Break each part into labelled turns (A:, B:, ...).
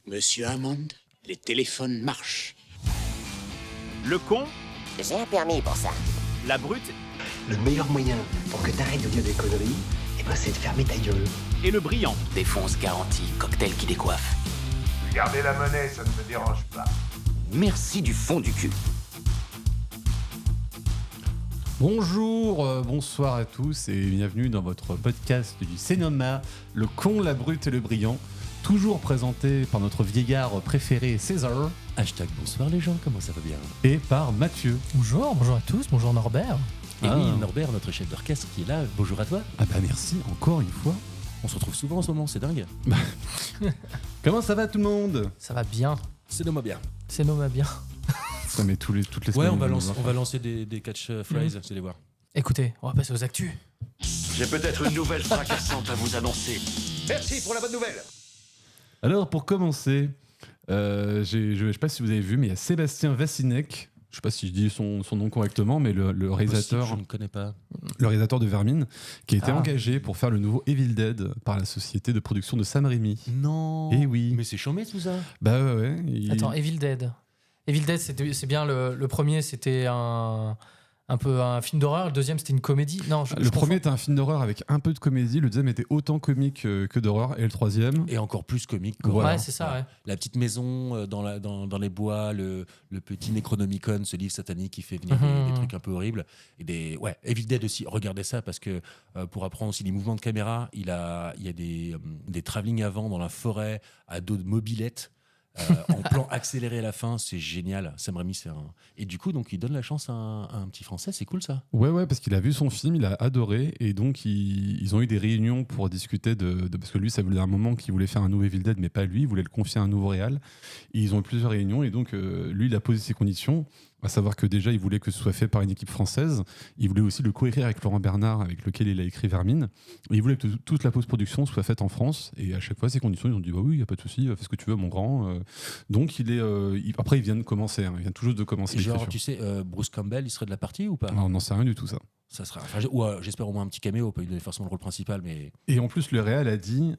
A: Monsieur Hammond, les téléphones marchent.
B: Le con,
C: J'ai un permis pour ça.
B: la brute
D: Le meilleur moyen pour que t'arrêtes de dire des conneries, c'est de fermer ta gueule.
B: et le brillant.
C: Défonce garantie, cocktail qui décoiffe.
E: Gardez la monnaie, ça ne me dérange pas.
C: Merci du fond du cul.
F: Bonjour, bonsoir à tous et bienvenue dans votre podcast du Cénoma, le con, la brute et le brillant, toujours présenté par notre vieillard préféré César.
G: Hashtag bonsoir les gens, comment ça va bien?
F: Et par Mathieu.
H: Bonjour à tous, bonjour Norbert.
G: Et
F: Ah.
G: oui, Norbert, notre chef d'orchestre qui est là, bonjour à toi.
F: Ah bah merci, encore une fois.
G: On se retrouve souvent en ce moment, c'est dingue.
F: Comment ça va tout le monde?
H: Ça va bien,
G: C'est nomme bien.
H: c'est nommé bien.
F: Ça met toutes les
G: Ouais,
F: semaines.
G: on va lancer des catch phrases, vous allez voir.
H: Écoutez, on va passer aux actus.
I: J'ai peut-être une nouvelle fracassante à vous annoncer.
E: Merci pour la bonne nouvelle.
F: Alors pour commencer, je sais pas si vous avez vu, mais il y a Sébastien Vasinek. Je sais pas si je dis son nom correctement, mais le réalisateur,
G: Je ne connais pas.
F: le réalisateur de Vermine, qui a été
H: Ah.
F: engagé pour faire le nouveau Evil Dead par la société de production de Sam Raimi.
G: Non.
F: Eh oui.
G: Mais c'est chambé tout ça.
F: Bah ouais.
H: Attends, Evil Dead. Evil Dead, c'est bien le premier, c'était un peu un film d'horreur. Le deuxième, c'était une comédie. Non,
F: Le premier était un film d'horreur avec un peu de comédie, le deuxième était autant comique que d'horreur, et le troisième...
G: Et encore plus comique.
F: Voilà.
H: Ouais, c'est ça, ouais.
G: La petite maison dans les bois, le petit Necronomicon, ce livre satanique qui fait venir des trucs un peu horribles. Et ouais, Evil Dead aussi, regardez ça parce que pour apprendre aussi les mouvements de caméra, il y a des travelling avant dans la forêt à dos de mobilette. En plan accéléré à la fin, c'est génial. Sam Raimi, et du coup, donc, il donne la chance à un petit Français, c'est cool ça.
F: Ouais, parce qu'il a vu son film, il a adoré, et donc ils ont eu des réunions pour discuter parce que lui, ça voulait un moment qu'il voulait faire un nouveau Evil Dead, mais pas lui, il voulait le confier à un nouveau réal. Et ils ont eu plusieurs réunions, et donc lui, il a posé ses conditions, à savoir que déjà, il voulait que ce soit fait par une équipe française, il voulait aussi le coécrire avec Laurent Bernard, avec lequel il a écrit Vermine, et il voulait que toute la post-production soit faite en France, et à chaque fois, ces conditions, ils ont dit, bah oui, il n'y a pas de souci, fais ce que tu veux, mon grand. Donc, après, il vient de commencer, il vient tout juste de commencer
G: Genre,
F: l'écriture.
G: tu sais, Bruce Campbell, il serait de la partie ou pas?
F: On n'en sait rien du tout, ça.
G: Ça sera, j'espère au moins un petit caméo, pas lui donner forcément le rôle principal, mais.
F: Et en plus, le réal a dit,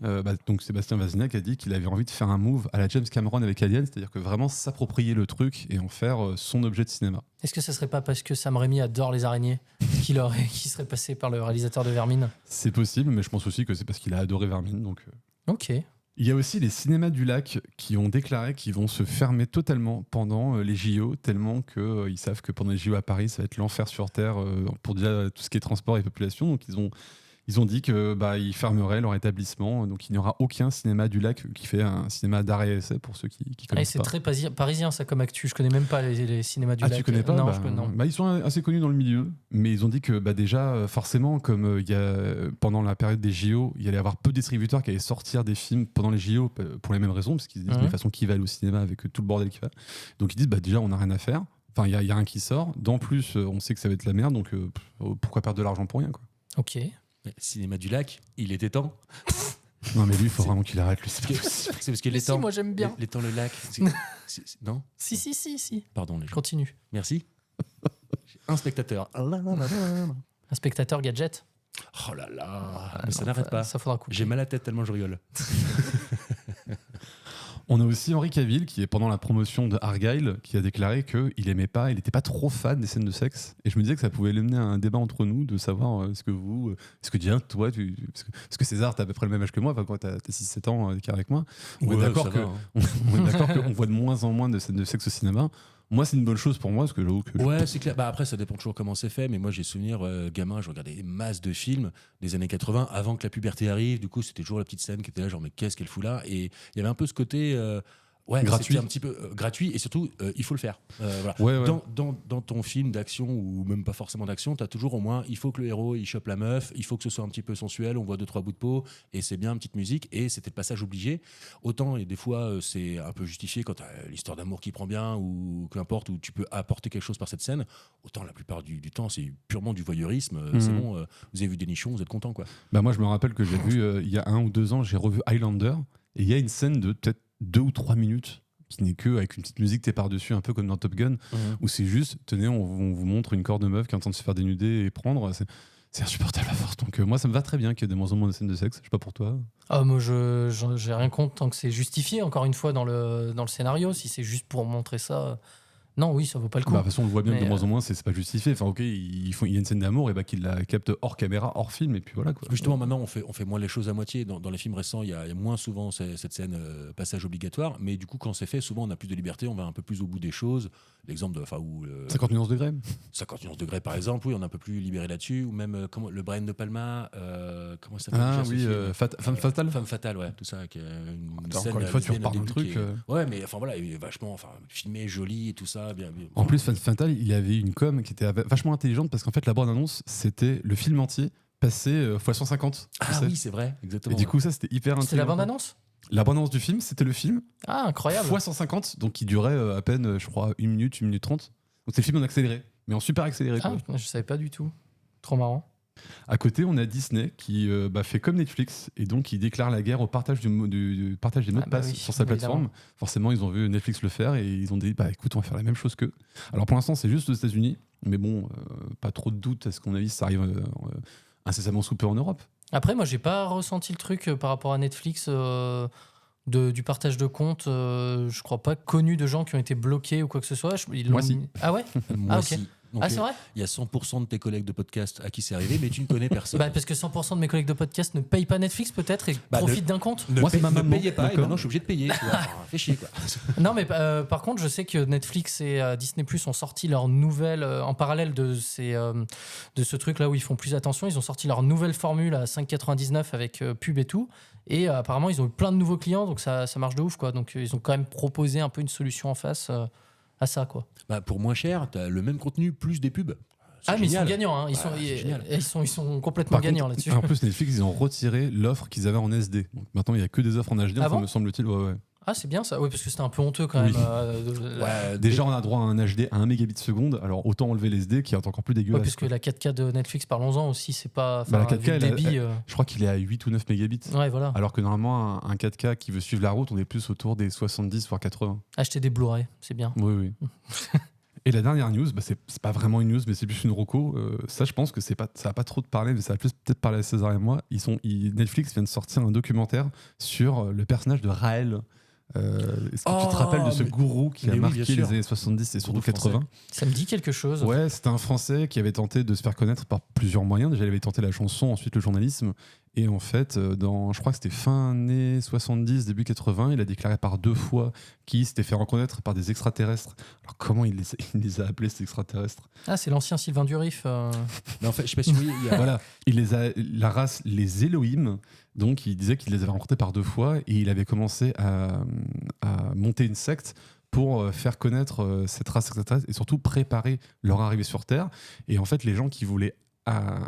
F: donc Sébastien Vasinek a dit qu'il avait envie de faire un move à la James Cameron avec Alien, c'est-à-dire que vraiment s'approprier le truc et en faire son objet de cinéma.
H: Est-ce que ça serait pas parce que Sam Raimi adore les araignées qui serait passé par le réalisateur de Vermine?
F: C'est possible, mais je pense aussi que c'est parce qu'il a adoré Vermine. Donc,
H: Ok.
F: Il y a aussi les cinémas du lac qui ont déclaré qu'ils vont se fermer totalement pendant les JO, tellement qu'ils savent que pendant les JO à Paris, ça va être l'enfer sur Terre pour déjà tout ce qui est transport et population. Donc ils ont dit que ils fermeraient leur établissement, donc il n'y aura aucun cinéma du lac qui fait un cinéma d'art et essai pour ceux qui connaissent
H: C'est
F: pas.
H: très parisien ça comme actu. Je connais même pas les cinémas du
F: Ah,
H: lac.
F: tu connais pas?
H: Non, je connais. Non.
F: Ils sont assez connus dans le milieu, mais ils ont dit que déjà, forcément, comme pendant la période des JO, il y allait y avoir peu de distributeurs qui allaient sortir des films pendant les JO pour les mêmes raisons, parce qu'ils se disent de toute façon qu'ils va aller au cinéma avec tout le bordel qui va. Donc ils disent déjà on n'a rien à faire. Enfin, il y a rien qui sort. D'en plus, on sait que ça va être la merde, donc pourquoi perdre de l'argent pour rien, quoi.
H: Ok.
G: Cinéma du lac, il était temps.
F: Non, mais lui, il faut vraiment qu'il arrête, lui, c'est pas possible.
G: C'est parce que
H: Mais si, moi j'aime bien.
G: L'étang, le lac. Non?
H: Si.
G: Pardon, les gens.
H: Continue.
G: Merci. J'ai un spectateur.
H: Un spectateur gadget.
G: Oh là là. Mais ça n'arrête pas.
H: Ça faudra couper.
G: J'ai mal à la tête tellement je rigole.
F: On a aussi Henry Cavill qui est pendant la promotion de Argyle qui a déclaré qu'il n'était pas trop fan des scènes de sexe, et je me disais que ça pouvait mener à un débat entre nous de savoir est-ce que Diane, toi parce que César t'as à peu près le même âge que moi, enfin quoi, t'as 6-7 ans d'écart avec moi, on est d'accord qu'on voit de moins en moins de scènes de sexe au cinéma. Moi, c'est une bonne chose pour moi parce que j'avoue que
G: Ouais, c'est clair. Après, ça dépend toujours comment c'est fait. Mais moi, j'ai souvenir, gamin, je regardais des masses de films des années 80 avant que la puberté arrive. Du coup, c'était toujours la petite scène qui était là, genre, mais qu'est-ce qu'elle fout là? Et il y avait un peu ce côté.
F: Gratuit.
G: C'était un petit peu gratuit et surtout, il faut le faire. Voilà.
F: Ouais.
G: Dans ton film d'action ou même pas forcément d'action, tu as toujours au moins, il faut que le héros il chope la meuf, il faut que ce soit un petit peu sensuel, on voit 2-3 bouts de peau et c'est bien, une petite musique, et c'était le passage obligé. Autant, et des fois, c'est un peu justifié quand tu as l'histoire d'amour qui prend bien ou qu'importe, où tu peux apporter quelque chose par cette scène. Autant, la plupart du temps, c'est purement du voyeurisme. C'est bon, vous avez vu des nichons, vous êtes content, quoi.
F: moi, je me rappelle que j'ai vu il y a 1 ou 2 ans, j'ai revu Highlander, et il y a une scène de peut-être 2 ou 3 minutes qui n'est que avec une petite musique t'es par-dessus, un peu comme dans Top Gun, où c'est juste, tenez, on vous montre une corps de meuf qui est en train de se faire dénuder et prendre. C'est insupportable à force. Donc moi, ça me va très bien qu'il y ait de moins en moins de scènes de sexe. Je sais pas pour toi.
H: Ah, moi, j'ai rien contre tant que c'est justifié, encore une fois, dans le scénario. Si c'est juste pour montrer ça, non, oui, ça vaut pas le coup.
F: Bah, de toute façon, on le voit bien que de
H: Mais,
F: moins en moins, c'est pas justifié. Enfin, ok, il y a une scène d'amour, et bah qu'ils la captent hors caméra, hors film, et puis voilà quoi.
G: Justement, maintenant, on fait moins les choses à moitié. Dans les films récents, il y a moins souvent cette scène passage obligatoire. Mais du coup, quand c'est fait, souvent, on a plus de liberté, on va un peu plus au bout des choses. L'exemple de.
F: 50 nuances degrés.
G: 50 nuances degrés, par exemple, oui, on est un peu plus libéré là-dessus. Ou même le Brian De Palma, comment ça s'appelle
F: Ah
G: déjà, ce
F: oui,
G: film
F: Femme Fatale.
G: Femme Fatale, ouais, tout ça. Qui est une
F: Attends,
G: scène
F: encore une fois, tu
G: lesbienne
F: repars
G: au
F: d'un
G: début
F: truc.
G: qui est- Ouais, mais enfin voilà, il est vachement filmé, joli et tout ça. Bien.
F: En plus, Femme Fatale, il avait une com qui était vachement intelligente parce qu'en fait, la bande-annonce, c'était le film entier passé x 150. tu
G: Ah
F: sais.
G: oui, c'est vrai, exactement.
F: Et du coup, ça, c'était hyper intelligent.
H: C'était la bande-annonce ?
F: La bande-annonce du film, c'était le film.
H: Ah, incroyable.
F: X 150, donc qui durait à peine, je crois, 1 minute 30. Donc c'est le film en accéléré, mais en super accéléré.
H: Ah,
F: Quoi.
H: je savais pas du tout. Trop marrant.
F: À côté, on a Disney qui fait comme Netflix et donc qui déclare la guerre au partage, du partage des mots de passe
H: oui,
F: sur sa plateforme.
H: évidemment.
F: Forcément, ils ont vu Netflix le faire et ils ont dit bah écoute, on va faire la même chose qu'eux. Alors pour l'instant, c'est juste aux États-Unis, mais bon, pas trop de doute à ce qu'on a vu, ça arrive incessamment sous peu en Europe.
H: Après, moi, j'ai pas ressenti le truc par rapport à Netflix du partage de comptes. Je crois pas connu de gens qui ont été bloqués ou quoi que ce soit. Ils
F: Moi,
H: l'ont
F: si.
H: mis- Ah ouais.
G: Moi
H: Ah, ok.
G: aussi. Donc,
H: Ah, c'est vrai.
G: il y a 100% de tes collègues de podcast à qui c'est arrivé, mais tu ne connais personne.
H: Bah, parce que 100% de mes collègues de podcast ne payent pas Netflix peut-être et
G: Bah,
H: profitent d'un compte.
F: Moi, c'est ma maman.
G: Ne payez pas, et
F: D'accord.
G: maintenant je suis obligé de payer. Tu vois. Enfin, fais chier, quoi.
H: Non, mais par contre, je sais que Netflix et Disney Plus ont sorti leur nouvelle, en parallèle de ce truc-là où ils font plus attention, ils ont sorti leur nouvelle formule à 5,99 avec pub et tout. Et apparemment, ils ont eu plein de nouveaux clients, donc ça marche de ouf, quoi. Donc, ils ont quand même proposé un peu une solution en face à ça, quoi.
G: Bah, pour moins cher, tu as le même contenu plus des pubs. C'est
H: Ah, mais
G: génial.
H: ils sont gagnants, hein.
G: C'est génial.
H: Ils sont complètement
F: Par
H: gagnants
F: contre,
H: là-dessus.
F: en plus, Netflix, ils ont retiré l'offre qu'ils avaient en SD. Donc maintenant, il n'y a que des offres en HD,
H: Ah
F: enfin,
H: bon
F: me semble-t-il. Ouais.
H: Ah, c'est bien ça. Oui, parce que c'était un peu honteux quand
F: Oui.
H: même.
G: Ouais,
F: Déjà, on a droit à un HD à 1 mégabit seconde, alors autant enlever les SD qui est encore plus
H: Ouais,
F: dégueulasse.
H: puisque la 4K de Netflix, parlons-en aussi, c'est pas.
F: Bah, la
H: enfin,
F: 4K,
H: vu le débit.
F: Je crois qu'il est à 8 ou 9 mégabits.
H: Ouais, voilà.
F: Alors que normalement, un 4K qui veut suivre la route, on est plus autour des 70 voire 80.
H: Acheter des Blu-ray, c'est bien.
F: Oui. Et la dernière news, bah, c'est pas vraiment une news, mais c'est plus une reco. Ça, je pense que ça va pas trop te parler, mais ça va plus peut-être parler à César et moi. Netflix vient de sortir un documentaire sur le personnage de Raël. Est-ce que tu te rappelles de ce gourou qui a
G: mais oui,
F: marqué
G: bien sûr.
F: les années 70 et surtout
G: Gourou français.
F: 80?
H: Ça me dit quelque chose.
F: Ouais, c'était un Français qui avait tenté de se faire connaître par plusieurs moyens. Déjà, il avait tenté la chanson, ensuite le journalisme. Et en fait, je crois que c'était fin années 70, début 80, il a déclaré par 2 fois qu'il s'était fait reconnaître par des extraterrestres. Alors comment il les a appelés, ces extraterrestres?
H: Ah, c'est l'ancien Sylvain Durif.
G: Mais en fait, je sais pas si vous voyez, il y a-
F: Voilà, la race, les Elohim, donc il disait qu'il les avait rencontrés par 2 fois et il avait commencé à monter une secte pour faire connaître cette race extraterrestre et surtout préparer leur arrivée sur Terre. Et en fait, les gens qui voulaient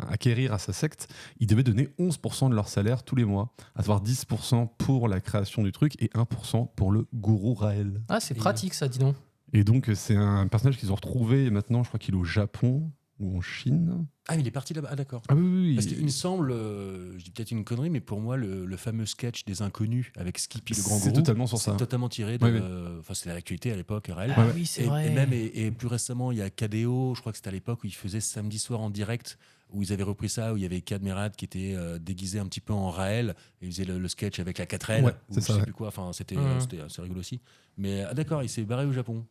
F: acquérir à sa secte, ils devaient donner 11% de leur salaire tous les mois, à savoir 10% pour la création du truc et 1% pour le gourou Raël.
H: Ah, c'est pratique ça, dis donc.
F: Et donc, c'est un personnage qu'ils ont retrouvé et maintenant, je crois qu'il est au Japon ou en Chine.
G: Ah, il est parti là-bas. Ah, d'accord.
F: Ah oui.
G: Parce qu'il me semble, je dis peut-être une connerie, mais pour moi, le fameux sketch des inconnus avec Skippy le grand
F: C'est
G: gourou,
F: totalement sur ça.
G: c'est totalement tiré de.
F: Ouais.
G: Enfin, c'était l'actualité à l'époque, Raël.
H: Ah oui, c'est vrai.
G: Et même, et plus récemment, il y a KDO, je crois que c'était à l'époque où ils faisaient samedi soir en direct, où ils avaient repris ça, où il y avait Cadmerade qui était déguisé un petit peu en Raël, et il faisait le sketch avec la 4L,
F: Ouais,
G: ou
F: c'est
G: je
F: ça,
G: sais
F: ouais.
G: plus quoi, enfin, c'était
H: Mhm.
G: c'était assez rigolo aussi. Mais d'accord, il s'est barré au Japon.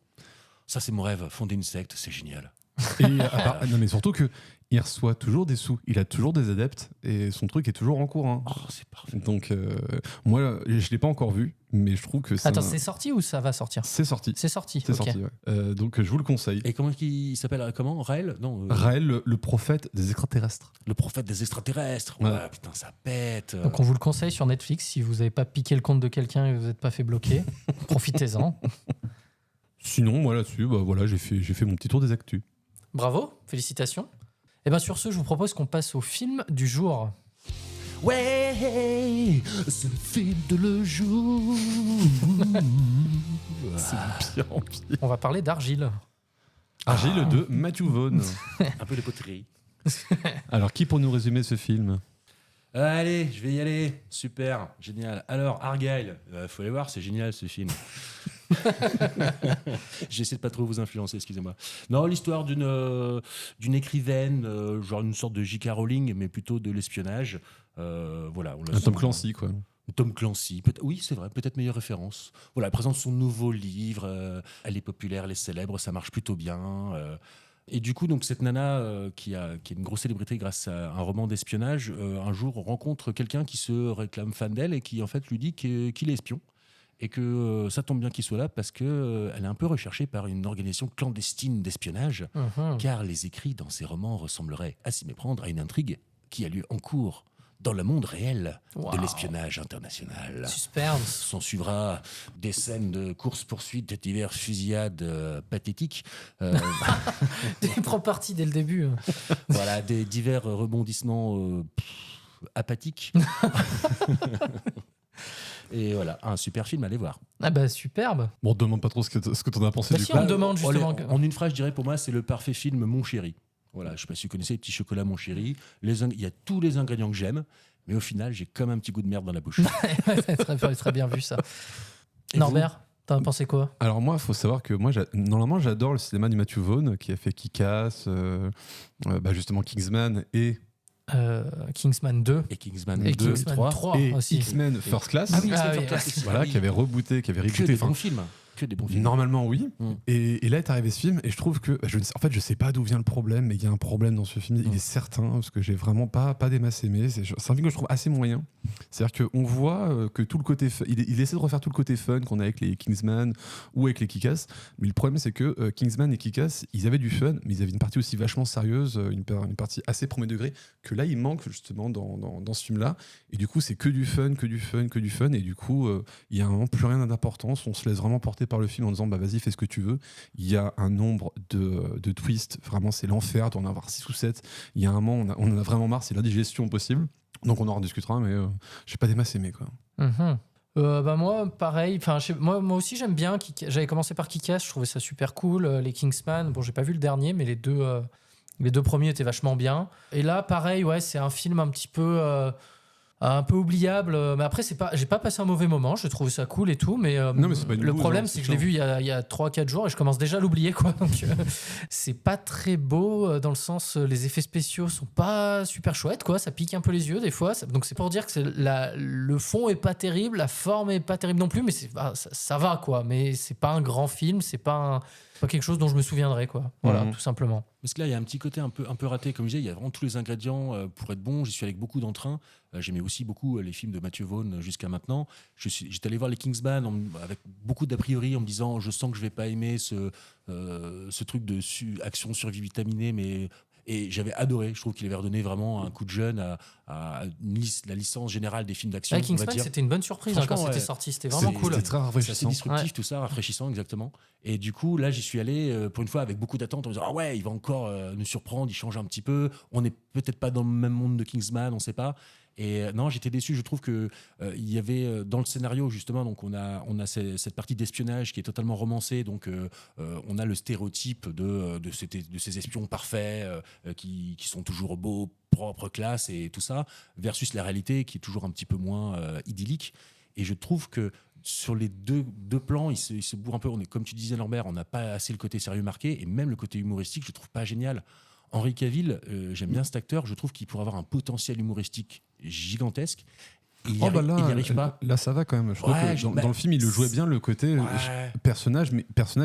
G: Ça, c'est mon rêve, fonder une secte, c'est génial.
F: Et non, mais surtout que il reçoit toujours des sous, il a toujours des adeptes et son truc est toujours en cours. Hein.
G: Oh, c'est parfait.
F: Donc moi, je l'ai pas encore vu, mais je trouve que
H: Attends, c'est sorti ou ça va sortir?
F: c'est sorti.
H: C'est sorti.
F: C'est
H: ok.
F: sorti. Ouais. Donc je vous le conseille.
G: Et comment il s'appelle? Comment? Raël? Non.
F: Raël, le prophète des extraterrestres.
G: Le prophète des extraterrestres.
F: Ouais.
G: Ouais, putain, ça pète.
H: Donc on vous le conseille sur Netflix si vous n'avez pas piqué le compte de quelqu'un et vous n'êtes pas fait bloquer. Profitez-en.
F: Sinon, moi là-dessus, bah voilà, j'ai fait mon petit tour des actus.
H: Bravo, félicitations. Et bien sur ce, je vous propose qu'on passe au film du jour.
G: Ouais, c'est le film de le jour.
F: C'est de pire en pire.
H: On va parler d'Argile.
F: Argile de Matthew Vaughn.
G: Un peu de poterie.
F: Alors, qui pour nous résumer ce film?
G: Allez, je vais y aller. Super, génial. Alors, Argyle, faut aller voir, c'est génial ce film. J'essaie de pas trop vous influencer, excusez-moi. Non, l'histoire d'une écrivaine, genre une sorte de J.K. Rowling, mais plutôt de l'espionnage. Voilà, on la
F: Un Tom
G: sent-
F: Clancy, quoi.
G: Tom Clancy, oui, c'est vrai, peut-être meilleure référence. Voilà, elle présente son nouveau livre, elle est populaire, elle est célèbre, ça marche plutôt bien. Et du coup, donc, cette nana qui est une grosse célébrité grâce à un roman d'espionnage, un jour rencontre quelqu'un qui se réclame fan d'elle et qui en fait lui dit qu'il est espion. Et que ça tombe bien qu'il soit là parce qu'elle est un peu recherchée par une organisation clandestine d'espionnage, car les écrits dans ses romans ressembleraient, à s'y méprendre, à une intrigue qui a lieu en cours dans le monde réel
H: Wow.
G: de l'espionnage international.
H: Suspense.
G: S'en suivra des scènes de course-poursuite, divers fusillades pathétiques,
H: Tu prends parti dès le début.
G: voilà, des divers rebondissements apathiques. Et voilà, un super film, allez voir.
H: Ah bah superbe.
F: Bon, demande pas trop ce que t'en as pensé
H: Bah
F: du
H: si,
F: coup.
H: on me demande justement.
G: En une phrase, je dirais pour moi, c'est le parfait film Mon Chéri. Voilà, je sais pas si vous connaissez les petits chocolats Mon Chéri. Il y a tous les ingrédients que j'aime, mais au final, j'ai comme un petit goût de merde dans la bouche.
H: très, très bien vu ça.
G: Et
H: Norbert, t'en as pensé quoi?
F: Alors moi, il faut savoir que moi, normalement, j'adore le cinéma du Matthew Vaughn, qui a fait Kick-Ass, justement Kingsman et
H: Kingsman 2
G: Et Kingsman
H: et
G: 2,
H: Kingsman
G: 3.
H: 3
F: et
H: aussi.
F: X-Men First Class,
G: Ah oui,
H: Ah
G: X-Men
H: oui.
G: First Class aussi.
F: voilà,
G: Ah oui.
F: qui avait rebooté, qui avait
G: Que
F: rebooté.
G: des bons films. Que des bons films.
F: Normalement, oui.
G: Mm.
F: Et là est arrivé ce film, et je trouve que, je sais pas d'où vient le problème, mais il y a un problème dans ce film. Il est certain, parce que j'ai vraiment pas des masses aimées. C'est un film que je trouve assez moyen. C'est-à-dire qu'on voit que tout le côté, il essaie de refaire tout le côté fun qu'on a avec les Kingsman ou avec les Kick-Ass. Mais le problème, c'est que Kingsman et Kick-Ass, ils avaient du fun, mais ils avaient une partie aussi vachement sérieuse, une partie assez premier degré, que là, il manque justement dans ce film-là. Et du coup, c'est que du fun. Et du coup, il y a vraiment plus rien d'importance. On se laisse vraiment porter par le film en disant, bah vas-y, fais ce que tu veux. Il y a un nombre de twists, vraiment, c'est l'enfer. Tu en as 6 ou 7. Il y a un moment, on en a vraiment marre, c'est l'indigestion possible. Donc on en rediscutera, mais j'ai pas des masses aimées, quoi.
H: Moi, pareil. Moi aussi, j'aime bien. J'avais commencé par Kick-Ass, je trouvais ça super cool. Les Kingsman, bon, j'ai pas vu le dernier, mais les deux premiers étaient vachement bien. Et là, pareil, ouais, c'est un film un peu oubliable, mais après j'ai pas passé un mauvais moment, je trouvais ça cool et tout, mais,
F: Non, mais c'est pas une
H: le
F: bouse,
H: problème
F: hein,
H: c'est
F: c'est
H: que je l'ai vu il y a 3-4 jours et je commence déjà à l'oublier, quoi. Donc c'est pas très beau dans le sens les effets spéciaux sont pas super chouettes, quoi, ça pique un peu les yeux des fois, donc c'est pour dire que le fond est pas terrible, la forme est pas terrible non plus, mais ça va, quoi, mais c'est pas un grand film, c'est pas quelque chose dont je me souviendrai, quoi. Voilà, tout simplement.
G: Parce que là, il y a un petit côté un peu raté, comme je disais, il y a vraiment tous les ingrédients pour être bon. J'y suis avec beaucoup d'entrain. J'aimais aussi beaucoup les films de Matthew Vaughn jusqu'à maintenant. J'étais allé voir les Kingsman avec beaucoup d'a priori en me disant, je sens que je vais pas aimer ce truc de action survie vitaminée, et j'avais adoré. Je trouve qu'il avait redonné vraiment un coup de jeune à la licence générale des films d'action.
H: Kingsman, c'était une bonne surprise quand
G: Franchement,
H: c'était
G: ouais.
H: sorti. C'était vraiment cool.
F: C'était très
G: C'est assez
F: rafraîchissant.
G: disruptif, tout ça, rafraîchissant, exactement. Et du coup, là, j'y suis allé pour une fois avec beaucoup d'attente en me disant, ah ouais, il va encore nous surprendre, il change un petit peu. On n'est peut-être pas dans le même monde de Kingsman, on ne sait pas. Et non, j'étais déçu. Je trouve que il y avait dans le scénario justement, donc on a cette partie d'espionnage qui est totalement romancée. Donc on a le stéréotype de ces espions parfaits qui sont toujours beaux, propres, classe et tout ça, versus la réalité qui est toujours un petit peu moins idyllique. Et je trouve que sur les deux plans, il se bourre un peu. Comme tu disais, Lambert, on n'a pas assez le côté sérieux marqué, et même le côté humoristique, je le trouve pas génial. Henry Cavill, j'aime bien cet acteur, je trouve qu'il pourrait avoir un potentiel humoristique gigantesque. Il n'y arrive pas.
F: Là, ça va quand même. Je trouve que dans le film, il le jouait bien, le côté personnage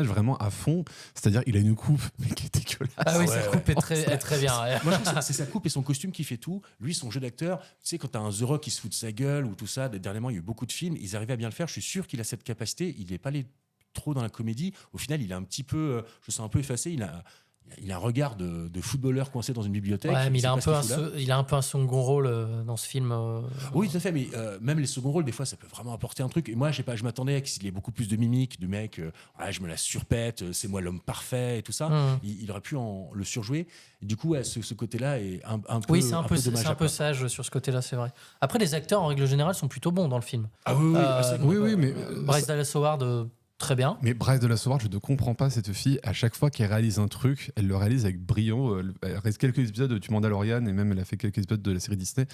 F: vraiment à fond. C'est-à-dire, il a une coupe mais qui est dégueulasse.
H: Ah oui, sa coupe est très bien. Ouais.
G: Moi, je trouve que c'est sa coupe et son costume qui fait tout. Lui, son jeu d'acteur, tu sais, quand t'as un The Rock qui se fout de sa gueule ou tout ça, dernièrement, il y a eu beaucoup de films, ils arrivaient à bien le faire. Je suis sûr qu'il a cette capacité. Il n'est pas allé trop dans la comédie. Au final, il est un petit peu, je sens un peu effacé. Il a un regard de footballeur coincé dans une bibliothèque.
H: Ouais, mais il a un peu un second rôle dans ce film.
G: Oui, tout à fait, mais même les seconds rôles, des fois, ça peut vraiment apporter un truc. Et moi, je m'attendais à qu'il ait beaucoup plus de mimique, de mec, je me la surpète, c'est moi l'homme parfait et tout ça. Il aurait pu le surjouer. Et du coup, ce côté-là est un peu
H: oui, c'est un peu
G: dommage.
H: C'est un peu sage sur ce côté-là, c'est vrai. Après, les acteurs, en règle générale, sont plutôt bons dans le film.
G: Ah oui,
F: oui, mais
H: Bryce Dallas Howard, très bien.
F: Mais Bryce Dallas Howard, je ne comprends pas cette fille. À chaque fois qu'elle réalise un truc, elle le réalise avec brio. Elle reste quelques épisodes du Mandalorian et même elle a fait quelques épisodes de la série Disney.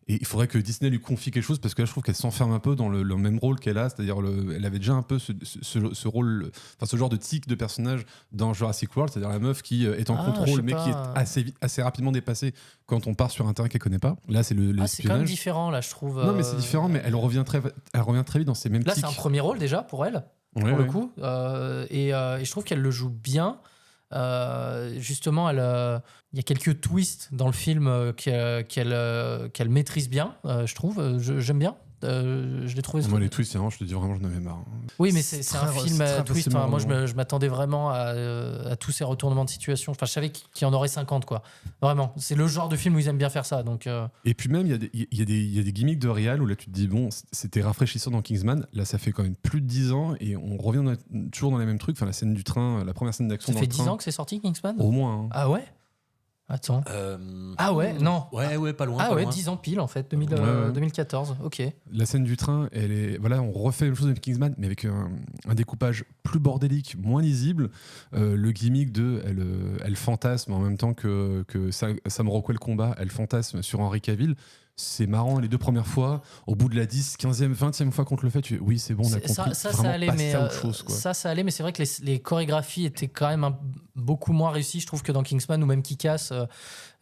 F: Et il faudrait que Disney lui confie quelque chose parce que là, je trouve qu'elle s'enferme un peu dans le même rôle qu'elle a, c'est-à-dire elle avait déjà un peu ce rôle, enfin ce genre de tic de personnage dans Jurassic World, c'est-à-dire la meuf qui est en contrôle mais qui est assez rapidement dépassée quand on part sur un terrain qu'elle connaît pas. Là, c'est l'espionnage.
H: C'est quand même différent, là, je trouve.
F: Non, mais c'est différent, mais elle revient très vite dans ces mêmes tics.
H: Là, c'est un premier rôle déjà pour elle, pour le coup, et je trouve qu'elle le joue bien. Justement, il y a quelques twists dans le film qu'elle maîtrise bien, je trouve. J'aime bien. Je l'ai trouvé.
F: Moi, les twists, je te dis vraiment, j'en avais marre.
H: Oui, mais c'est un film twist. Moi, je m'attendais vraiment à tous ces retournements de situation. Enfin, je savais qu'il y en aurait 50, quoi. Vraiment. C'est le genre de film où ils aiment bien faire ça. Donc,
F: Et puis même, il y a des gimmicks de réal où là, tu te dis, bon, c'était rafraîchissant dans Kingsman. Là, ça fait quand même plus de 10 ans et on revient toujours dans les mêmes trucs. Enfin, la scène du train, la première scène d'action.
H: Ça fait 10 ans que c'est sorti, Kingsman ?
F: Au moins. Hein.
H: Ah ouais ? Attends. Ah ouais, non.
G: Ouais, pas loin.
H: Ah
G: pas
H: ouais,
G: loin.
H: 10 ans pile en fait, 2014. Ok.
F: La scène du train, on refait la même chose avec Kingsman, mais avec un découpage plus bordélique, moins lisible. Le gimmick elle fantasme en même temps que Sam Rockwell combat, elle fantasme sur Henry Cavill. C'est marrant les 2 premières fois. Au bout de la 10, 15e, 20e fois qu'on te le fait, tu fais oui, c'est bon, on a compris.
H: Ça allait, mais ça allait, mais c'est vrai que les chorégraphies étaient quand même beaucoup moins réussies, je trouve, que dans Kingsman ou même Kick-Ass,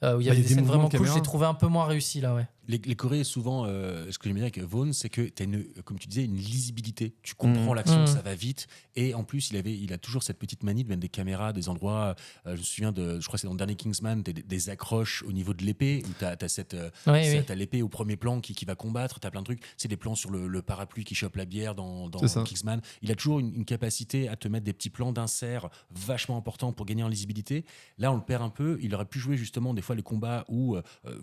H: où il y avait des scènes vraiment cool. Je les trouvais un peu moins réussies là, ouais.
G: Les Corées, souvent, ce que j'aime bien avec Vaughn, c'est que tu as, comme tu disais, une lisibilité. Tu comprends l'action, ça va vite. Et en plus, il a toujours cette petite manie de mettre des caméras, des endroits. Je me souviens je crois que c'est dans le dernier Kingsman, des accroches au niveau de l'épée, où tu as t'as l'épée au premier plan qui va combattre. Tu as plein de trucs. C'est des plans sur le parapluie qui chope la bière dans Kingsman. Il a toujours une capacité à te mettre des petits plans d'insert vachement importants pour gagner en lisibilité. Là, on le perd un peu. Il aurait pu jouer justement des fois les combats où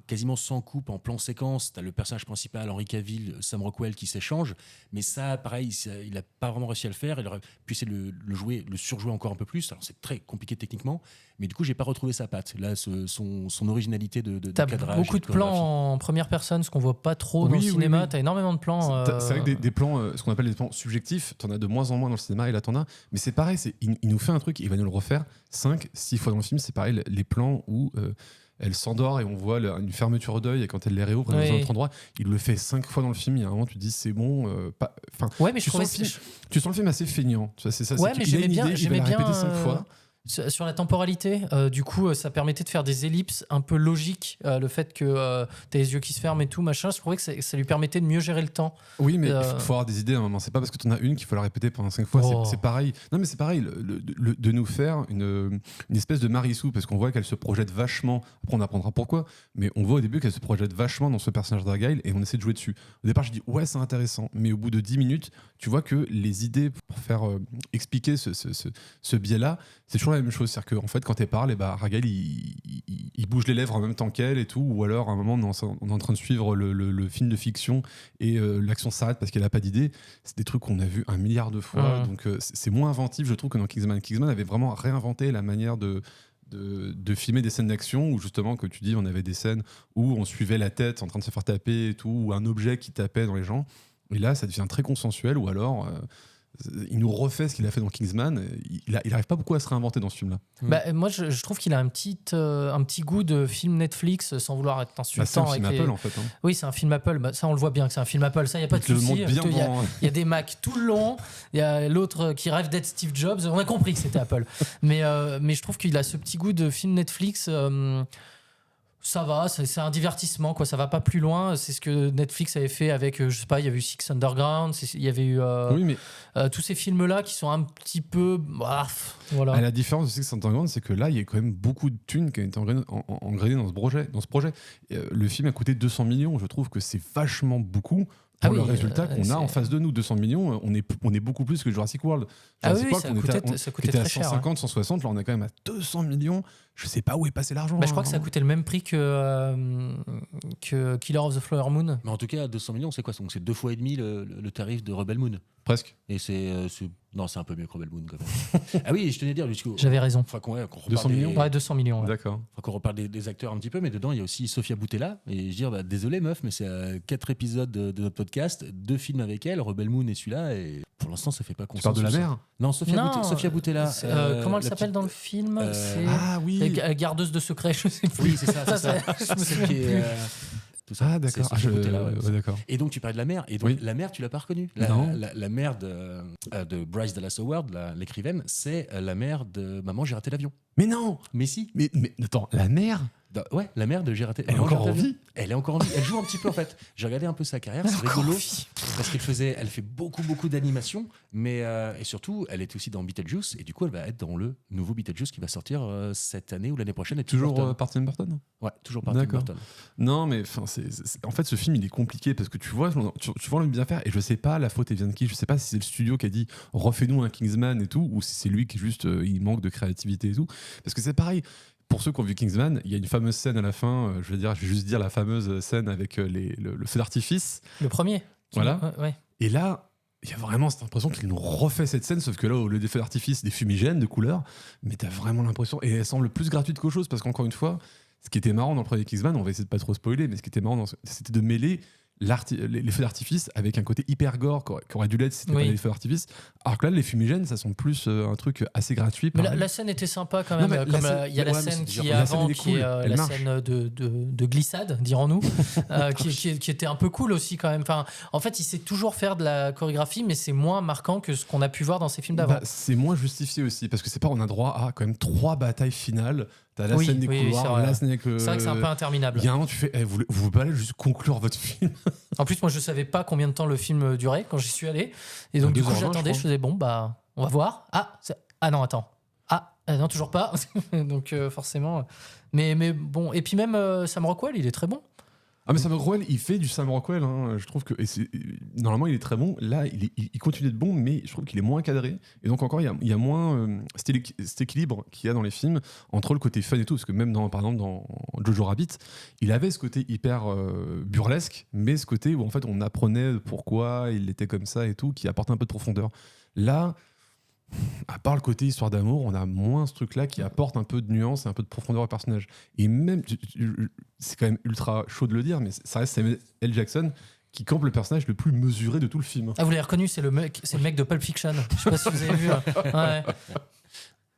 G: quasiment sans coupe, en plan séquence, t'as le personnage principal, Henry Cavill, Sam Rockwell qui s'échangent, mais ça, pareil, il n'a pas vraiment réussi à le faire. Il aurait pu essayer de le surjouer encore un peu plus. Alors, c'est très compliqué techniquement, mais du coup, j'ai pas retrouvé sa patte. Là, son originalité de
H: t'as
G: cadrage.
H: T'as beaucoup de plans en première personne, ce qu'on voit pas trop dans le cinéma. T'as énormément de plans.
F: C'est vrai que des plans, ce qu'on appelle des plans subjectifs, t'en as de moins en moins dans le cinéma, et là t'en as. Mais c'est pareil, il nous fait un truc, il va nous le refaire 5, 6 fois dans le film. C'est pareil, les plans où elle s'endort et on voit une fermeture d'œil, et quand elle les réouvre dans un autre endroit, il le fait 5 fois dans le film. Il y a un moment, tu te dis c'est bon.
H: Mais tu sens
F: le film assez feignant. C'est ça.
H: Ouais, mais j'aimais bien.
F: Il va la répéter 5 fois.
H: Sur la temporalité, du coup, ça permettait de faire des ellipses un peu logiques. Le fait que t'as les yeux qui se ferment et tout, machin, je trouvais que ça lui permettait de mieux gérer le temps.
F: Oui, mais il faut avoir des idées à un moment. C'est pas parce que t'en as une qu'il faut la répéter pendant 5 fois. C'est pareil. Non, mais c'est pareil de nous faire une espèce de Marissou, parce qu'on voit qu'elle se projette vachement. Après, on apprendra pourquoi. Mais on voit au début qu'elle se projette vachement dans ce personnage d'Argyle et on essaie de jouer dessus. Au départ, je dis ouais, c'est intéressant. Mais au bout de 10 minutes, tu vois que les idées pour faire expliquer ce biais-là, c'est toujours la même chose. C'est-à-dire qu'en fait, quand elle parle, Argyle, il bouge les lèvres en même temps qu'elle et tout. Ou alors, à un moment, on est en train de suivre le film de fiction et l'action s'arrête parce qu'elle n'a pas d'idée. C'est des trucs qu'on a vus 1 milliard de fois. Donc, c'est moins inventif, je trouve, que dans Kingsman. Kingsman avait vraiment réinventé la manière de filmer des scènes d'action où, justement, comme tu dis, on avait des scènes où on suivait la tête en train de se faire taper et tout, ou un objet qui tapait dans les gens. Et là, ça devient très consensuel, ou alors il nous refait ce qu'il a fait dans Kingsman. Il n'arrive pas beaucoup à se réinventer dans ce film-là.
H: Moi, je trouve qu'il a un petit goût de film Netflix, sans vouloir être insultant.
F: C'est un film Apple, en fait. Hein.
H: Oui, c'est un film Apple. Ça, on le voit bien que c'est un film Apple. Ça, il n'y a pas de souci. Il y a des Macs tout le long. Il y a l'autre qui rêve d'être Steve Jobs. On a compris que c'était Apple. mais je trouve qu'il a ce petit goût de film Netflix. Ça va, c'est un divertissement, quoi. Ça va pas plus loin. C'est ce que Netflix avait fait avec, je sais pas, il y avait eu Six Underground, il y avait eu tous ces films-là qui sont un petit peu. Voilà.
F: À la différence de Six Underground, c'est que là, il y a quand même beaucoup de thunes qui ont été engrenées dans ce projet. Le film a coûté 200 millions. Je trouve que c'est vachement beaucoup. Pour le résultat qu'on a en face de nous, 200 millions, on est beaucoup plus que Jurassic World. Jurassic World, ça coûtait très cher. 150, 160, là on est quand même à 200 millions. Je sais pas où est passé l'argent.
H: Je crois que ça a coûté le même prix que Killer of the Flower Moon.
G: Mais en tout cas, 200 millions, c'est quoi? Donc c'est 2 fois et demi le tarif de Rebel Moon.
F: Presque.
G: Et non, c'est un peu mieux que Rebel Moon quand même. Ah oui, je tenais à dire,
H: j'avais raison.
G: Qu'on
F: 200 millions.
H: Ouais, 200 millions. Ouais.
F: D'accord.
G: Faut qu'on reparle des acteurs un petit peu, mais dedans il y a aussi Sofia Boutella. Et je dis, désolé meuf, mais c'est 4 épisodes de notre podcast, 2 films avec elle, Rebel Moon et celui-là, et pour l'instant ça fait pas consensus.
F: Tu parles de la mère?
G: Non, Sofia Boutella.
H: Comment elle s'appelle dans le film?
F: Ah oui.
H: Gardeuse de secret, je sais plus.
G: Oui, c'est ça. C'est celle qui est. tout ça.
F: Ah, d'accord.
G: C'est ce côté-là, ouais.
F: Ouais, d'accord.
G: Et donc tu parlais de la mère. Et donc
F: Oui.
G: la mère, tu l'as pas reconnue.
F: Non.
G: La mère de Bryce Dallas Howard, l'écrivaine, c'est la mère de Maman, j'ai raté l'avion.
F: Mais non.
G: Mais si.
F: Mais attends, la mère.
G: Ouais, la mère de J'ai raté.
F: Elle est
G: Maman, j'ai
F: encore
G: raté
F: en
G: l'avion.
F: vie.
G: Elle est encore en vie. Elle joue un petit peu en fait. J'ai regardé un peu sa carrière. C'est rigolo parce elle fait beaucoup d'animation, mais et surtout, elle était aussi dans Beetlejuice et du coup, elle va être dans le nouveau Beetlejuice qui va sortir cette année ou l'année prochaine. Et
F: Toujours par Tim Burton.
G: Ouais, toujours par Tim
F: D'accord.
G: Burton.
F: Non, mais en fait, ce film, il est compliqué parce que tu vois le bien faire et je sais pas la faute elle vient de qui. Je sais pas si c'est le studio qui a dit refais-nous un Kingsman et tout, ou si c'est lui qui juste il manque de créativité et tout. Parce que c'est pareil. Pour ceux qui ont vu Kingsman, il y a une fameuse scène à la fin. Je vais juste dire la fameuse scène avec le feu d'artifice.
H: Le premier.
F: Voilà.
H: Ouais.
F: Et là, il y a vraiment cette impression qu'ils nous refait cette scène, sauf que là, au lieu des feux d'artifice, des fumigènes de couleurs, mais t'as vraiment l'impression, et elle semble plus gratuite qu'autre chose, parce qu'encore une fois, ce qui était marrant dans le premier Kingsman, on va essayer de pas trop spoiler, mais ce qui était marrant, c'était de mêler les feux d'artifice avec un côté hyper gore qui aurait dû l'être si c'était pas les feux d'artifice. Alors que là, les fumigènes, ça semble plus un truc assez gratuit.
H: Mais la scène était sympa quand même. Il y a la scène qui est avant, qui est la scène de glissade, dirons-nous, qui était un peu cool aussi quand même. Enfin, en fait, il sait toujours faire de la chorégraphie, mais c'est moins marquant que ce qu'on a pu voir dans ses films d'avant.
F: C'est moins justifié aussi, parce que c'est pas, on a droit à quand même 3 batailles finales. T'as la scène des couloirs, la scène avec le...
H: C'est vrai que c'est un peu interminable.
F: Il y a un moment, tu fais, vous pouvez juste conclure votre film.
H: En plus, moi, je savais pas combien de temps le film durait quand j'y suis allé. Et donc, du coup, j'attendais, je faisais, bon, bah, on va voir. Ah non, attends. Non, toujours pas. Donc, forcément. Mais bon, et puis même Sam Rockwell, il est très bon.
F: Ah, mais Sam Rockwell, il fait du Sam Rockwell. Hein. Je trouve que normalement, il est très bon. Là, il continue d'être bon, mais je trouve qu'il est moins cadré. Et donc, encore, il y a moins cet équilibre qu'il y a dans les films entre le côté fun et tout. Parce que même, par exemple, dans Jojo Rabbit, il avait ce côté hyper burlesque, mais ce côté où en fait, on apprenait pourquoi il était comme ça et tout, qui apportait un peu de profondeur. Là, à part le côté histoire d'amour, on a moins ce truc-là qui apporte un peu de nuance et un peu de profondeur au personnage. Et même, c'est quand même ultra chaud de le dire, mais ça reste Samuel L. Jackson qui campe le personnage le plus mesuré de tout le film.
H: Ah, vous l'avez reconnu, c'est le mec de Pulp Fiction. Je sais pas si vous avez vu. Ouais.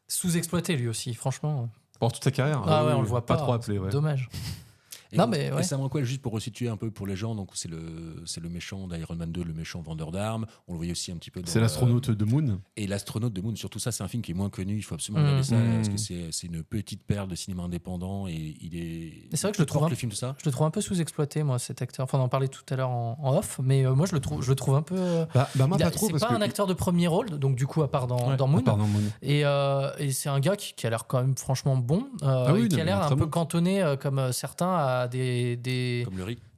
H: Sous-exploité lui aussi, franchement.
F: Pour toute sa carrière.
H: On le voit pas.
F: Trop appelé. Ouais.
H: Dommage.
G: Et
H: non, mais ouais.
G: Sam Rockwell, juste pour resituer un peu pour les gens, donc c'est le méchant d'Iron Man 2, le méchant vendeur d'armes. On le voyait aussi un petit peu dans.
F: C'est l'astronaute de Moon.
G: Et l'astronaute de Moon, surtout ça, c'est un film qui est moins connu. Il faut absolument regarder ça parce que c'est une petite perle de cinéma indépendant et il est.
H: C'est vrai que je le trouve un peu sous-exploité, moi, cet acteur. Enfin, on en parlait tout à l'heure en off, mais moi, je le trouve un peu.
F: Moi, pas trop.
H: C'est pas un acteur de premier rôle, donc du coup, à part dans Moon. Et c'est un gars qui a l'air quand même franchement bon, et qui a l'air un peu cantonné, comme certains, à des.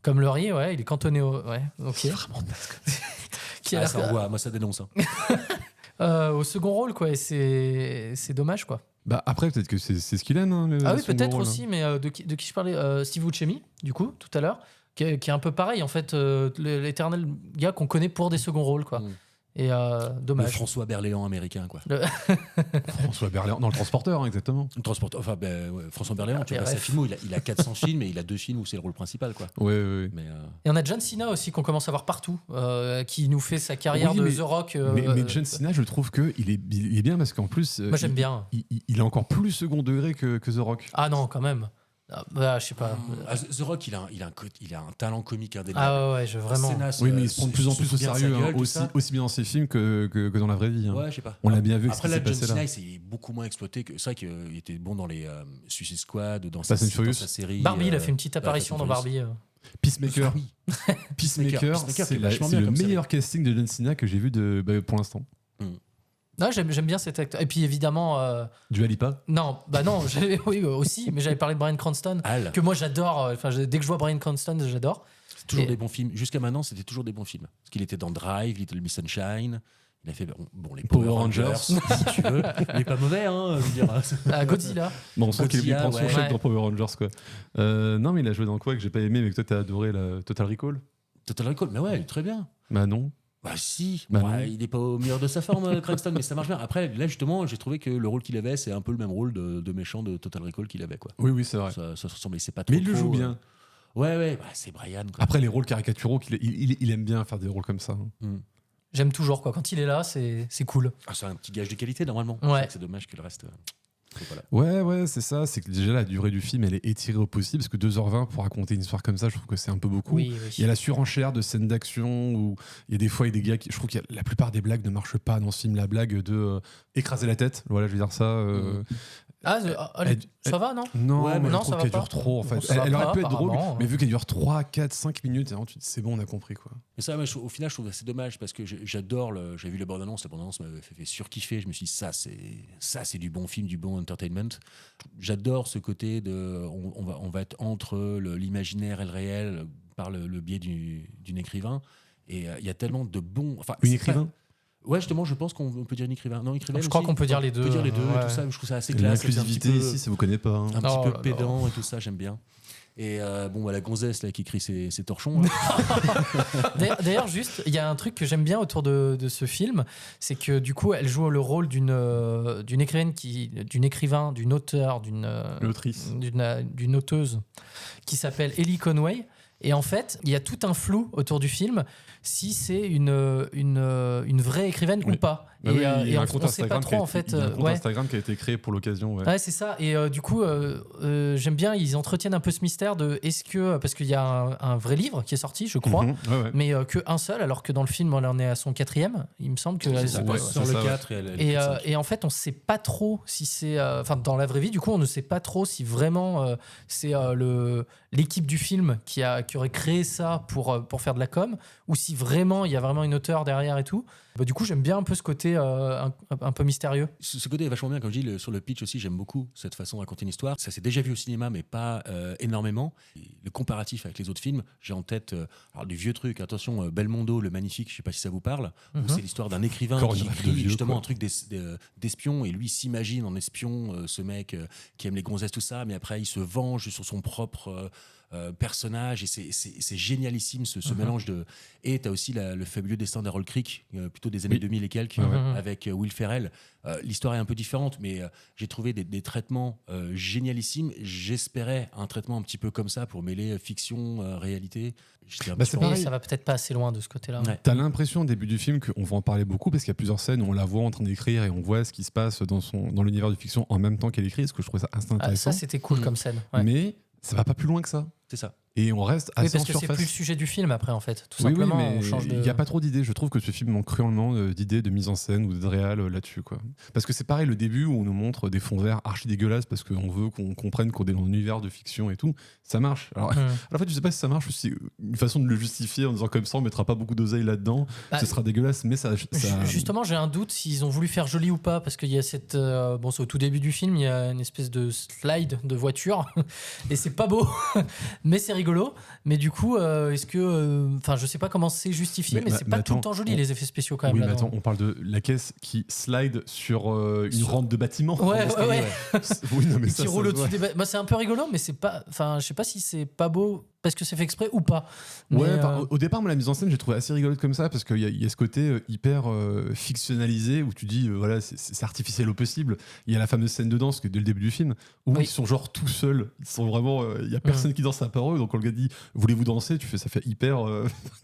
H: Comme le riz, ouais, il est cantonné au. Ouais, ok.
G: C'est vraiment ça envoie, moi ça dénonce.
H: Au second rôle, quoi, et c'est dommage, quoi.
F: Après, peut-être que c'est ce qu'il aime. Hein,
H: oui, peut-être aussi, mais de qui je parlais Steve Buscemi, du coup, tout à l'heure, qui est un peu pareil, en fait, l'éternel gars qu'on connaît pour des seconds rôles, quoi. Et dommage.
G: Le François Berléand américain, quoi.
F: François Berléand, dans Le Transporteur, hein, exactement.
G: Le Transporteur, François Berléand, tu vois, sa filmo, il a 400 films et il a 2 films où c'est le rôle principal, quoi.
F: Ouais.
G: Mais,
H: Et on a John Cena aussi qu'on commence à voir partout, qui nous fait sa carrière de The Rock.
F: Mais John Cena, je trouve qu'il est bien parce qu'en plus.
H: Moi, j'aime bien.
F: Il est encore plus second degré que The Rock.
H: Ah non, quand même. Je sais pas.
G: The Rock, il a un talent comique indéniable.
H: Ah ouais, vraiment.
F: Oui, mais il se prend de plus en plus au sérieux, aussi bien dans ses films que dans la vraie vie. Hein.
G: Ouais, je sais pas.
F: On l'a bien vu.
G: Après, là, John Cena, c'est beaucoup moins exploité. C'est vrai qu'il était bon dans les Suicide Squad, dans sa série.
H: Barbie, il a fait une petite apparition dans Barbie.
F: Peacemaker. Peacemaker, c'est le meilleur casting de John Cena que j'ai vu pour l'instant.
H: Non, j'aime bien cet acteur. Et puis évidemment.
F: Dua Lipa ?
H: Non, oui, aussi, mais j'avais parlé de Bryan Cranston, que moi j'adore. Dès que je vois Bryan Cranston, j'adore.
G: C'est toujours des bons films. Jusqu'à maintenant, c'était toujours des bons films. Parce qu'il était dans Drive, Little Miss Sunshine. Il a fait les Power Rangers, si tu veux. Il est pas mauvais, hein, je veux dire.
H: Godzilla.
F: Bon, on sent qu'il est prendre son chèque dans Power Rangers, quoi. Non, mais il a joué dans quoi que j'ai pas aimé, mais que toi t'as adoré, Total Recall.
G: Total Recall, mais ouais, il est très bien.
F: Bah non.
G: Bah si, il n'est pas au meilleur de sa forme, Cranston, mais ça marche bien. Après, là justement, j'ai trouvé que le rôle qu'il avait, c'est un peu le même rôle de méchant de Total Recall qu'il avait, quoi.
F: Oui, c'est vrai.
G: Ça se ressemblait, c'est pas trop.
F: Mais il le joue bien.
G: Ouais, c'est Brian, quoi.
F: Après, les rôles caricaturaux, il aime bien faire des rôles comme ça.
H: J'aime toujours, quoi. Quand il est là, c'est cool.
G: C'est un petit gage de qualité, normalement.
H: Ouais.
G: C'est dommage que le reste. Donc,
F: Ouais,
G: voilà.
F: ouais, c'est ça. C'est que déjà la durée du film, elle est étirée au possible parce que 2h20 pour raconter une histoire comme ça, je trouve que c'est un peu beaucoup.
H: Oui,
F: Il y a la surenchère de scènes d'action où il y a des fois il y a des gars qui, je trouve que la plupart des blagues ne marchent pas dans ce film. La blague de écraser la tête, voilà, je vais dire ça.
H: Ça va, non?
F: Non,
G: Ouais,
F: mais
H: non,
F: je trouve
H: ça va
F: qu'elle
H: pas.
F: dure trop en fait.
H: Bon, ça va
F: Elle aurait
H: pas,
F: pu être drôle,
H: apparemment.
F: mais vu qu'elle dure 3, 4, 5 minutes, et tu te dis, c'est bon, on a compris quoi.
G: Et ça, au final, je trouve assez dommage parce que j'adore. J'ai vu la bande-annonce m'avait fait surkiffer. Je me suis dit, ça, c'est du bon film, du bon entertainment. J'adore ce côté de. On va être entre l'imaginaire et le réel par le biais d'une écrivain. Et il y a tellement de bons. Enfin,
F: Une
G: c'est
F: écrivain
G: pas- Ouais, justement, je pense qu'on peut dire une écrivain. Non, écrivaine
H: Je crois
G: aussi.
H: qu'on peut dire les deux.
G: On peut dire les deux et
H: Ouais.
G: tout ça. Je trouve ça assez classe.
F: L'inclusivité
G: c'est un petit peu-
F: ici, ça vous connaît pas. Hein.
G: un petit
H: Oh
G: peu
H: là là.
G: pédant et tout ça, j'aime bien. Et la gonzesse là, qui écrit ses torchons. Hein.
H: D'ailleurs, juste, il y a un truc que j'aime bien autour de ce film, c'est que du coup, elle joue le rôle d'une écrivaine, d'une écrivain, d'une auteure,
F: L'autrice.
H: d'une auteuse qui s'appelle Ellie Conway. Et en fait, il y a tout un flou autour du film si c'est une vraie écrivaine
F: Oui.
H: ou pas.
F: Bah oui, il y a un
H: on
F: compte
H: sait pas
F: Instagram
H: trop en fait.
F: Il y a un compte
H: ouais.
F: Instagram qui a été créé pour l'occasion. Ouais.
H: Ouais, c'est ça. Et du coup, j'aime bien, ils entretiennent un peu ce mystère de est-ce que. Parce qu'il y a un vrai livre qui est sorti, je crois,
F: Mhm, ouais, ouais.
H: mais qu'un seul, alors que dans le film, on en est à son 4e. Il me semble que.
G: C'est ça,
F: ouais,
G: sur
F: c'est
G: le
F: ça,
G: 4 et elle
H: Et,
G: écrit 5.
H: et en fait, on ne sait pas trop si c'est. Enfin, dans la vraie vie, du coup, on ne sait pas trop si vraiment c'est l'équipe du film qui aurait créé ça pour faire de la com, ou si vraiment il y a vraiment une auteure derrière et tout. Bah, du coup, j'aime bien un peu ce côté un peu mystérieux.
G: Ce côté est vachement bien, comme je dis, sur le pitch aussi, j'aime beaucoup cette façon de raconter une histoire. Ça s'est déjà vu au cinéma, mais pas énormément. Et le comparatif avec les autres films, j'ai en tête alors, du vieux truc. Attention, Belmondo, le Magnifique, je sais pas si ça vous parle. Où c'est l'histoire d'un écrivain
F: Encore
G: qui
F: une vague de
G: écrit
F: vieux,
G: justement
F: quoi.
G: un truc d'espion, et lui s'imagine en espion, ce mec qui aime les gonzesses, tout ça, mais après il se venge sur son propre personnage, et c'est génialissime ce mélange de. Et t'as aussi le fabuleux destin d'Harold Creek, plutôt des années
F: Oui.
G: 2000 et quelques,
F: Ouais, ouais.
G: avec Will Ferrell. L'histoire est un peu différente, mais j'ai trouvé des traitements génialissimes. J'espérais un traitement un petit peu comme ça pour mêler fiction, réalité. J'étais un
F: Bah,
G: petit
F: c'est
G: peu-
H: Et
F: pareil.
H: ça va peut-être pas assez loin de ce côté-là.
G: Ouais.
F: T'as l'impression au début du film qu'on va en parler beaucoup parce qu'il y a plusieurs scènes où on la voit en train d'écrire et on voit ce qui se passe dans l'univers de fiction en même temps qu'elle écrit, ce que je trouvais ça assez
H: Ah,
F: intéressant.
H: ça, c'était cool comme scène. Ouais.
F: Mais ça va pas plus loin que ça.
G: C'est ça.
F: Et on reste
H: Oui,
F: assez
H: parce
F: en
H: que c'est
F: surface.
H: plus le sujet du film après, en fait. Tout
F: Oui,
H: simplement,
F: oui,
H: on change
F: mais
H: de.
F: il n'y a pas trop d'idées. Je trouve que ce film manque cruellement d'idées de mise en scène ou de réal là-dessus, quoi. Parce que c'est pareil, le début où on nous montre des fonds verts archi dégueulasses parce qu'on veut qu'on comprenne qu'on est dans un univers de fiction et tout, ça marche. Alors, en fait, je sais pas si ça marche ou si une façon de le justifier en disant comme ça, on mettra pas beaucoup d'oseille là-dedans,
H: Bah,
F: ce sera dégueulasse, mais ça.
H: Justement, j'ai un doute s'ils ont voulu faire joli ou pas, parce qu'il y a cette. Bon, c'est au tout début du film, il y a une espèce de slide de voiture, et c'est pas beau, mais c'est rigolo. Mais du coup, est-ce que. Enfin, je sais pas comment c'est justifié, mais c'est pas tout le temps joli, les effets spéciaux quand même.
F: Oui, mais
H: là-dedans.
F: attends, on parle de la caisse qui slide sur une rampe de bâtiment.
H: Ouais, ouais, ouais.
F: Oui, non, mais
H: Et
F: ça,
H: qui
F: ça
H: roule
F: se
H: au-dessus
F: voit.
H: des. Bah, c'est un peu rigolo, mais c'est pas. Enfin, je sais pas si c'est pas beau parce que c'est fait exprès ou pas. Mais,
F: Ouais, au départ, moi, la mise en scène, j'ai trouvé assez rigolote comme ça parce qu'il y a ce côté hyper fictionnalisé où tu dis, voilà, c'est artificiel au possible. Il y a la fameuse scène de danse que dès le début du film où
H: Oui.
F: ils sont genre tout seuls. Ils sont vraiment, il y a personne qui danse à part eux. Donc, quand le gars dit, voulez-vous danser? Tu fais, ça fait hyper.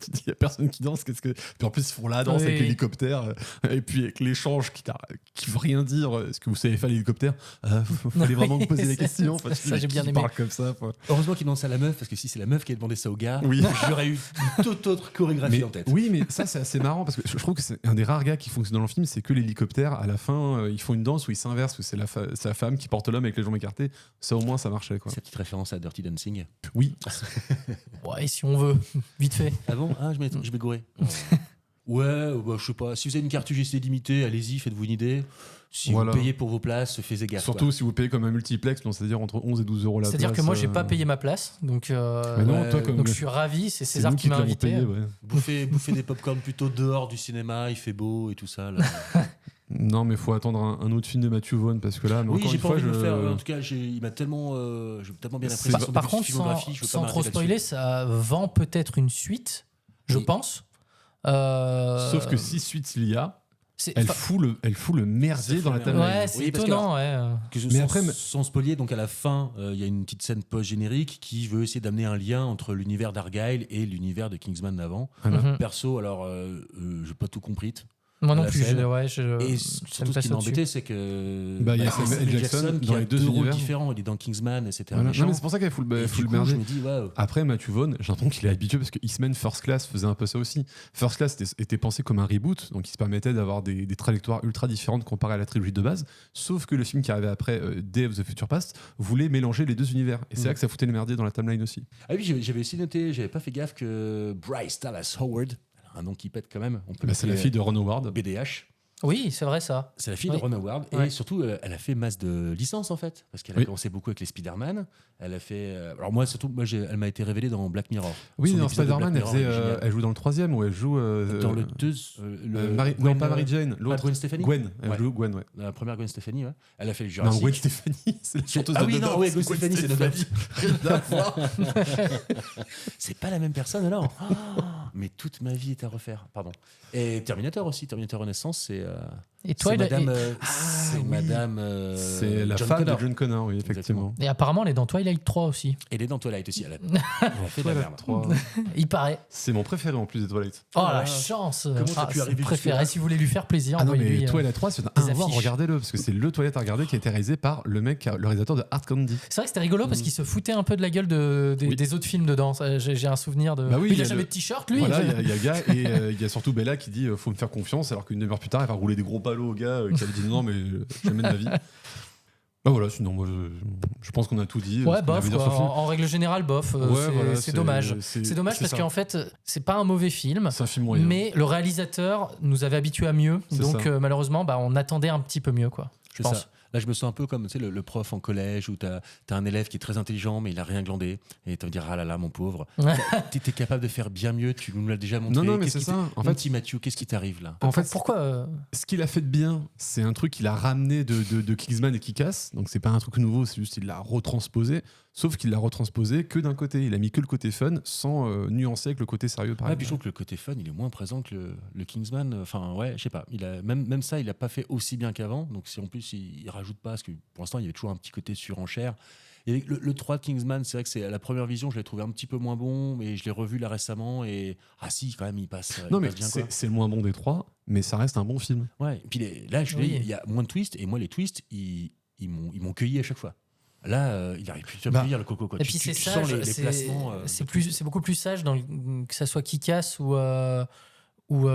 F: Tu dis, il y a personne qui danse. Qu'est-ce que. Puis en plus, ils font la danse
H: Oui.
F: avec l'hélicoptère et puis avec l'échange qui veut rien dire. Est-ce que vous savez faire l'hélicoptère? Fallait vraiment vous poser la question. Enfin,
H: Ça, j'ai bien
F: qui
H: aimé.
F: parle comme ça. Enfin.
G: Heureusement qu'il demande ça à la meuf, parce que si c'est la meuf qui a demandé ça au gars,
F: Oui.
G: j'aurais eu une toute autre chorégraphie
F: Mais,
G: en tête.
F: oui, mais ça, c'est assez marrant parce que je trouve que c'est un des rares gars qui fonctionne dans le film, c'est que l'hélicoptère, à la fin, ils font une danse où ils s'inversent, où c'est la femme qui porte l'homme avec les jambes écartées. Ça, au moins, ça marchait, quoi.
G: Sa petite référence à Dirty Dancing.
F: Oui.
H: Ouais, si on veut, vite fait.
G: Ah bon? Ah, je vais gourer. Ouais, bah, je sais pas. Si vous avez une carte UGC limitée, allez-y, faites-vous une idée. Si
F: Voilà.
G: vous payez pour vos places, faites gaffe.
F: Surtout
G: quoi.
F: si vous payez comme un multiplex, donc c'est-à-dire entre 11 et 12 euros la place.
H: C'est-à-dire que moi, j'ai pas payé ma place, donc.
F: Mais non, toi, comme.
H: Donc je suis ravi, c'est
F: c'est
H: César
F: nous
H: qui m'a
F: te l'avons
H: invité.
F: payé, ouais.
G: Bouffer des popcorn plutôt dehors du cinéma, il fait beau et tout ça. Là.
F: Non, mais faut attendre un autre film de Matthew Vaughn parce que là, mais
G: Oui,
F: encore
G: j'ai
F: une
G: pas
F: fois,
G: envie de le
F: je.
G: faire. En tout cas, j'ai tellement bien
F: C'est-
G: apprécié son
H: Par
G: début de
H: contre,
G: filmographie. Je veux pas
H: sans trop
G: m'arrêter
H: spoiler,
G: là-dessus.
H: ça vend peut-être une suite, je
G: Oui.
H: pense.
F: Sauf que si suite il y a,
H: c'est-
F: elle
H: enfin,
F: fout le merdier
G: Ça
F: dans la
G: fait
F: table.
H: Ouais, c'est
G: Oui, parce que-
H: étonnant, ouais.
F: Mais après,
G: sans spoiler, donc à la fin, il y a une petite scène post-générique qui veut essayer d'amener un lien entre l'univers d'Argyle et l'univers de Kingsman d'avant.
F: Voilà.
H: Mhm.
G: Perso, alors, j'ai pas tout compris.
H: Moi non
G: la
H: plus.
G: scène.
H: Et
G: Et surtout, ce qui m'a embêté, c'est que
F: Bah, il y a
G: Samuel
F: Samuel Jackson
G: qui
F: dans
G: a
F: les deux
G: rôles
F: univers.
G: différents. Il est dans Kingsman et c'était un
F: Voilà.
G: méchant.
F: Non, mais c'est pour ça qu'elle fout
G: Et
F: le
G: du coup,
F: merdier.
G: je me dis, waouh.
F: Après, Matthew Vaughn, j'ai l'impression qu'il est habitué parce que X-Men First Class faisait un peu ça aussi. First Class était pensé comme un reboot, donc il se permettait d'avoir des trajectoires ultra différentes comparées à la trilogie de base. Sauf que le film qui arrivait après, Day of the Future Past, voulait mélanger les deux univers. Et c'est là que ça foutait le merdier dans la timeline aussi.
G: Ah oui, j'avais aussi noté, j'avais pas fait gaffe que Bryce Dallas Howard, un nom qui pète quand même, on peut
F: Bah, c'est la fille de Ron Howard.
G: BDH.
H: Oui, c'est vrai ça.
G: C'est la fille
H: Oui.
G: de Ron Howard.
H: Ouais.
G: Et surtout, elle a fait masse de licences en fait. Parce qu'elle a
F: Oui.
G: commencé beaucoup avec les Spider-Man. Elle a fait. Alors moi, surtout, elle m'a été révélée dans Black Mirror.
F: Oui,
G: Son
F: dans
G: épisode de
F: Spider-Man,
G: Black
F: elle,
G: Mirror est génial.
F: elle joue dans le 3e où elle joue.
G: Dans le 2.
F: Non, pas Mary Jane,
G: Pas
F: l'autre.
G: Gwen Stefani.
F: Gwen. Elle
G: Ouais.
F: joue Gwen, ouais.
G: La première Gwen Stefani, ouais. Elle a fait le
F: Non,
G: Jurassic.
F: Gwen Stefani, c'est la chanteuse
G: Ah
F: de
G: oui,
F: The
G: non,
F: Doors.
G: ouais, Gwen Stefani, c'est The Doors. C'est pas la même personne alors. Oh, mais toute ma vie est à refaire. Pardon. Et Terminator aussi. Terminator Renaissance, c'est.
H: Et toi,
G: c'est Madame.
F: oui.
G: Madame.
F: C'est la
G: John
F: femme
G: Connor.
F: de John Connor, oui, effectivement.
H: Et apparemment, elle est dans Twilight 3 aussi.
G: Elle est dans Twilight aussi. Elle a fait de la
F: Twilight
G: merde.
F: 3.
H: Il paraît.
F: C'est mon préféré en plus des Twilight.
H: Oh
G: Ah,
H: la chance.
G: comment t'as pu
H: c'est
G: arriver
H: préféré.
G: jusque-là
H: Si vous voulez lui faire plaisir,
F: Ah non, mais
H: envoyez-lui,
F: Twilight 3, c'est
H: des
F: un voir,
H: affiches.
F: regardez-le, parce que c'est le Twilight à regarder qui a été réalisé par le réalisateur de Hard Candy.
H: C'est vrai que c'était rigolo parce qu'il se foutait un peu de la gueule des autres films dedans. J'ai un souvenir de.
F: Bah oui,
H: il
F: il y
H: a
F: a
H: jamais
F: le-
H: de t-shirt lui.
F: Voilà, il y a le gars et il y a surtout Bella qui dit faut me faire confiance, alors qu'une demi-heure plus tard, elle va rouler des gros palos au gars qui avait dit non, mais jamais de ma vie. Bah voilà, sinon, moi je pense qu'on a tout dit.
H: Ouais,
F: ce qu'on
H: bof.
F: avait à dire
H: Quoi.
F: sur le film.
H: En règle générale, bof.
F: Ouais, voilà,
H: c'est dommage. C'est dommage parce
F: ça.
H: qu'en fait, c'est pas un mauvais film.
F: C'est un film moyen.
H: Mais le réalisateur nous avait habitués à mieux.
F: C'est
H: Donc
F: ça.
H: malheureusement, on attendait un petit peu mieux. Quoi, je
G: C'est
H: pense.
G: ça. Là, je me sens un peu comme tu sais, le prof en collège où tu as un élève qui est très intelligent, mais il a rien glandé. Et tu vas dire, ah là là, mon pauvre. Tu étais capable de faire bien mieux, tu nous l'as déjà montré.
F: Non, mais
G: Qu'est-ce
F: c'est
G: qui
F: ça.
G: t'est-
F: En
G: Mon
F: fait,
G: petit Mathieu, qu'est-ce qui t'arrive là?
F: en fait,
H: Pourquoi
F: ce qu'il a fait de bien, c'est un truc qu'il a ramené de Kingsman et Kick-Ass. Donc c'est pas un truc nouveau, c'est juste qu'il l'a retransposé. Sauf qu'il l'a retransposé que d'un côté. Il a mis que le côté fun sans nuancer avec le côté sérieux. Par
G: Ouais, puis je
F: exemple.
G: trouve que le côté fun, il est moins présent que le Kingsman. Enfin, ouais, je sais pas. Même ça, il a pas fait aussi bien qu'avant. Donc, si en plus, il rajoute pas, parce que pour l'instant, il y avait toujours un petit côté surenchère. Et avec le 3 de Kingsman, c'est vrai que c'est à la première vision, je l'ai trouvé un petit peu moins bon, mais je l'ai revu là récemment. Et ah, si, quand même, il passe.
F: Non,
G: il
F: mais
G: passe bien, quoi.
F: c'est le moins bon des trois, mais ça reste un bon film.
G: Ouais. Et puis là, je
H: Oui.
G: dis, il y a moins de twists. Et moi, les twists, ils m'ont cueilli à chaque fois. Là, il arrive plus à
F: Bah,
G: cueillir le coco. Quoi.
H: Et puis c'est
G: sens
H: sage,
G: les placements.
H: c'est beaucoup plus sage que ça soit Kick-Ass ou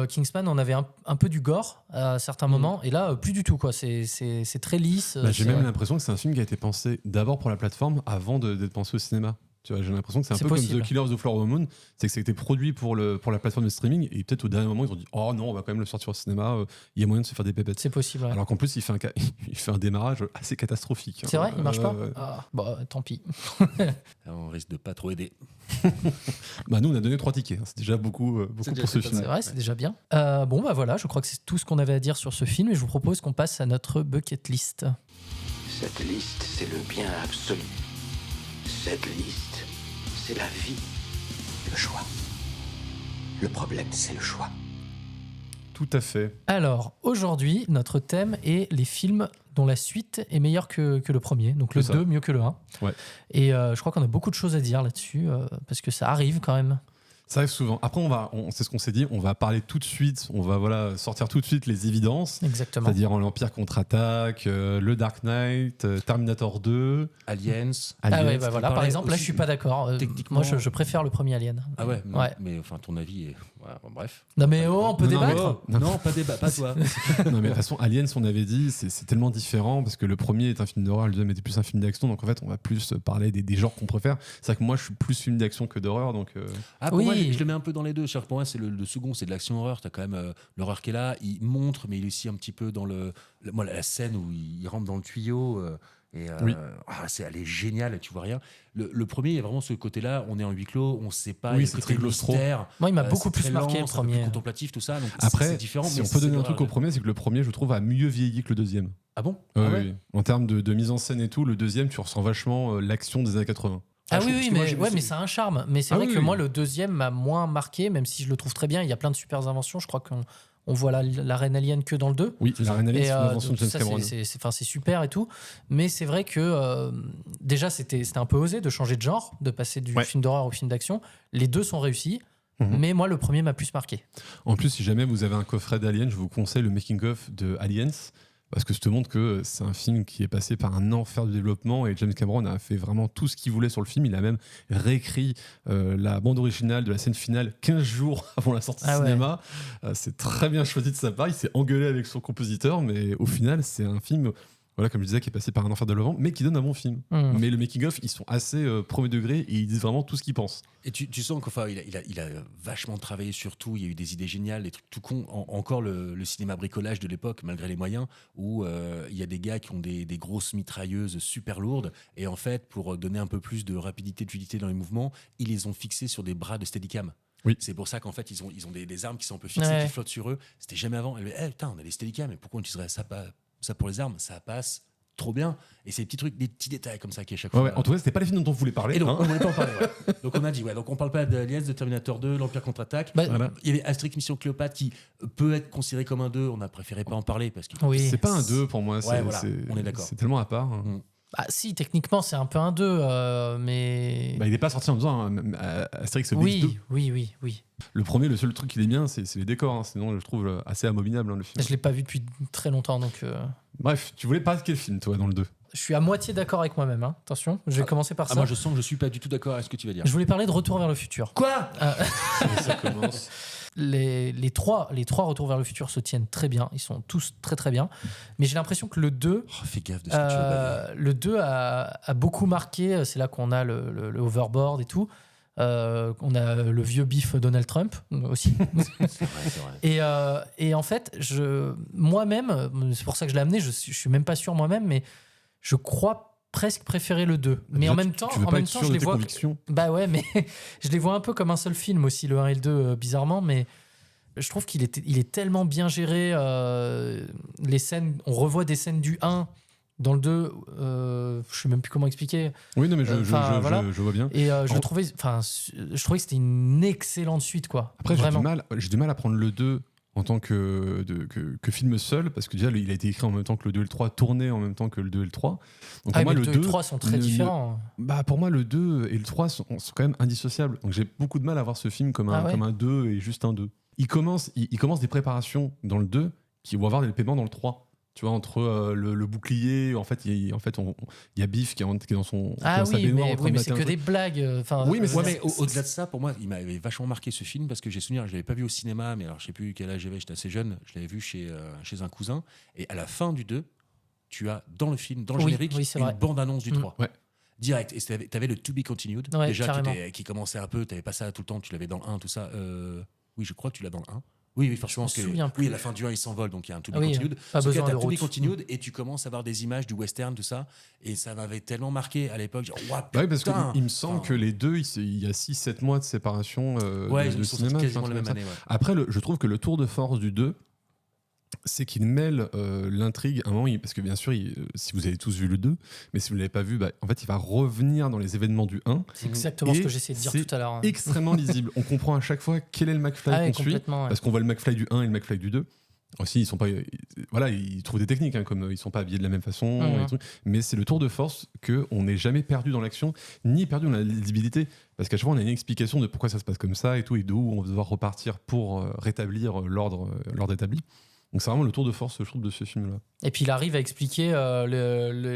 H: Kingsman. On avait un peu du gore à certains moments, et là plus du tout quoi. C'est très lisse.
F: Bah, j'ai
H: c'est-
F: même l'impression que c'est un film qui a été pensé d'abord pour la plateforme avant d'être pensé au cinéma. Tu vois, j'ai l'impression que c'est un
H: C'est
F: peu
H: possible.
F: comme The Killer of the Flower Moon, c'est que c'était produit pour la plateforme de streaming et peut-être au dernier moment ils ont dit oh non on va quand même le sortir au cinéma, il y a moyen de se faire des pépettes.
H: C'est possible. Ouais.
F: Alors qu'en plus il fait un démarrage assez catastrophique.
H: C'est vrai, il marche pas.
F: Ouais.
H: Ah, bah tant pis.
G: On risque de pas trop aider.
F: Bah nous on a donné 3 tickets, hein. C'est déjà beaucoup
G: déjà-
F: pour ce
G: c'est
F: film.
H: C'est vrai, c'est déjà bien. Bon bah voilà, je crois que c'est tout ce qu'on avait à dire sur ce film, et je vous propose qu'on passe à notre bucket list.
I: Cette liste, c'est le bien absolu. Cette liste, c'est la vie.
C: Le choix. Le problème, c'est le choix.
F: Tout à fait.
H: Alors aujourd'hui, notre thème est les films dont la suite est meilleure que le premier, donc le
F: C'est ça.
H: 2 mieux que le 1.
F: Ouais.
H: Et je crois qu'on a beaucoup de choses à dire là-dessus, parce que ça arrive quand même.
F: Ça arrive souvent. Après c'est ce qu'on s'est dit, on va parler tout de suite, on va sortir tout de suite les évidences.
H: Exactement.
F: C'est-à-dire l'Empire contre-attaque, le Dark Knight, Terminator 2,
G: Aliens.
H: Ah ouais,
F: Aliens.
H: bah voilà, par
G: parlait
H: exemple, là
G: aussi
H: je suis pas d'accord.
G: techniquement-
H: Moi je préfère le premier Alien.
G: Ah ouais, non,
H: Ouais.
G: mais enfin ton avis est. Ouais, bon, bref.
H: Non mais oh, on peut
F: Non, non,
H: débattre.
F: mais-
G: Non, pas débat, pas toi.
F: Non mais de toute façon Aliens on avait dit c'est tellement différent parce que le premier est un film d'horreur, le deuxième était plus un film d'action, donc en fait on va plus parler des genres qu'on préfère. C'est vrai que moi je suis plus film d'action que d'horreur, donc
G: Ah, pour
H: Oui.
G: moi, je le mets un peu dans les deux. C'est-à-dire que pour moi, c'est le second, c'est de l'action-horreur. T'as quand même l'horreur qui est là. Il montre, mais il est aussi un petit peu dans moi, la scène où il rentre dans le tuyau.
F: Oui.
G: Elle est géniale, tu vois rien. Le premier, il y a vraiment ce côté-là. On est en huis clos, on sait pas.
F: Oui,
G: il y a
F: c'est
G: le
F: très
G: côté
F: claustro.
G: mystère.
H: Moi il m'a beaucoup
G: C'est
H: plus
G: très
H: marqué
G: lent,
H: le
G: c'est un peu
H: premier.
G: plus contemplatif, tout ça. Donc
F: après
G: c'est différent.
F: si
G: mais
F: on peut donner un
G: c'est
F: truc au premier, c'est que le premier je trouve a mieux vieilli que le deuxième.
G: Ah bon?
F: Ouais,
G: Ah ouais.
F: oui. En termes de mise en scène et tout, le deuxième tu ressens vachement l'action des années 80.
H: Ah
G: je
H: oui,
G: trouve
H: oui,
G: que moi,
H: mais,
G: j'ai
H: ouais,
G: vu
H: mais
G: ça.
H: c'est un charme. Mais c'est
F: Ah
H: vrai
F: oui,
H: que
F: oui.
H: moi, le deuxième m'a moins marqué, même si je le trouve très bien. Il y a plein de super inventions. Je crois qu'on voit la reine alien que dans le 2.
F: Oui, la Reine Alien,
H: Et
F: c'est une invention
H: donc
F: de James
H: ça,
F: Cameron.
H: c'est super et tout. Mais c'est vrai que déjà, c'était un peu osé de changer de genre, de passer du
F: Ouais.
H: film d'horreur au film d'action. Les deux sont réussis. mais moi, le premier m'a plus marqué.
F: En plus, si jamais vous avez un coffret d'Alien, je vous conseille le making-of de Aliens, parce que je te montre que c'est un film qui est passé par un enfer de développement, et James Cameron a fait vraiment tout ce qu'il voulait sur le film. Il a même réécrit la bande originale de la scène finale 15 jours avant la sortie cinéma. C'est très bien choisi de sa part. Il s'est engueulé avec son compositeur, mais au final, c'est un film... Voilà, comme je disais, qui est passé par un enfer de développement, mais qui donne un bon film. Mais le making-of, ils sont assez premier degré et ils disent vraiment tout ce qu'ils pensent.
G: Et tu sens qu'il a vachement travaillé sur tout. Il y a eu des idées géniales, des trucs tout cons. Encore le cinéma bricolage de l'époque, malgré les moyens, où il y a des gars qui ont des grosses mitrailleuses super lourdes. Et en fait, pour donner un peu plus de rapidité, d'utilité dans les mouvements, ils les ont fixés sur des bras de Steadicam.
F: Oui.
G: C'est pour ça qu'en fait, ils ont des armes qui sont un peu fixées, qui flottent sur eux. C'était jamais avant. Putain, on a des Steadicam, mais pourquoi on utiliserait ça pour les armes? Ça passe trop bien. Et c'est des petits trucs, des petits détails comme ça qui à chaque fois.
F: En tout cas, c'était pas les films dont on voulait parler.
G: Et donc, on voulait pas en parler. Donc on a dit, donc on parle pas d'Aliens, de Terminator 2, l'Empire contre-attaque. Il y avait Asterix Mission Cléopâtre qui peut être considéré comme un 2. On a préféré pas en parler parce que
F: c'est pas un 2 pour moi.
G: On est d'accord.
F: C'est tellement à part.
H: Ah si, techniquement c'est un peu un 2, mais...
F: il n'est pas sorti en disant Astérix Obélix 2.
H: Oui.
F: Le premier, le seul truc qui est bien, c'est les décors. Sinon, je trouve assez abominable le film.
H: Je l'ai pas vu depuis très longtemps, donc...
F: Bref, tu voulais parler de quel film, toi, dans le 2 ?
H: Je suis à moitié d'accord avec moi-même, hein. Attention, je vais commencer par ça.
G: Moi je sens que je suis pas du tout d'accord avec ce que tu vas dire.
H: Je voulais parler de Retour vers le futur.
G: Quoi
F: Ça commence.
H: Les trois Retours vers le futur se tiennent très bien, ils sont tous très très bien, mais j'ai l'impression que le 2
G: fais gaffe de ce que tu vas dire.
H: Le 2 a beaucoup marqué. C'est là qu'on a le hoverboard et tout. On a le vieux bif Donald Trump aussi.
G: C'est vrai.
H: Et en fait, moi-même, c'est pour ça que je l'ai amené, je suis même pas sûr moi-même, mais je crois presque préférer le 2. Mais
F: déjà,
H: en même temps,
F: je
H: les vois.
F: Convictions.
H: Bah ouais, mais je les vois un peu comme un seul film aussi, le 1 et le 2, bizarrement, mais je trouve qu'il est tellement bien géré. Les scènes, on revoit des scènes du 1 dans le 2, je sais même plus comment expliquer.
F: Oui, non, mais je vois bien.
H: Et je trouvais que c'était une excellente suite, quoi.
F: Après, j'ai du mal à prendre le 2 en tant que film seul, parce que déjà, il a été écrit en même temps que le 2 et le 3, tourné en même temps que le 2 et le 3. Donc, pour moi,
H: le 2 et le 3 sont très différents.
F: Pour moi, le 2 et le 3 sont quand même indissociables. Donc, j'ai beaucoup de mal à voir ce film comme un 2 et juste un 2. Il commence des préparations dans le 2 qui vont avoir des paiements dans le 3. Tu vois, entre le bouclier, en fait, il y a Biff qui est dans son sa baignoire en train de
H: mais c'est que des blagues.
G: Mais au-delà de ça, pour moi, il m'avait vachement marqué ce film parce que j'ai souvenir, je l'avais pas vu au cinéma, mais alors je sais plus quel âge j'avais, j'étais assez jeune, je l'avais vu chez un cousin. Et à la fin du 2, tu as dans le film, dans le générique, une bande-annonce du 3.
F: Ouais.
G: Direct. Et t'avais le To Be Continued, déjà qui commençait un peu, t'avais pas ça tout le temps, tu l'avais dans le 1, tout ça. Oui, je crois que tu l'as dans le 1. Oui, forcément. Oui, à la fin du 1, il s'envole, donc il y a un To Be Continued.
H: Pas besoin de
G: To Be Continued, et tu commences à avoir des images du western, tout ça. Et ça m'avait tellement marqué à l'époque.
F: Oui, parce qu'il me semble que les deux, il y a 6-7 mois de séparation de cinéma.
G: Quasiment la même année. Ouais.
F: Après, je trouve que le tour de force du 2, c'est qu'il mêle l'intrigue à un moment, parce que bien sûr, si vous avez tous vu le 2, mais si vous ne l'avez pas vu, en fait, il va revenir dans les événements du 1.
H: C'est exactement ce que j'essayais de dire tout à l'heure.
F: C'est extrêmement lisible. On comprend à chaque fois quel est le McFly qu'on suit, parce qu'on voit le McFly du 1 et le McFly du 2. Aussi, ils sont pas, ils trouvent des techniques, comme ils sont pas habillés de la même façon, mais c'est le tour de force qu'on n'est jamais perdu dans l'action, ni perdu dans la lisibilité, parce qu'à chaque fois on a une explication de pourquoi ça se passe comme ça et tout, et d'où on va devoir repartir pour rétablir l'ordre établi. Donc c'est vraiment le tour de force, je trouve, de ce film-là.
H: Et puis il arrive à expliquer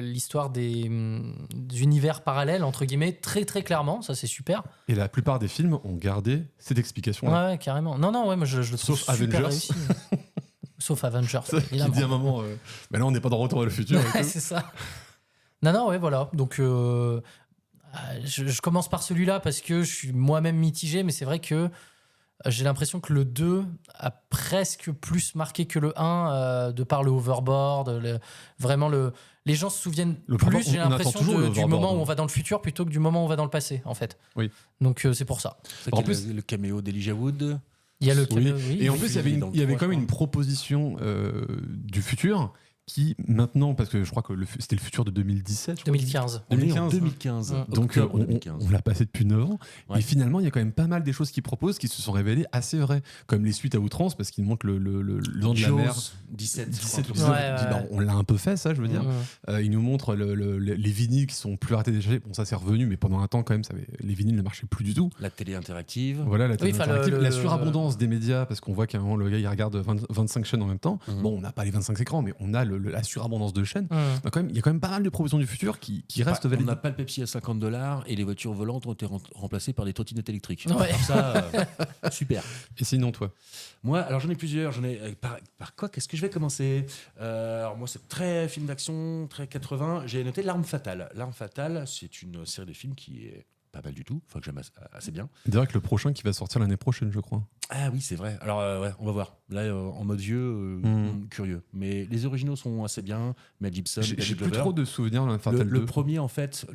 H: l'histoire des univers parallèles, entre guillemets, très très clairement, ça c'est super.
F: Et la plupart des films ont gardé cette explication-là.
H: Ouais, carrément. Non, moi je le trouve super
F: Avengers.
H: Réussi. Sauf Avengers.
F: Qui dit à un moment, là on n'est pas dans Retour vers le futur.
H: Ouais, c'est ça. Non, voilà. Donc je commence par celui-là parce que je suis moi-même mitigé, mais c'est vrai que j'ai l'impression que le 2 a presque plus marqué que le 1 de par le overboard. Les gens se souviennent plus, j'ai l'impression, du moment où on va dans le futur plutôt que du moment où on va dans le passé, en fait.
F: Oui.
H: Donc c'est pour ça.
G: En plus, le caméo d'Elijah Wood.
H: Il y a le caméo,
F: Et en plus, il y avait quand même une proposition du futur qui maintenant, parce que je crois que c'était le futur de 2017, je crois.
H: 2015.
G: On est en
F: 2015.
G: 2015.
F: Donc
G: Octobre
F: on
G: 2015.
F: l'a passé depuis 9 ans.
G: Ouais.
F: Et finalement, il y a quand même pas mal des choses qu'ils proposent qui se sont révélées assez vraies. Comme les suites à outrance, parce qu'ils montrent le nom de la mer.
G: 17.
F: 17
G: je
F: épisodes.
G: crois.
H: Ouais,
F: On dit,
H: ouais.
F: on l'a un peu fait, ça, je veux dire. Ils nous montrent les vinyles qui sont plus ratés déjà. Bon, ça c'est revenu, mais pendant un temps, quand même, les vinyles ne marchaient plus du tout.
G: La télé interactive.
F: Voilà, la télé
H: enfin,
F: interactive.
H: le-
F: La surabondance des médias, parce qu'on voit qu'à un moment, le gars, il regarde 25 chaînes en même temps. Bon, on n'a pas les 25 écrans, mais on a la surabondance de chaînes. Donc, quand même, il y a quand même pas mal de propositions du futur qui restent
G: On
F: valides.
G: n'a pas le Pepsi à $50 et les voitures volantes ont été remplacées par des trottinettes électriques.
H: Ouais.
G: Alors ça, super.
F: Et sinon, toi
G: Moi, alors j'en ai plusieurs. Par quoi qu'est-ce que je vais commencer Alors moi, c'est très film d'action, très 80. J'ai noté L'Arme Fatale. L'Arme Fatale, c'est une série de films qui est pas mal du tout, enfin que j'aime assez bien.
F: D'ailleurs, que le prochain qui va sortir l'année prochaine, je crois.
G: Ah oui, c'est vrai. Alors ouais, on va voir. Là, en mode vieux, curieux. Mais les originaux sont assez bien. Mel Gibson,
F: J'ai
G: Danny
F: plus
G: Glover.
F: trop de souvenirs de l'Infertale 2.
G: Le premier, en fait,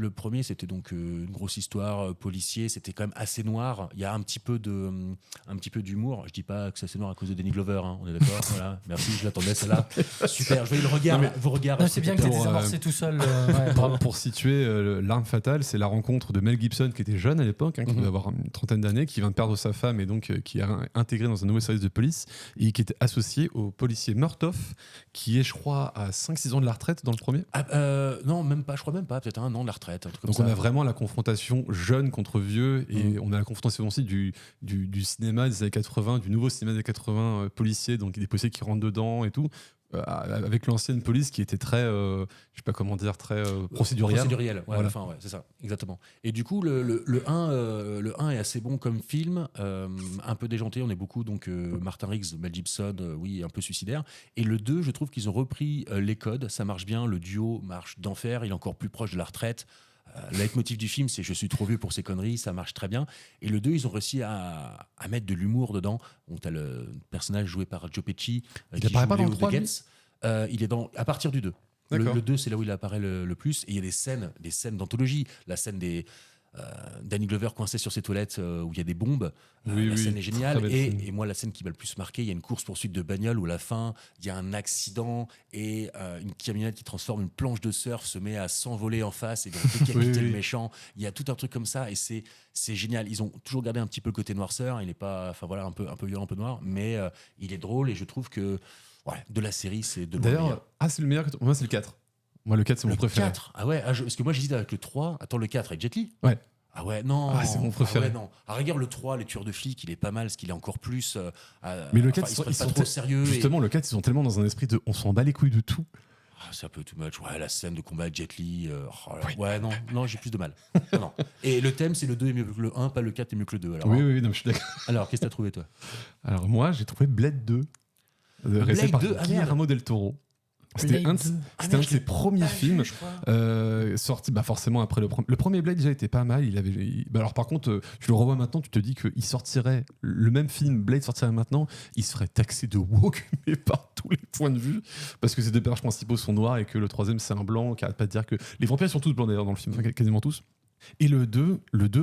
G: c'était donc une grosse histoire policier. C'était quand même assez noir. Il y a un petit peu d'humour. Je dis pas que ça c'est noir à cause de Danny Glover. Hein, on est d'accord. Voilà. Merci, je l'attendais celle-là. Super. Je voyais le regard. Vos regards.
H: Non, c'est bien que tu
F: pour,
H: désamorcé tout seul. Ouais, bravo.
F: Pour situer L'Arme Fatale, c'est la rencontre de Mel Gibson qui était jeune à l'époque, qui devait avoir une trentaine d'années, qui vient de perdre sa femme et donc qui est intégré dans un nouveau service de police et qui était associé au policier Murtaugh, qui est, je crois, à 5-6 ans de la retraite dans le premier.
G: Non, même pas. Je crois même pas. Peut-être 1 an de la retraite. Un truc comme
F: Donc
G: ça.
F: on a vraiment la confrontation jeune contre vieux et on a la confrontation aussi du cinéma des années 80, du nouveau cinéma des années 80 policier, donc des policiers qui rentrent dedans et tout. Avec l'ancienne police qui était très, je sais pas comment dire, très procédurielle.
G: Procéduriel, ouais,
F: Voilà.
G: enfin, ouais, c'est ça, exactement. Et du coup, le 1 est assez bon comme film, un peu déjanté, on est beaucoup, donc Martin Riggs, Mel Gibson, oui, un peu suicidaire. Et le 2, je trouve qu'ils ont repris les codes, ça marche bien, le duo marche d'enfer, il est encore plus proche de la retraite. Le leitmotiv du film, c'est « je suis trop vieux pour ces conneries », ça marche très bien. Et le 2, ils ont réussi à mettre de l'humour dedans. Donc, tu as le personnage joué par Joe Pesci, qui
F: apparaît
G: joue
F: pas dans le
G: Leo
F: 3, lui
G: Duggets. Il est à partir du 2.
F: D'accord.
G: Le 2, c'est là où il apparaît le plus. Et il y a des scènes d'anthologie. La scène des Danny Glover coincé sur ses toilettes où il y a des bombes. La scène est géniale.
F: très belle scène.
G: Et moi, la scène qui m'a le plus marqué, il y a une course-poursuite de bagnole où à la fin, il y a un accident et une camionnette qui transforme une planche de surf, se met à s'envoler en face et donc décapiter le méchant. Il y a tout un truc comme ça et c'est génial. Ils ont toujours gardé un petit peu le côté noirceur. Il n'est pas, enfin voilà, un peu violent, un peu noir, mais il est drôle et je trouve que de la série, c'est de loin le meilleur.
F: D'ailleurs, c'est le meilleur. Moi, c'est le 4. Moi, le 4, c'est mon préféré.
G: 4 Ah ouais, parce que moi j'hésite avec le 3. Attends, le 4 avec Jet Li.
F: Ouais.
G: Ah ouais, non.
F: Ah, c'est mon préféré.
G: Ah ouais, non. À rigueur, le 3, les tueurs de flics, il est pas mal, parce qu'il est encore plus.
F: Mais le 4,
G: ils sont pas trop sérieux.
F: Justement, le 4, ils sont tellement dans un esprit de on s'en bat les couilles de tout.
G: C'est un peu too much. Ouais, la scène de combat de Jet Li. Ouais, non, j'ai plus de mal. Non. Et le thème, c'est le 2 est mieux que le 1, pas le 4 est mieux que le 2. Alors,
F: Oui, non, je suis d'accord.
G: Alors, qu'est-ce que t'as trouvé, toi?
F: Alors, moi, j'ai trouvé Blade 2. Réalisé par
G: 2,
F: Guillermo del Toro. C'était un de ses premiers films sorti forcément après le premier. Le premier Blade déjà était pas mal. Alors par contre, tu le revois maintenant, tu te dis qu'il sortirait le même film, Blade sortirait maintenant, il se ferait taxer de woke mais par tous les points de vue parce que ces deux personnages principaux sont noirs et que le troisième c'est un blanc qui arrête pas de dire que les vampires sont tous blancs d'ailleurs dans le film, enfin, quasiment tous. Et le 2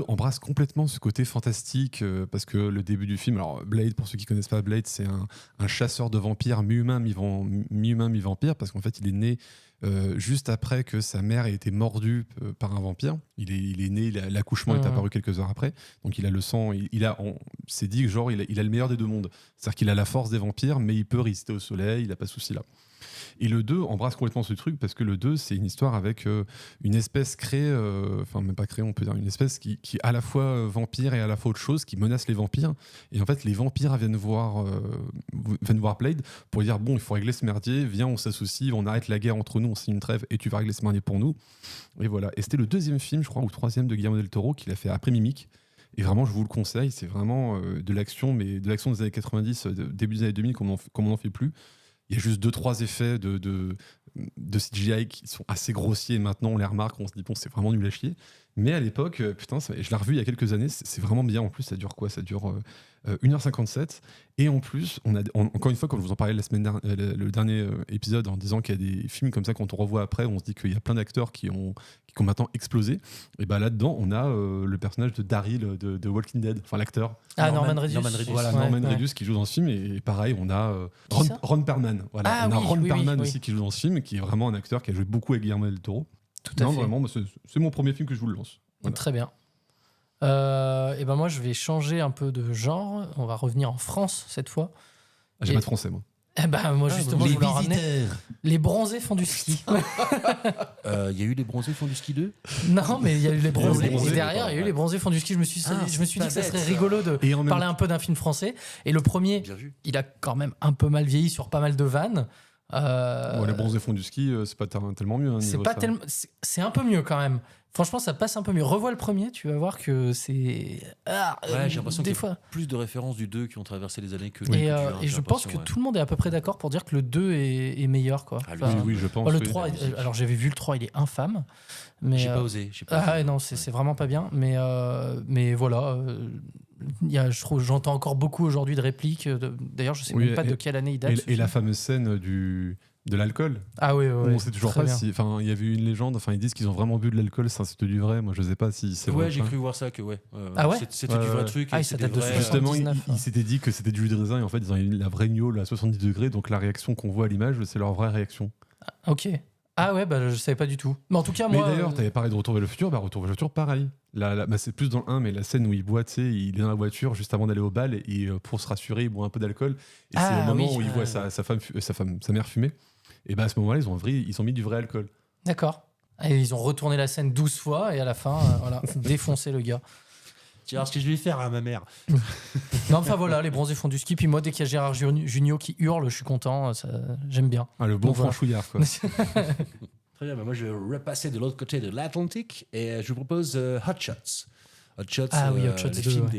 F: embrasse complètement ce côté fantastique parce que le début du film, alors Blade, pour ceux qui connaissent pas Blade, c'est un chasseur de vampires mi-humain, mi-vampire, parce qu'en fait il est né juste après que sa mère ait été mordue par un vampire. Il est né, l'accouchement est apparu quelques heures après, donc il a le sang, c'est dit que genre il a le meilleur des deux mondes, c'est-à-dire qu'il a la force des vampires, mais il peut résister au soleil, il n'a pas de souci là. Et le 2 embrasse complètement ce truc parce que le 2, c'est une histoire avec une espèce créée, enfin même pas créée, on peut dire une espèce qui est à la fois vampire et à la fois autre chose, qui menace les vampires. Et en fait, les vampires viennent voir Blade pour dire bon, il faut régler ce merdier, viens, on s'associe, on arrête la guerre entre nous, on signe une trêve et tu vas régler ce merdier pour nous. Et voilà. Et c'était le deuxième film, je crois, ou le troisième de Guillermo del Toro qu'il a fait après Mimic. Et vraiment, je vous le conseille, c'est vraiment de l'action, mais de l'action des années 90, début des années 2000, comme on n'en fait plus. Il y a juste 2-3 effets de CGI qui sont assez grossiers. Maintenant, on les remarque, on se dit, bon, c'est vraiment nul à chier. Mais à l'époque, putain, je l'ai revu il y a quelques années, c'est vraiment bien. En plus, ça dure quoi ? Ça dure 1h57. Et en plus, encore une fois, comme je vous en parlais le dernier épisode, en disant qu'il y a des films comme ça, quand on revoit après, on se dit qu'il y a plein d'acteurs qui ont maintenant explosé. Et bah là-dedans, on a le personnage de Daryl de Walking Dead, enfin l'acteur.
H: Norman Reedus.
F: Voilà, Norman Reedus qui joue dans ce film. Et pareil, on a Ron Perlman. Voilà, on a Ron Perlman aussi qui joue dans ce film, qui est vraiment un acteur qui a joué beaucoup avec Guillermo del Toro.
H: Tout à fait.
F: Vraiment, c'est mon premier film que je vous le lance. Voilà.
H: Très bien. Et ben moi, je vais changer un peu de genre. On va revenir en France cette fois.
F: J'ai pas de français, moi.
H: Eh ben moi, justement, je voulais en ramener. Les bronzés font du ski.
G: Il y a eu les bronzés font du ski 2 ?
H: Non, mais il y a eu les bronzés.
F: bronzés,
H: Et derrière, il y a eu les bronzés font du ski. Je me suis dit que ça serait rigolo de parler un peu d'un film français. Et le premier, il a quand même un peu mal vieilli sur pas mal de vannes.
F: Les bronzés font du ski, c'est pas tellement mieux. Hein,
H: c'est un peu mieux quand même. Franchement, ça passe un peu mieux. Revois le premier, tu vas voir que c'est.
G: J'ai l'impression qu'il y a plus de références du 2 qui ont traversé les années que du 1.
H: Et je pense que tout le monde est à peu près d'accord pour dire que le 2 est meilleur. Quoi.
F: Oui, je pense.
H: Le 3, alors j'avais vu le 3, il est infâme. Mais,
G: j'ai pas osé.
H: Non, c'est vraiment pas bien. Mais voilà. J'entends encore beaucoup aujourd'hui de répliques. D'ailleurs, je sais même pas de quelle année il date.
F: Et la fameuse scène de l'alcool.
H: Ah oui,
F: on sait toujours pas si. Enfin, il y avait une légende. Enfin, ils disent qu'ils ont vraiment bu de l'alcool. Ça, c'était du vrai. Moi, je sais pas si c'est vrai.
G: Ouais, j'ai cru voir ça que c'était du vrai truc.
H: Ça date de
F: justement,
H: 79.
F: ils s'étaient dit que c'était du jus de raisin. Et en fait, ils ont eu la vraie gnôle à 70 degrés. Donc, la réaction qu'on voit à l'image, c'est leur vraie réaction.
H: Ok. Ah ouais, je savais pas du tout. Mais en tout cas, moi.
F: Mais d'ailleurs, t'avais parlé de Retour vers le futur. Retour vers le futur, pareil. C'est plus dans le 1, mais la scène où il boit, tu sais, il est dans la voiture juste avant d'aller au bal et pour se rassurer, il boit un peu d'alcool. Et c'est le moment où il voit sa mère fumer. Et à ce moment-là, ils ont mis du vrai alcool.
H: D'accord. Et ils ont retourné la scène 12 fois et à la fin, défoncé le gars.
G: Tu vas voir ce que je vais faire à ma mère.
H: Non, enfin voilà, les bronzés font du ski. Puis moi, dès qu'il y a Gérard Jugnot qui hurle, je suis content. J'aime bien.
F: Le bon franchouillard, quoi.
G: Très bien, je vais repasser de l'autre côté de l'Atlantique et je vous propose Hot Shots. Hot Shots,
H: Hot Shots
G: les films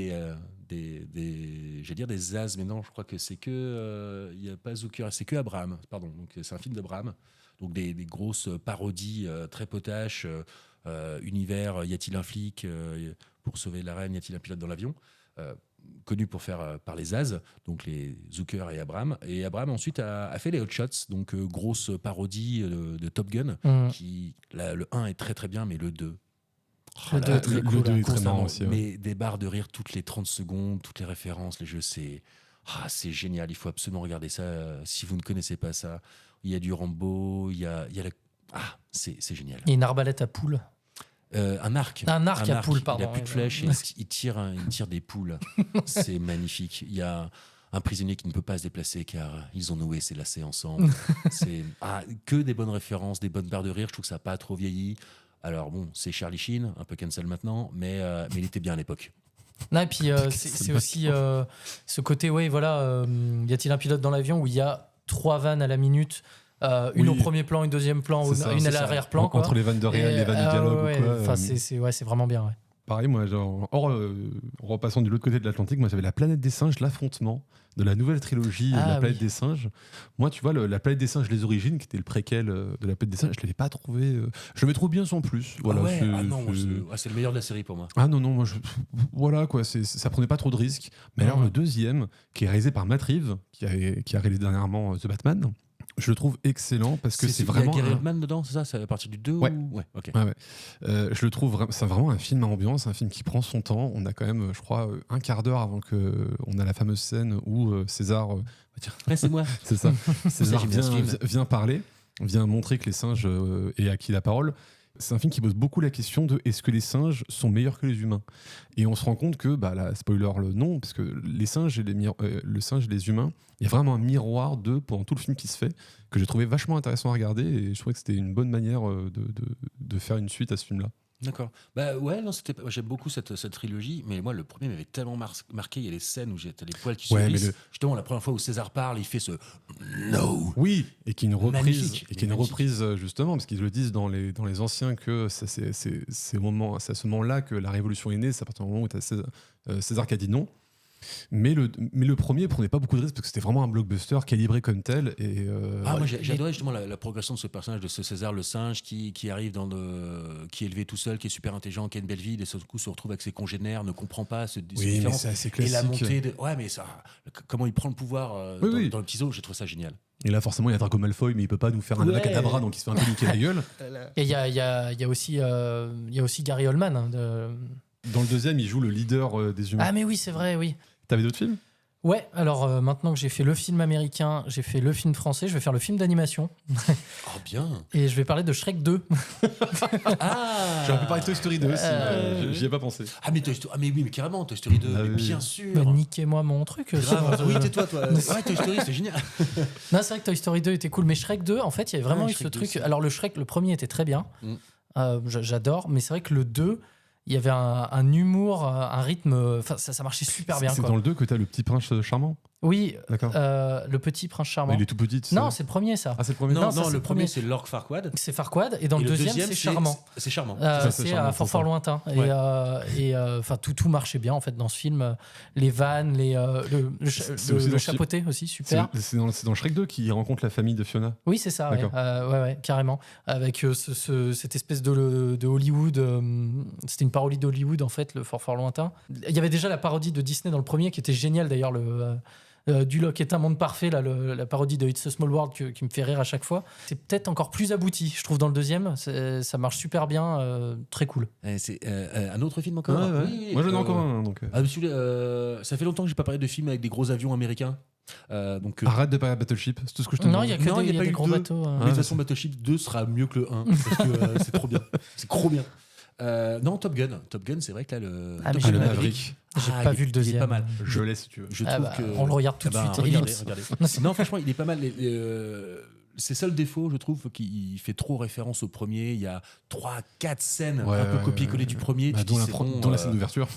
G: des Zaz, mais non, je crois que c'est que il y a pas Zucker, c'est que Abraham, pardon. Donc c'est un film d'Abraham. Donc des grosses parodies très potaches, univers, y a-t-il un flic pour sauver la reine, y a-t-il un pilote dans l'avion, connu pour faire par les Zaz, donc les Zucker et Abraham. Et Abraham ensuite a fait les Hot Shots, donc grosse parodie de Top Gun, qui le 1 est très très bien, mais le 2
H: le 2 est très cool,
F: le 2 est très marrant aussi.
G: Mais des barres de rire toutes les 30 secondes, toutes les références, les jeux, c'est génial. Il faut absolument regarder ça si vous ne connaissez pas ça. Il y a du Rambo, c'est génial.
H: Il y a une arbalète à poules.
G: Un arc.
H: Un arc à poules, pardon.
G: Il n'a plus de flèches et il tire des poules. C'est magnifique. Il y a un prisonnier qui ne peut pas se déplacer car ils ont noué ses lacets ensemble. C'est que des bonnes références, des bonnes barres de rire. Je trouve que ça n'a pas trop vieilli. Alors bon, c'est Charlie Sheen, un peu cancel maintenant, mais il était bien à l'époque.
H: Non, et puis c'est aussi ce côté, y a-t-il un pilote dans l'avion où il y a 3 vannes à la minute, une au premier plan, une deuxième plan, une à l'arrière-plan.
F: Entre les vannes de réel, les vannes de dialogue.
H: C'est vraiment bien. Ouais.
F: Pareil, moi, en repassant de l'autre côté de l'Atlantique, moi j'avais La Planète des Singes, l'affrontement de la nouvelle trilogie La Planète des Singes. Moi, tu vois, La Planète des Singes, les origines, qui était le préquel de La Planète des Singes, je l'avais pas trouvé. Je le mets trop bien sans plus. Voilà,
G: c'est le meilleur de la série pour moi.
F: Ah non, moi, voilà quoi, ça prenait pas trop de risques. Mais alors, le deuxième, qui est réalisé par Matt Reeves, qui a réalisé dernièrement The Batman. Je le trouve excellent parce que c'est vraiment.
G: Il y a Gary Oldman dedans, c'est ça? C'est à partir du 2
F: Ouais.
G: Ok.
F: Ouais. Je le trouve c'est vraiment un film à ambiance, un film qui prend son temps. On a quand même, je crois, un quart d'heure avant qu'on a la fameuse scène où César.
G: C'est moi.
F: C'est ça. César vient parler, vient montrer que les singes aient acquis la parole. C'est un film qui pose beaucoup la question de est-ce que les singes sont meilleurs que les humains ? Et on se rend compte que, spoiler, non, parce que les singes et le singe et les humains, il y a vraiment un miroir d'eux pendant tout le film qui se fait, que j'ai trouvé vachement intéressant à regarder, et je trouvais que c'était une bonne manière de faire une suite à ce film-là.
G: D'accord. J'aime beaucoup cette trilogie, mais moi, le premier m'avait tellement marqué. Il y a les scènes où j'ai les poils qui se hérissent. Justement, la première fois où César parle, il fait ce no.
F: Oui, et qui est une reprise,
G: Magnifique.
F: Justement, parce qu'ils le disent dans les anciens que c'est à ce moment-là que la révolution est née. C'est à partir du moment où tu as César qui a dit non. Mais le premier prenait pas beaucoup de risques parce que c'était vraiment un blockbuster calibré comme tel. Et,
G: moi j'adorais justement la progression de ce personnage de ce César le singe qui arrive qui est élevé tout seul, qui est super intelligent, qui a une belle vie, et d'un coup se retrouve avec ses congénères, ne comprend pas ce
F: oui, mais c'est assez classique.
G: Et la montée mais ça, comment il prend le pouvoir dans le petit zoo, j'ai trouvé ça génial.
F: Et là, forcément, il y a Draco Malfoy, mais il peut pas nous faire un Avacadabra, donc il se fait un peu niquer la gueule.
H: Et il y a aussi Gary Oldman. Hein,
F: Dans le deuxième, il joue le leader des humains.
H: Ah, mais oui, c'est vrai, oui.
F: T'avais d'autres films ?
H: Ouais, alors maintenant que j'ai fait le film américain, j'ai fait le film français, je vais faire le film d'animation.
G: Oh, bien.
H: Et je vais parler de Shrek 2.
F: J'aurais pu parler de Toy Story 2 aussi, j'y ai pas pensé.
G: Mais oui, mais carrément, Toy Story 2, bien sûr.
H: Niquez-moi mon truc.
G: Grave. Oui, tais-toi, toi. Ouais, Toy Story, c'est génial.
H: Non, c'est vrai que Toy Story 2 était cool, mais Shrek 2, en fait, il y avait vraiment eu ce truc. Alors, le Shrek, le premier était très bien. J'adore, mais c'est vrai que le 2, il y avait un humour, un rythme. Ça marchait super bien.
F: C'est dans le 2 que t'as le petit prince charmant ?
H: Oui,
F: d'accord.
H: Le petit prince charmant.
F: Il est tout petit.
H: Non, c'est le premier, ça.
F: Ah, c'est le premier.
G: Non, le premier, c'est Lord Farquaad.
H: C'est Farquaad, et dans le deuxième, c'est charmant.
G: C'est charmant.
H: C'est à fort lointain.
G: Ouais.
H: Et tout marchait bien en fait dans ce film. Les vannes, le chapeauté aussi, super.
F: C'est dans Shrek 2 qu'il rencontre la famille de Fiona.
H: Oui, c'est ça. Ouais, carrément. Avec cette espèce de Hollywood. C'était une parodie d'Hollywood en fait, le fort lointain. Il y avait déjà la parodie de Disney dans le premier qui était géniale d'ailleurs. Duloc est un monde parfait, là, la parodie de It's a Small World qui me fait rire à chaque fois. C'est peut-être encore plus abouti, je trouve, dans le deuxième. Ça marche super bien, très cool.
G: C'est un autre film encore.
F: Oui, moi j'en ai encore un. Donc.
G: Ça fait longtemps que j'ai pas parlé de films avec des gros avions américains.
F: Arrête de parler de Battleship, c'est tout ce que je te demande.
H: Non, il y a pas des gros bateaux.
G: Mais de toute façon, Battleship 2 sera mieux que le 1 parce que c'est trop bien. C'est trop bien. Non, Top Gun, c'est vrai que là,
F: le Maverick.
H: J'ai pas vu le deuxième.
G: Il est pas mal.
F: Je l'ai si tu veux.
G: Je trouve que...
H: On le regarde tout de suite.
G: Regardez. Non, franchement, il est pas mal. Ses seuls défauts, je trouve qu'il fait trop référence au premier. Il y a 3-4 scènes un peu copier-coller du premier.
F: Dont la scène d'ouverture.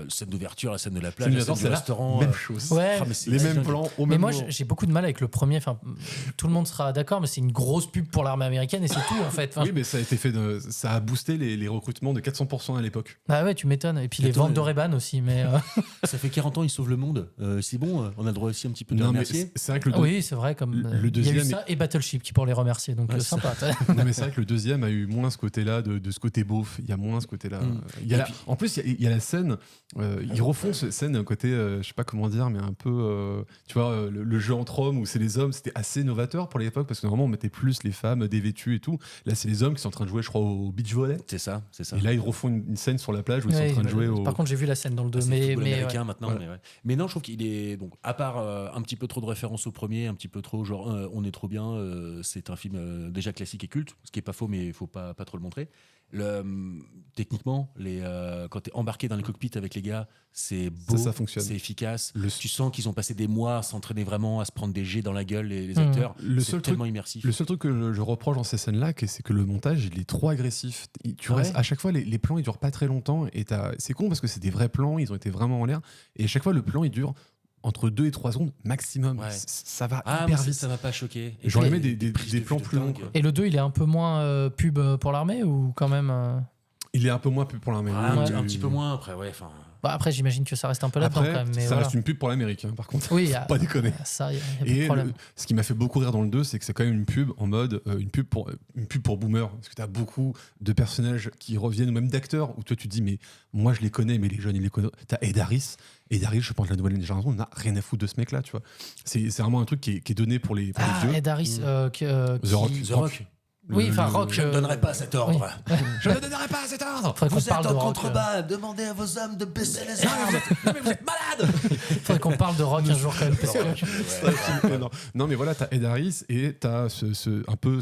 G: Scène d'ouverture, la scène de la plage, la scène du restaurant.
F: Même chose.
H: Ouais.
F: Les mêmes plans au même
H: moment. Mais moi, j'ai beaucoup de mal avec le premier. Enfin, tout le monde sera d'accord, mais c'est une grosse pub pour l'armée américaine et c'est tout en fait.
F: Oui, mais ça a été fait. Ça a boosté les recrutements de 400% à l'époque.
H: Ah ouais, tu m'étonnes. Et puis les ventes de Ray-Ban aussi. Mais
G: ça fait 40 ans, ils sauvent le monde. C'est bon, on a le droit aussi un petit peu de remercier.
F: C'est vrai que
H: oui, c'est vrai. Comme
F: le deuxième.
H: Il y a eu ça et Battleship qui pour les remercier. Donc sympa.
F: Non, mais c'est vrai que le deuxième a eu moins ce côté-là, de ce côté beauf. Il y a moins ce côté-là. En plus, il y a la scène. Ils refont cette scène côté, je sais pas comment dire, mais un peu, tu vois, le jeu entre hommes où c'est les hommes, c'était assez novateur pour l'époque parce que normalement on mettait plus les femmes dévêtues et tout. Là, c'est les hommes qui sont en train de jouer, je crois, au beach volley.
G: C'est ça.
F: Et là, ils refont une scène sur la plage où ils sont en train de jouer au.
H: Par contre, j'ai vu la scène dans le 2,
G: mais américain maintenant. Mais non, je trouve qu'il est donc à part un petit peu trop de références au premier, un petit peu trop genre on est trop bien. C'est un film déjà classique et culte, ce qui est pas faux, mais il faut pas trop le montrer. Techniquement, quand t'es embarqué dans le cockpit avec les gars, c'est beau,
F: ça fonctionne.
G: C'est efficace. Tu sens qu'ils ont passé des mois à s'entraîner vraiment, à se prendre des jets dans la gueule, les acteurs. C'est tellement immersif.
F: Le seul truc que je reproche dans ces scènes-là, c'est que le montage, il est trop agressif. Restes, à chaque fois, les plans, ils durent pas très longtemps. Et c'est con parce que c'est des vrais plans, ils ont été vraiment en l'air. Et à chaque fois, le plan, il dure entre 2 et 3 secondes maximum. Ça va hyper vite.
G: Ça m'a pas choqué.
F: J'aurais aimé des plans plus longs.
H: Et le 2, il est un peu moins pub pour l'armée ou quand même
F: Il est un peu moins pub pour l'armée.
G: Un petit peu moins après,
H: après, j'imagine que ça reste un peu là-dedans quand même. Mais
F: ça reste une pub pour l'Amérique, par contre.
H: Oui,
F: pas déconner.
H: Ça, y a pas de problème.
F: Ce qui m'a fait beaucoup rire dans le 2, c'est que c'est quand même une pub en mode une pub pour boomer. Parce que tu as beaucoup de personnages qui reviennent, ou même d'acteurs, où toi tu te dis, mais moi je les connais, mais les jeunes ils les connaissent. Tu as Ed Harris. Ed Harris, je pense que la nouvelle génération, on n'a rien à foutre de ce mec-là, tu vois. C'est vraiment un truc qui est donné pour les vieux.
H: Ed Harris,
F: The Rock.
H: Oui, enfin, Rock.
G: Je ne donnerai pas cet ordre.
H: Oui.
F: Je ne donnerai pas cet ordre.
G: Vous êtes en contrebas. Demandez à vos hommes de baisser les armes. Non, mais vous êtes malades.
H: Faudrait qu'on parle de Rock un jour quand même. Parce que...
F: non, mais voilà, t'as Ed Harris et t'as un peu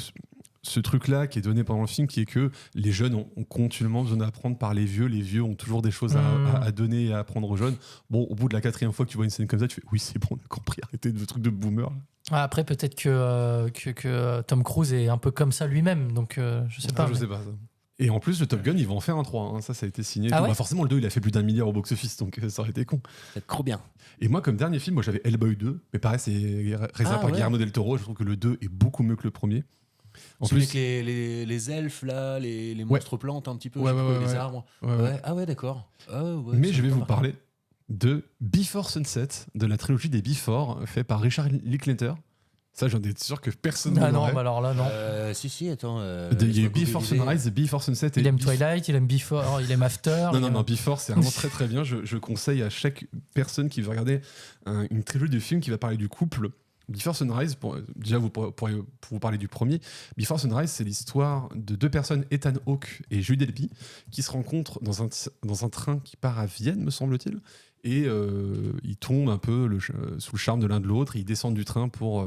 F: ce truc-là qui est donné pendant le film, qui est que les jeunes ont continuellement besoin d'apprendre par les vieux. Les vieux ont toujours des choses à donner et à apprendre aux jeunes. Bon, au bout de la 4e fois que tu vois une scène comme ça, tu fais oui, c'est bon, on a compris, arrêtez de truc de boomer.
H: Après, peut-être que Tom Cruise est un peu comme ça lui-même, donc je sais pas.
F: Je sais pas ça. Et en plus, le Top Gun, ils vont en faire un 3. Hein. Ça a été signé.
H: Ah ouais
F: forcément, le 2, il a fait plus d'1 milliard au box-office, donc ça aurait été con.
G: C'est trop bien.
F: Et moi, comme dernier film, j'avais Hellboy 2, mais pareil, c'est réalisé par Guillermo del Toro. Je trouve que le 2 est beaucoup mieux que le premier.
G: En plus, avec les elfes, là, les monstres plantes, un petit peu, les arbres.
F: Ouais.
G: Ah ouais, d'accord.
F: Mais je vais vous parler de Before Sunset, de la trilogie des Before, fait par Richard Linklater. Ça, j'en ai sûr que personne ne
H: Ah non,
F: l'aurait.
H: bah alors là, non.
G: Si, attends.
F: Il y a eu Before Sunrise, Before Sunset et
H: Il aime Twilight, il aime Before, il aime After.
F: Non, Before, c'est vraiment très très bien. Je conseille à chaque personne qui veut regarder une trilogie de films qui va parler du couple. Before Sunrise, déjà pour vous parler du premier, Before Sunrise, c'est l'histoire de deux personnes, Ethan Hawke et Julie Delpy, qui se rencontrent dans un train qui part à Vienne, me semble-t-il. Et ils tombent un peu sous le charme de l'un de l'autre. Ils descendent du train pour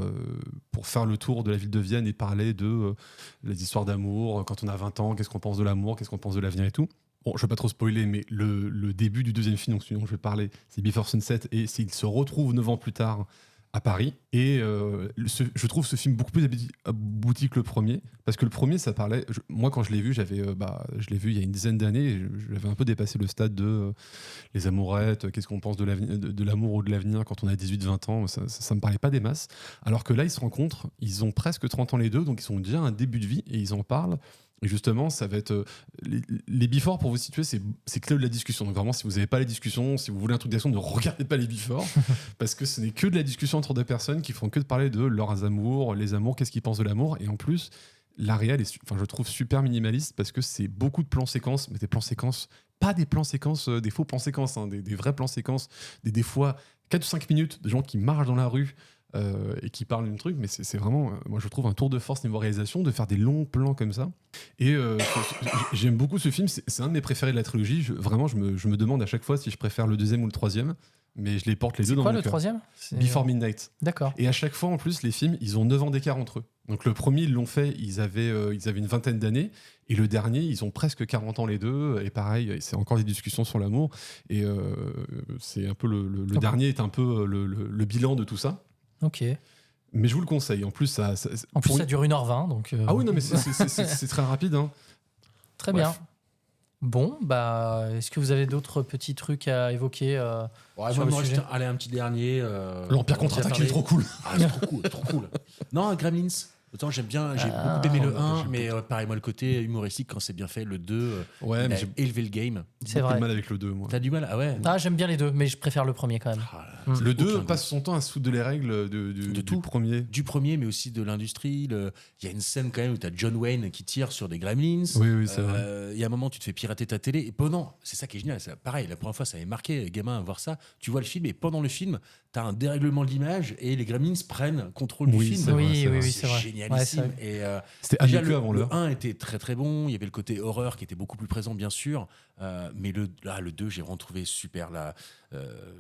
F: faire le tour de la ville de Vienne et parler de les histoires d'amour. Quand on a 20 ans, qu'est-ce qu'on pense de l'amour, qu'est-ce qu'on pense de l'avenir et tout. Bon, je ne vais pas trop spoiler, mais le début du deuxième film, donc celui dont je vais parler, c'est Before Sunset. Et ils se retrouvent 9 ans plus tard à Paris. Et je trouve ce film beaucoup plus abouti que le premier, parce que le premier, ça parlait... moi, quand je l'ai vu, je l'ai vu il y a une dizaine d'années, et j'avais un peu dépassé le stade de les amourettes, qu'est-ce qu'on pense de l'amour ou de l'avenir quand on a 18-20 ans, ça me parlait pas des masses. Alors que là, ils se rencontrent, ils ont presque 30 ans les deux, donc ils sont déjà à un début de vie, et ils en parlent. Et justement, ça va être... les Before, pour vous situer, c'est clé de la discussion. Donc vraiment, si vous n'avez pas les discussions, si vous voulez un truc d'action, ne regardez pas les Before, parce que ce n'est que de la discussion entre deux personnes qui font que de parler de leurs amours, les amours, qu'est-ce qu'ils pensent de l'amour. Et en plus, la réal est, je trouve, super minimaliste, parce que c'est beaucoup de plans séquences, mais des plans séquences, pas des plans séquences, des faux plans séquences, hein, des vrais plans séquences, des fois 4 ou 5 minutes de gens qui marchent dans la rue, et qui parle d'un truc, mais c'est vraiment, moi je trouve un tour de force niveau réalisation de faire des longs plans comme ça. Et j'aime beaucoup ce film, c'est un de mes préférés de la trilogie. Vraiment, je me demande à chaque fois si je préfère le deuxième ou le troisième, mais je les porte les deux dans mon cœur.
H: C'est quoi le troisième ?
F: Before Midnight.
H: D'accord.
F: Et à chaque fois, en plus, les films, ils ont 9 ans d'écart entre eux. Donc le premier, ils l'ont fait, ils avaient une vingtaine d'années, et le dernier, ils ont presque 40 ans les deux, et pareil, c'est encore des discussions sur l'amour, et c'est un peu le dernier est un peu le bilan de tout ça.
H: Ok.
F: Mais je vous le conseille. En plus, ça
H: dure 1h20. Donc
F: Ah oui, non, mais c'est très rapide. Hein.
H: Très bien. Bon, bah, est-ce que vous avez d'autres petits trucs à évoquer sur le sujet ?
G: Allez, un petit dernier.
F: L'Empire contre-attaque, il est trop cool.
G: Ah, c'est trop cool. Non, Gremlins. Autant j'ai beaucoup aimé le 1, mais pareil, moi, le côté humoristique, quand c'est bien fait, le 2,
F: ouais, mais
G: j'ai élevé le game.
H: C'est
F: beaucoup
H: vrai.
F: de mal avec le 2, moi.
G: T'as du mal ? Ah ouais.
H: Ah, j'aime bien les deux, mais je préfère le premier quand même.
F: Le 2 passe son temps à se foutre de les règles du premier.
G: Du premier, mais aussi de l'industrie. Il y a une scène quand même où t'as John Wayne qui tire sur des Gremlins.
F: Oui, c'est vrai.
G: Il y a un moment, tu te fais pirater ta télé. Et pendant, c'est ça qui est génial. Pareil, la première fois, ça avait marqué les gamins à voir ça. Tu vois le film, et pendant le film, t'as un dérèglement de l'image et les Gremlins prennent contrôle du film.
H: C'est vrai.
G: C'est génialissime.
H: Ouais,
G: et
F: c'était
G: déjà,
F: habitué avant l'heure.
G: Le 1 était très très bon. Il y avait le côté horreur qui était beaucoup plus présent, bien sûr. Mais le 2, j'ai retrouvé super.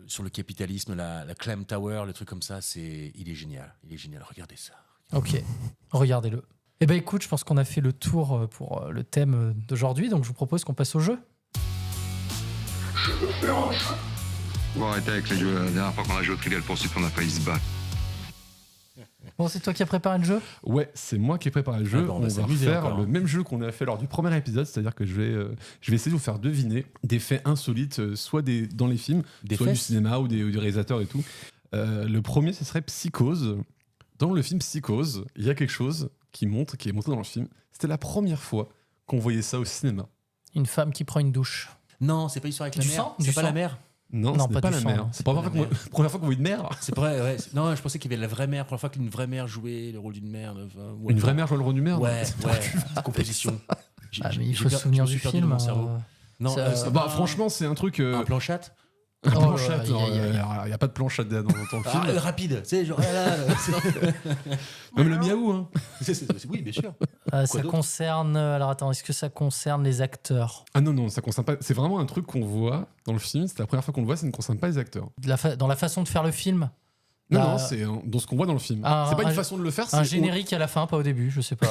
G: Sur le capitalisme, la Clam Tower, le truc comme ça, il est génial. Il est génial. Regardez ça.
H: Ok, regardez-le. Eh ben écoute, je pense qu'on a fait le tour pour le thème d'aujourd'hui, donc je vous propose qu'on passe au jeu.
J: Bon, arrêtez avec les jeux. La dernière fois qu'on a joué au Trivial Pursuit, on a failli se battre.
H: Bon, c'est toi qui as préparé le jeu ?
F: Ouais, c'est moi qui ai préparé le jeu.
G: on
F: on
G: va
F: va
G: s'amuser
F: faire
G: encore,
F: le même jeu qu'on a fait lors du premier épisode, c'est-à-dire que je vais essayer de vous faire deviner des faits insolites, soit dans les films, soit du cinéma ou des réalisateurs et tout. Le premier, ce serait Psychose. Dans le film Psychose, il y a quelque chose qui est montré dans le film. C'était la première fois qu'on voyait ça au cinéma.
H: Une femme qui prend une douche.
G: Non, c'est pas l'histoire avec la
H: Du
G: mer.
H: sang ?
G: C'est
H: Du
G: pas
H: sang.
G: la mer.
F: Non,
H: Non,
F: ce
H: pas
F: n'est pas
H: du
F: la
H: sang,
F: mer.
H: non.
F: C'est la première fois qu'on voit une mer.
G: C'est vrai, ouais. Non, je pensais qu'il y avait la vraie mère. Première fois qu'une vraie mère jouait le rôle d'une mère.
F: Une vraie mer jouait le rôle d'une mer.
G: Ouais. Composition.
H: Mais il faut se souvenir du film.
G: Mon cerveau. Non,
F: Franchement, c'est un truc.
G: un plan chat.
F: Un plan chat. Il n'y a pas de plan chat dans le film.
G: Rapide, tu sais, genre.
F: Même le miaou, hein.
G: Oui, bien sûr.
H: Ça concerne. Alors attends, est-ce que ça concerne les acteurs ?
F: Ah non, ça concerne pas. C'est vraiment un truc qu'on voit dans le film. C'est la première fois qu'on le voit, ça ne concerne pas les acteurs.
H: Dans la façon de faire le film ?
F: Non, c'est dans ce qu'on voit dans le film. C'est pas une façon de le faire.
H: Un générique à la fin, pas au début, je sais pas.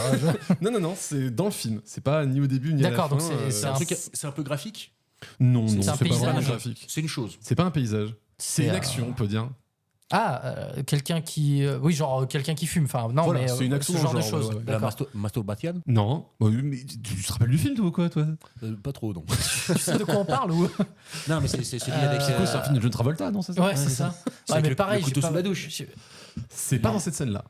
F: Non, c'est dans le film. C'est pas ni au début ni à la fin.
H: D'accord, donc
G: c'est un peu graphique.
F: Non,
H: c'est
F: pas vraiment graphique.
G: C'est une chose.
F: C'est pas un paysage. C'est une action, on peut dire.
H: Quelqu'un qui. Oui, genre quelqu'un qui fume. Enfin, non,
F: voilà,
H: mais
F: c'est une action
H: ce genre de
F: genre,
H: choses.
G: La masturbation ?
F: Non. Mais tu te rappelles du film, toi, toi
G: Pas trop, non.
H: Tu sais de quoi on parle ou ?
G: Non, mais c'est celui avec.
F: C'est un film de John Travolta, non, c'est ça ?
H: Ouais, c'est ça. Ouais, mais pareil.
G: Le couteau sous la douche.
F: C'est pas dans cette scène-là.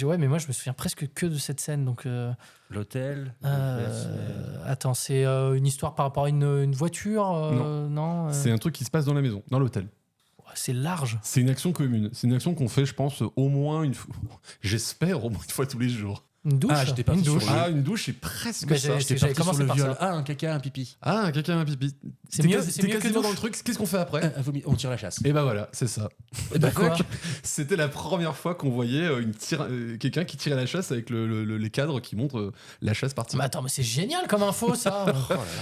H: Ouais, mais moi je me souviens presque que de cette scène. Donc,
G: L'hôtel.
H: attends, c'est une histoire par rapport à une voiture Non.
F: C'est un truc qui se passe dans la maison, dans l'hôtel.
H: C'est large.
F: C'est une action commune. C'est une action qu'on fait, je pense, au moins une fois. J'espère au moins une fois tous les jours.
H: Une douche.
G: J'étais parti sur le...
F: Une douche, c'est presque
H: Bah,
F: ça.
H: j'avais
G: J'étais parti
H: commencé
G: sur le
H: par
G: viol.
H: ça.
G: Un caca, un pipi.
F: Un caca, un pipi.
H: C'est
F: T'es
H: mieux-
F: quasi-
H: c'est
F: t'es
H: mieux que
F: quasiment
H: douche.
F: dans le truc. Qu'est-ce qu'on fait après
G: On tire la chasse.
F: Et bah voilà, c'est ça.
H: Et bah quoi
F: C'était la première fois qu'on voyait quelqu'un qui tirait la chasse avec les cadres qui montrent la chasse partie.
H: Mais attends, mais c'est génial comme info ça.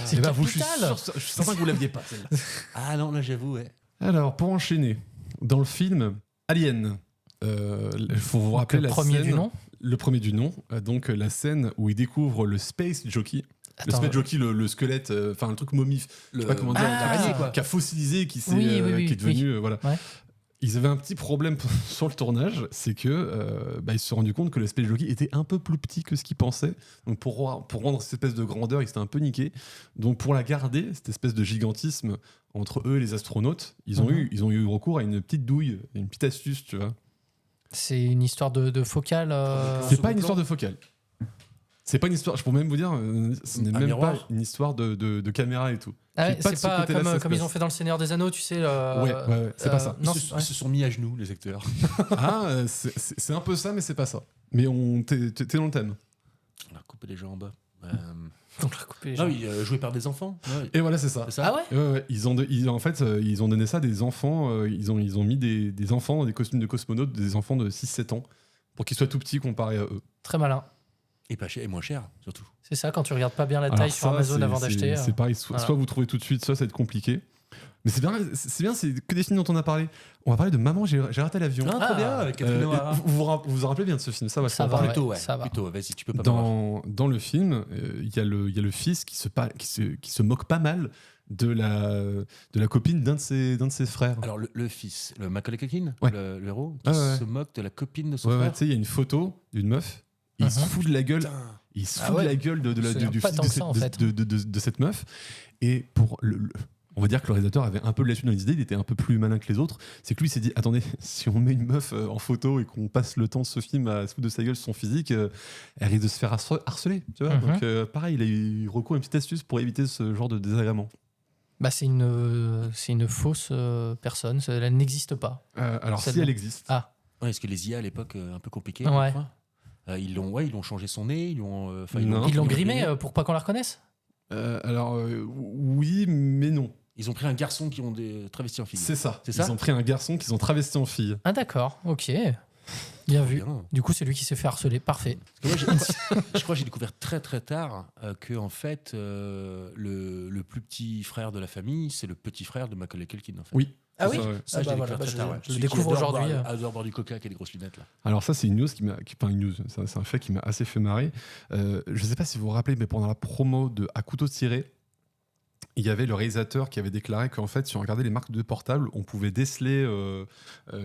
H: C'est
F: Eh ben, je suis
H: capital.
F: je suis certain que vous l'aviez pas celle-là.
G: Ah non, là j'avoue, ouais.
F: Alors pour enchaîner, dans le film Alien, il faut vous rappeler
H: Le
F: la
H: premier
F: scène.
H: du nom.
F: Le premier du nom, donc la scène où il découvre le Space Jockey. Le
H: Attends,
F: Space Jockey, le squelette, enfin le truc momif, je sais pas comment dire,
H: l'araignée,
G: quoi.
F: qui a fossilisé, qui s'est,
H: Oui,
F: qui est devenu, voilà.
H: Ouais.
F: Ils avaient un petit problème sur le tournage, c'est que ils se sont rendus compte que le Space Jockey était un peu plus petit que ce qu'ils pensaient. Donc pour rendre cette espèce de grandeur, ils s'étaient un peu niqués. Donc pour la garder, cette espèce de gigantisme entre eux et les astronautes, ils ont eu recours à une petite douille, une petite astuce, tu vois.
H: C'est une histoire de focale.
F: C'est pas une histoire de focale. C'est pas une histoire, je pourrais même vous dire, ce n'est
G: Un
F: même
G: miroir.
F: pas une histoire de caméra et tout.
H: Ah ouais,
F: J'ai pas de
H: c'est
F: ce
H: pas
F: côté-là, ça se
H: comme ils
F: passe.
H: ont fait dans Le Seigneur des Anneaux, tu sais.
F: Ouais, c'est pas ça.
H: Non,
G: Ils se sont mis à genoux, les acteurs.
F: C'est un peu ça, mais c'est pas ça. Mais t'es dans le thème.
G: On a coupé les jambes.
H: on l'a coupé les
G: Non,
H: jambes.
G: oui, joué par des enfants. Ouais.
F: Et voilà, c'est ça.
G: C'est ça.
H: Ah ouais.
F: Ouais. En fait, ils ont donné ça à des enfants. Ils ont mis des enfants dans des costumes de cosmonautes, des enfants de 6-7 ans, pour qu'ils soient tout petits comparé à eux.
H: Très malin.
G: Et pas cher, et moins cher, surtout.
H: C'est ça, quand tu regardes pas bien la
F: Alors
H: taille sur
F: ça,
H: Amazon
F: c'est-
H: avant
F: c'est-
H: d'acheter.
F: C'est pareil, soit vous trouvez tout de suite, soit ça va être compliqué. Mais c'est bien, c'est que des films dont on a parlé. On va parler de Maman, j'ai raté l'avion.
G: Ah, très bien, avec Catherine O'Hara.
F: vous vous rappelez bien de ce film, ça va.
H: Ça
F: je peux en
H: va,
F: parler.
G: Plutôt, ouais.
H: ça va.
G: Plutôt, vas-y, tu peux pas m'avoir.
F: Dans le film, il y a le fils qui se moque pas mal de la copine d'un de ses frères.
G: Alors, le fils, le Macaulay Culkin,
F: Ouais.
G: le héros, qui
F: Ouais.
G: se moque de la copine de son
F: Ouais,
G: frère.
F: tu sais, il y a une photo d'une meuf, il se fout de la gueule.
G: Putain.
F: Il se
H: Ah
F: fout
H: ouais.
F: de la gueule du
H: Pas
F: fils
H: tant
F: de,
H: que ça, en fait.
F: de cette meuf. Et pour on va dire que le réalisateur avait un peu de la suite dans les idées, il était un peu plus malin que les autres. C'est que lui il s'est dit attendez, si on met une meuf en photo et qu'on passe le temps de ce film à se foutre de sa gueule sur son physique, elle risque de se faire harceler. Tu vois.
H: Mhm.
F: Donc pareil, il a eu recours à une petite astuce pour éviter ce genre de désagrément.
H: Bah, c'est une fausse personne. Elle n'existe pas.
F: Alors si
H: Celle-là.
F: elle existe.
H: Ah,
G: Ouais, est-ce que les IA à l'époque, un peu compliqué
H: Ouais.
G: parfois ils l'ont changé son nez, ils l'ont.
F: Non.
H: ils l'ont grimé pour pas qu'on la reconnaisse.
F: Alors oui, mais non.
G: Ils ont pris un garçon qui ont des travestis en fille.
F: C'est ça.
G: C'est ça
F: Ils ont pris un garçon qu'ils ont travesti en fille.
H: Ah d'accord, ok. Bien vu.
G: Bien.
H: Du coup, c'est lui qui s'est fait harceler. Parfait.
G: Parce que moi, je crois que j'ai découvert très très tard que en fait le plus petit frère de la famille, c'est le petit frère de Macaulay Culkin en fait.
F: Oui.
H: Ah
F: C'est
H: oui
F: ça, ouais.
G: Ça,
H: Ah
G: je
H: bah
G: l'ai
H: voilà,
G: découvert très
H: bah
G: tard. ouais.
H: je le
G: Celui qui
H: découvre
G: adore
H: aujourd'hui.
G: adore boire du coca qui a des grosses lunettes là.
F: Alors ça, c'est une news enfin une news, c'est un fait qui m'a assez fait marrer. Je sais pas si vous vous rappelez, mais pendant la promo de À couteau tiré, il y avait le réalisateur qui avait déclaré qu'en fait, si on regardait les marques de portables, on pouvait déceler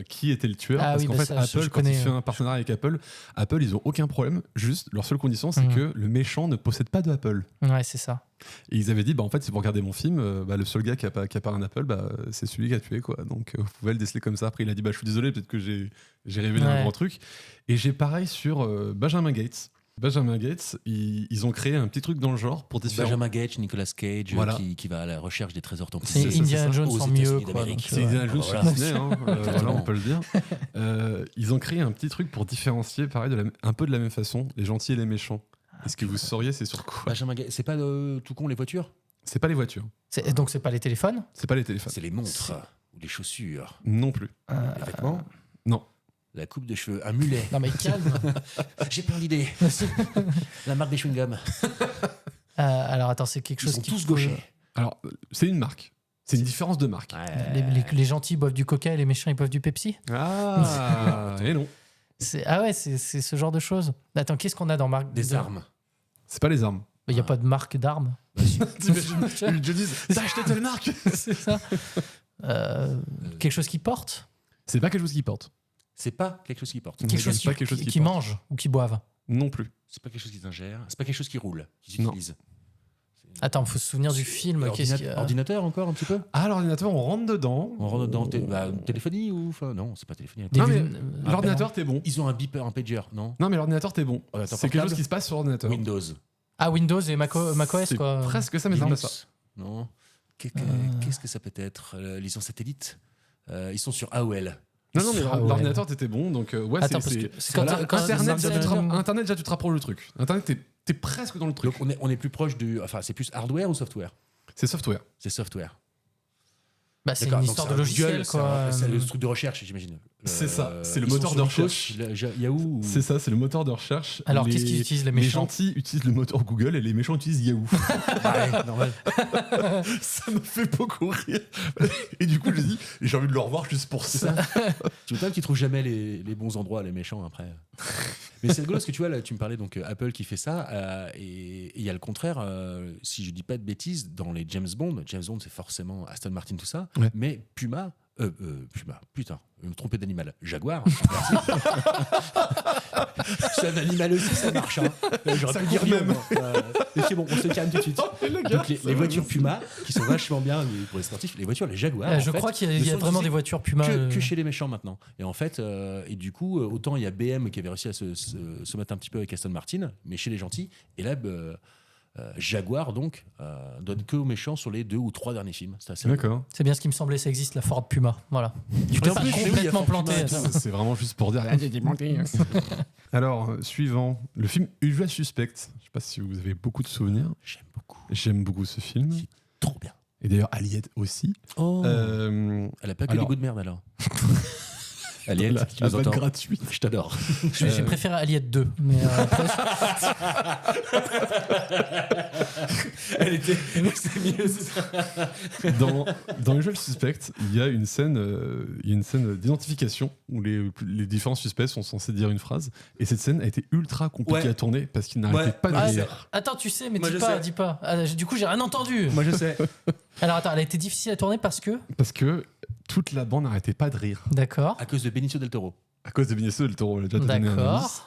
F: qui était le tueur.
H: Ah
F: parce
H: oui,
F: qu'en
H: bah
F: fait,
H: ça, je
F: Apple, quand
H: connais,
F: il fait un partenariat avec Apple, ils ont aucun problème. Juste, leur seule condition, c'est
H: Mhm.
F: que le méchant ne possède pas de Apple.
H: Ouais, c'est ça.
F: Et ils avaient dit, en fait, si vous regardez mon film, le seul gars qui a pas un Apple, c'est celui qui a tué, quoi. Donc, vous pouvez le déceler comme ça. Après, il a dit, je suis désolé, peut-être que j'ai révélé un
H: Ouais.
F: gros truc. Et j'ai pareil sur Benjamin Gates. Benjamin Gates, ils ont créé un petit truc dans le genre pour différents.
G: Benjamin Gage, Nicolas Cage,
F: Voilà.
G: qui va à la recherche des trésors tempêtes.
H: C'est Indiana Jones
G: aux
H: en mieux,
G: États-Unis
H: quoi.
G: d'Amérique.
H: donc,
F: C'est Indiana Jones
G: voilà.
F: sur Disney, hein, voilà,
G: Exactement.
F: on peut le dire. Ils ont créé un petit truc pour différencier, pareil, un peu de la même façon, les gentils et les méchants. Est-ce que vous sauriez c'est sur quoi?
G: Benjamin Gage, c'est pas tout con les voitures,
F: C'est pas les voitures,
H: Donc c'est pas les téléphones.
F: c'est pas les téléphones,
G: c'est les montres ou les chaussures,
F: non plus.
G: les vêtements,
F: Non.
G: la coupe de cheveux, un mulet.
H: Non mais calme.
G: J'ai plein d'idées. La marque des chewing-gums.
H: Alors attends, c'est quelque
G: Ils
H: chose
G: sont
H: qui
G: tous
H: peut-
G: gauchers.
F: Alors, c'est une marque. C'est une différence de marque.
H: Les gentils boivent du coca et les méchants ils boivent du Pepsi.
F: Ah, et non.
H: Ah ouais, c'est ce genre de choses. Attends, qu'est-ce qu'on a dans marque
G: Des armes.
F: C'est pas les armes.
H: Il n'y a pas de marque d'armes.
F: T'imagines, je dis, t'as acheté telle marque.
H: C'est ça. Quelque chose qui porte.
F: C'est pas quelque chose qui porte.
G: C'est pas quelque chose qui porte.
H: Quelque chose
F: c'est pas quelque chose qui
H: qui
F: porte.
H: mange ou qui boivent.
F: Non plus.
G: C'est pas quelque chose qui s'ingère. C'est pas quelque chose qui roule, qui
F: Non.
G: s'utilise.
H: Attends, faut se souvenir du film. Qu'est-ce qu'il y a
G: Ordinateur encore un petit peu.
F: Ah, l'ordinateur, on rentre dedans.
G: On rentre dans téléphonie ou enfin non, c'est pas téléphonie.
F: Non, mais l'ordinateur, t'es bon.
G: Ils ont un beeper, un pager, non?
F: Non, mais l'ordinateur, t'es bon.
G: Ordinateur
F: C'est quelque
G: portable.
F: chose qui se passe sur l'ordinateur.
G: Windows.
H: Ah, Windows et macOS,
F: C'est
H: quoi.
F: presque ça, mais c'est pas ça.
G: Non. Qu'est-ce que ça peut être? Licence satellite. Ils sont sur AOL.
F: Non, mais
H: Ah ouais.
F: l'ordinateur, t'étais bon. Donc, ouais,
H: Attends, parce que c'est quand
F: Internet,
H: quand-
F: Internet, déjà, tu te rapproches le truc. Internet, t'es presque dans le truc.
G: Donc on est plus proche du. Enfin, c'est plus hardware ou software?
F: C'est software.
G: C'est software.
H: Bah, c'est
G: D'accord,
H: une
G: donc
H: histoire
G: c'est
H: de
G: un
H: logiciel,
G: Google,
H: quoi.
G: C'est le truc de recherche, j'imagine.
F: C'est ça, c'est le
G: ils
F: moteur
G: sont
F: de
G: sur
F: recherche.
G: Yahoo ou...
F: C'est ça, c'est le moteur de recherche.
H: Alors, qu'est-ce qu'ils utilisent, les méchants?
F: gentils utilisent le moteur Google et les méchants utilisent Yahoo.
G: Ouais, normal.
F: Ça me fait beaucoup rire. Et du coup, j'ai envie de le revoir juste pour ça.
G: Tu m'étonnes qu'ils trouvent jamais les bons endroits, les méchants après. Mais c'est rigolo parce que tu vois, là, tu me parlais donc Apple qui fait ça, et il y a le contraire. Si je dis pas de bêtises, dans les James Bond, c'est forcément Aston Martin, tout ça,
F: Ouais.
G: mais Puma, putain, je me trompais d'animal. Jaguar. C'est un animal aussi, ça marche. Hein. J'aurais
F: Ça
G: pu dire
F: court
G: lion.
F: même.
G: moi. Mais c'est bon, on se calme tout de suite. Donc les voitures Puma, qui sont vachement bien pour les sportifs, les voitures, les Jaguars.
H: Je
G: en fait,
H: crois qu'il
G: ne
H: y a
G: sont
H: vraiment
G: utilisées
H: des voitures Puma.
G: que chez les méchants maintenant. Et en fait, et du coup, autant il y a BM qui avait réussi à se mettre un petit peu avec Aston Martin, mais chez les gentils, et là, Jaguar donc donne que aux méchants sur les 2 ou 3 derniers films. C'est assez
F: D'accord.
H: C'est bien ce qui me semblait, ça existe, la Ford Puma. Voilà. Tu
G: t'es
H: t'es
G: en plus,
H: complètement planté.
F: C'est vraiment juste pour dire. Alors, suivant, le film Usual Suspect. Je sais pas si vous avez beaucoup de souvenirs. J'aime beaucoup ce film.
G: C'est trop bien.
F: Et d'ailleurs, Aliette aussi.
G: Oh. Elle a pas que
F: alors-
G: des goûts de merde alors. Aliette,
F: La
G: tu nous
F: vanne
G: entends.
F: gratuite.
G: Je t'adore.
H: J'ai préféré Aliette 2. Mais après,
G: Elle était. C'est mieux, c'est ça.
F: Dans Usual Suspect, il y a une scène d'identification où les différents suspects sont censés dire une phrase. Et cette scène a été ultra compliquée
G: Ouais.
F: à tourner parce qu'ils n'arrêtaient
G: Ouais.
F: pas de
G: Ah,
F: rire.
H: attends, tu sais, mais
G: Moi,
H: dis
G: je
H: pas,
G: sais.
H: dis pas. Ah, du coup, j'ai rien entendu.
G: Moi je sais.
H: Alors attends, elle a été difficile à tourner parce que.
F: Parce que toute la bande n'arrêtait pas de rire.
H: D'accord.
G: À cause de Benicio del Toro.
F: À cause de Benicio del Toro, on a déjà donné un indice.
H: D'accord.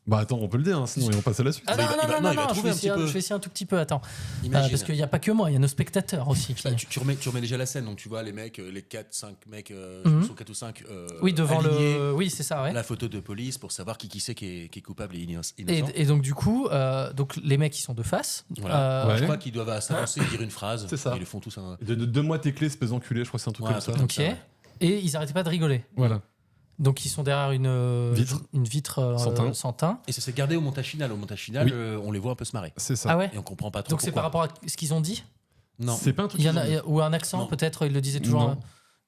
F: Bah attends, on peut le dire, hein, sinon on passe à la suite.
H: Ah non,
G: il va-
H: non,
G: il va-
H: non,
G: non, il va
H: non, je
G: trouver
H: vais
G: un petit peu.
H: essayer, je vais essayer un tout petit peu. Attends.
G: Imagine.
H: Parce qu'il n'y a pas que moi, il y a nos spectateurs aussi. qui-
G: Bah, tu remets déjà la scène, donc tu vois les mecs, les 4-5 mecs,
H: Mhm.
G: sont 4 ou 5
H: Oui, devant
G: alignés,
H: le. Oui, c'est ça, ouais.
G: la photo de police pour savoir qui c'est qui est coupable et innocent.
H: Et donc, du coup, donc, les mecs, ils sont de face.
G: Voilà.
F: Ouais.
G: Je crois qu'ils doivent s'avancer et dire une phrase.
F: C'est ça.
G: Ils le font tous un.
F: Donne-moi tes clés, espèce d'enculé, je crois que c'est un truc
G: Ouais,
F: comme ça.
G: un truc
H: Ok. Et ils n'arrêtaient pas de rigoler.
F: Voilà.
H: Donc, ils sont derrière une
F: Vitre.
H: Une vitre
F: Sans teint.
G: Et ça s'est gardé au montage final. Au montage final,
F: Oui.
G: on les voit un peu se marrer.
F: C'est ça.
H: Ah ouais.
G: Et on comprend pas trop.
H: Donc, c'est par
G: pourquoi.
H: rapport à ce qu'ils ont dit.
G: Non.
F: C'est pas un truc.
H: Il y en a,
F: qu'ils ont
H: ou un accent,
G: Non.
H: peut-être, il le disait toujours.
F: Non.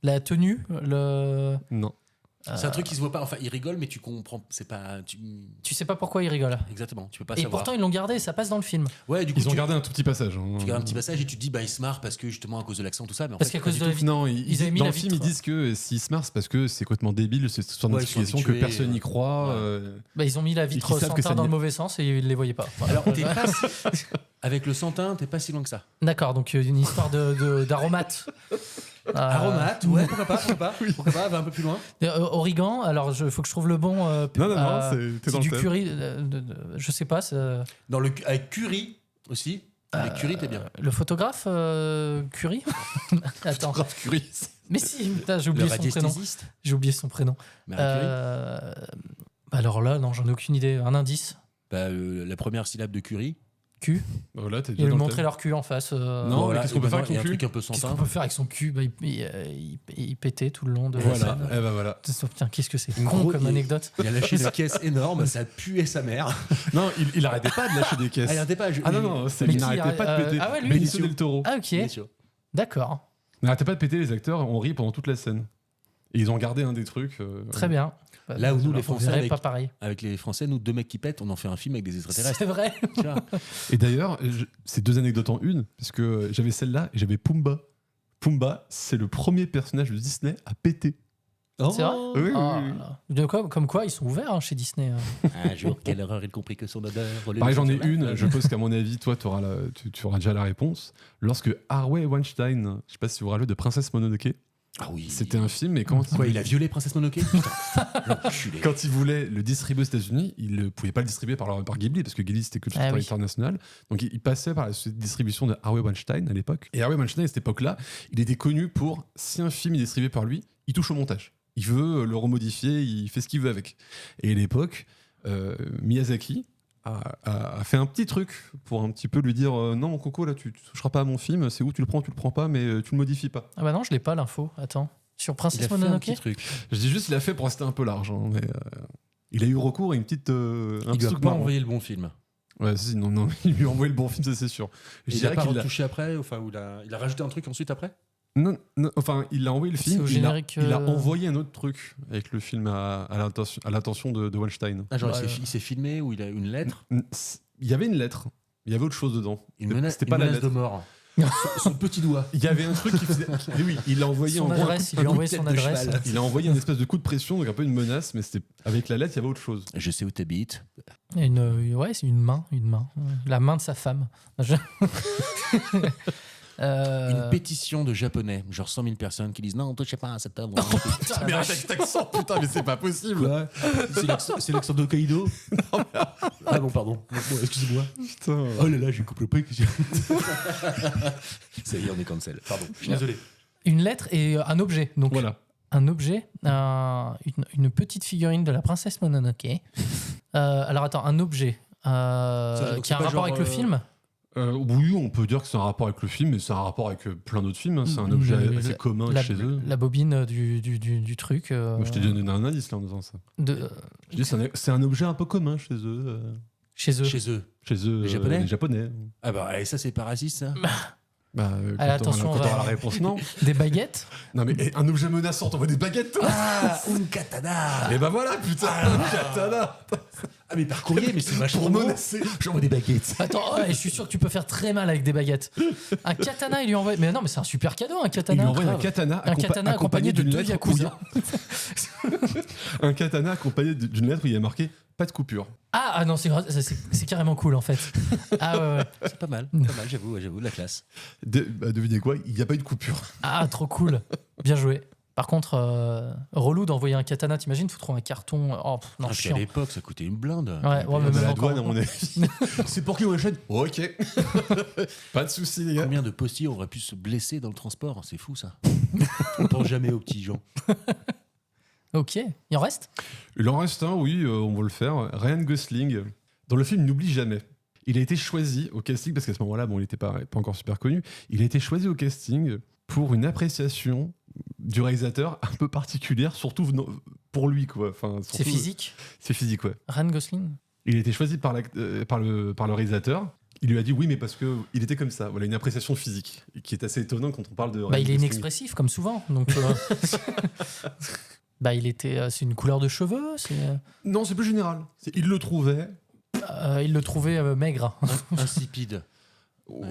H: La tenue, le.
F: dit. Non.
G: C'est un truc qui se voit pas. Enfin, ils rigolent, mais tu comprends. C'est pas.
H: Tu sais pas pourquoi ils rigolent.
G: Exactement. Tu peux pas
H: Et
G: savoir.
H: pourtant, ils l'ont gardé, ça passe dans le film.
G: Ouais, du coup,
F: Ils ont
G: tu
F: gardé un tout petit passage. hein.
G: tu gardes un petit passage et tu te dis, bah, ils se marrent parce que justement à cause de l'accent, tout ça. Mais en
H: Parce
G: fait,
H: qu'à
G: pas
H: cause
G: du
H: de
G: tout.
H: la
F: Non,
H: Ils avaient mis
F: dans
H: la
F: le film, ils
H: vitre.
F: disent que s'ils se marrent, c'est parce que c'est complètement débile, c'est une
G: Ouais, ils sont
F: explication que
G: habitués,
F: personne n'y croit.
G: ouais.
H: Bah, ils ont mis la vitre
F: qu'ils savent
H: sans
F: que
H: teint
F: ça
H: dans le
F: n'y-
H: mauvais sens et ils les voyaient pas. Voilà.
G: Alors, t'es pas avec le santin, t'es pas si loin que ça.
H: D'accord, donc une histoire d'aromate.
G: Aromate, ouais, pourquoi pas, pourquoi pas, va un peu plus loin.
H: Origan, alors il faut que je trouve le bon.
F: Non, t'es dans le
H: du
F: thème.
H: curry, je sais pas.
G: Dans avec curry aussi. Avec curry, t'es bien.
H: Le photographe curry. Attends.
F: Grave Curie.
H: Mais si, putain, j'ai
G: Le
H: oublié son prénom.
G: radiesthésiste.
H: J'ai oublié son prénom.
G: Marie Curie.
H: Alors là, non, j'en ai aucune idée. Un indice.
G: Bah, la première syllabe de curry.
H: Cul.
F: Voilà, t'es
H: Ils
F: déjà
H: lui
F: dans le
H: montraient
F: thème.
H: leur cul en face.
F: Non, mais qu'est-ce qu'on peut faire avec
G: Il y a
F: ton
G: un
F: cul
G: truc un peu
H: Qu'est-ce qu'on
G: santin.
H: peut faire avec son cul? Bah, il pétait tout le long de la
F: Voilà,
H: scène.
F: eh ben voilà.
H: Putain, qu'est-ce que c'est
G: En
H: con
G: gros,
H: comme anecdote.
G: Il a lâché des caisses énormes, ça a pué sa mère.
F: Non, il arrêtait pas de lâcher des caisses.
G: Elle arrêtait pas.
F: Ah non, c'est
H: Mais
F: il
H: qui
F: n'arrêtait pas de
H: arrête-
F: péter.
H: ah ouais, lui
F: Benicio del Toro.
H: Ah, ok. D'accord.
F: Il n'arrêtait pas de péter, les acteurs ont ri pendant toute la scène. Et ils ont gardé un des trucs.
H: Très bien.
G: Là où nous, les
H: On
G: Français,
H: verrait
G: avec-
H: pas pareil.
G: Avec les Français, nous, 2 mecs qui pètent, on en fait un film avec des extraterrestres.
H: C'est vrai.
G: Tu vois.
F: Et d'ailleurs, c'est 2 anecdotes en une, parce que j'avais celle-là et j'avais Pumba. Pumba, c'est le premier personnage de Disney à péter.
H: C'est vrai.
F: Oui, oui,
H: Ah,
F: oui.
H: là. Comme quoi, ils sont ouverts hein, chez Disney.
G: Un jour, quelle erreur, il comprit que son odeur.
F: Pareil, j'en ai une. Je pense qu'à mon avis, toi, tu auras déjà la réponse. Lorsque Harvey Weinstein, je sais pas si vous vous rappelez de Princesse Mononoke,
G: Ah oui.
F: C'était un film, mais quand
G: Quoi, il a violé Princesse Mononoke Putain, l'enculé.
F: quand il voulait le distribuer aux États-Unis, il ne pouvait pas le distribuer par Ghibli, parce que Ghibli c'était que le territoire international. Donc il passait par la distribution de Harvey Weinstein à l'époque. Et Harvey Weinstein, à cette époque-là, il était connu pour, si un film est distribué par lui, il touche au montage. Il veut le remodifier, il fait ce qu'il veut avec. Et à l'époque, Miyazaki a fait un petit truc pour un petit peu lui dire non, mon coco, là, tu toucheras pas à mon film, c'est où tu le prends pas, mais tu le modifies pas.
H: Ah bah non, je l'ai pas l'info. Attends. Sur Princesse
G: Il a fait un
H: Mononoke.
G: petit truc.
F: Je dis juste, il a fait pour rester un peu large, hein, mais il a eu recours à une petite.
G: Il doit pas envoyer le bon film.
F: Ouais, non, il lui a envoyé le bon film, ça c'est sûr.
G: Il a pas retouché après, enfin, ou il a rajouté un truc ensuite après.
F: Non, enfin, il a envoyé le film, il a envoyé un autre truc avec le film à l'attention de Weinstein.
G: Ah, genre il s'est filmé ou il a une lettre.
F: Il y avait une lettre, il y avait autre chose dedans.
G: C'était pas la lettre de mort. Son petit doigt.
F: Il y avait un truc qui faisait. Oui, il a envoyé
H: son adresse, il lui a envoyé son adresse.
F: Il a envoyé un espèce de coup de pression, donc un peu une menace, mais c'était avec la lettre, il y avait autre chose.
G: Je sais où t'habites.
H: Ouais, c'est une main. La main de sa femme.
G: Une pétition de japonais, genre 100 000 personnes qui disent non, touchez pas à cette œuvre.
F: Putain, mais avec cet accent, putain, mais c'est pas possible.
G: Quoi c'est l'accent d'Hokkaido. Ah bon, pardon. Bon, excusez-moi.
F: Putain.
G: Oh là là, j'ai coupé le prix. Ça y est, on est cancel. Pardon, je suis désolé.
H: Une lettre et un objet. Donc
F: voilà.
H: Un objet, une petite figurine de la princesse Mononoke. Alors attends, un objet qui a un rapport avec le film.
F: Oui, on peut dire que c'est un rapport avec le film, mais c'est un rapport avec plein d'autres films. Hein. C'est un objet assez commun chez eux.
H: La bobine du truc.
F: Moi, je t'ai donné un indice là en disant ça. Je dis, c'est un objet un peu commun chez eux.
H: Chez eux.
F: Les Japonais.
G: Ah bah, et ça, c'est pas raciste, ça.
H: Attention,
F: quand on aura la réponse, non.
H: Des baguettes.
F: Non, mais un objet menaçant, t'envoies des baguettes, toi.
G: Ah, un katana.
F: Et bah voilà, putain, un katana.
G: Ah, mais par courrier, mais c'est vachement
F: pour menacer.
G: J'envoie des baguettes.
H: Attends, je suis sûr que tu peux faire très mal avec des baguettes. Un katana, il lui envoie. Mais non, mais c'est un super cadeau, un katana.
F: Il lui envoie un katana
H: accompagné de 2 yakuza.
F: Un katana accompagné d'une lettre où il y a marqué pas de coupure.
H: Ah non, c'est carrément cool en fait. Ah ouais.
G: C'est pas mal, j'avoue, de la classe.
F: Devinez quoi, il n'y a pas eu de coupure.
H: Ah, trop cool. Bien joué. Par contre, relou d'envoyer un katana, t'imagines, faut trouver un carton. Oh, non,
G: parce qu'à l'époque, ça coûtait une blinde.
H: Ouais, mais
F: même la douane, à mon avis. C'est pour qui on achète ? Ok. Pas de soucis, les gars.
G: Combien de postillons auraient pu se blesser dans le transport ? C'est fou, ça. On pense jamais aux petits gens.
H: Ok, il en reste ?
F: Il en reste un, oui, on va le faire. Ryan Gosling, dans le film N'oublie jamais. Il a été choisi au casting, parce qu'à ce moment-là, bon, il n'était pas encore super connu. Il a été choisi au casting pour une appréciation du réalisateur un peu particulière, surtout pour lui, quoi. Enfin,
H: c'est physique ?
F: C'est physique, ouais.
H: Ryan Gosling ?
F: Il a été choisi par le réalisateur. Il lui a dit oui, mais parce qu'il était comme ça. Voilà, une appréciation physique, qui est assez étonnant quand on parle de Ryan
H: il est
F: Gosling.
H: inexpressif, comme souvent. Donc, c'est une couleur de cheveux
F: Non, c'est plus général. Il le trouvait...
H: maigre.
G: Insipide.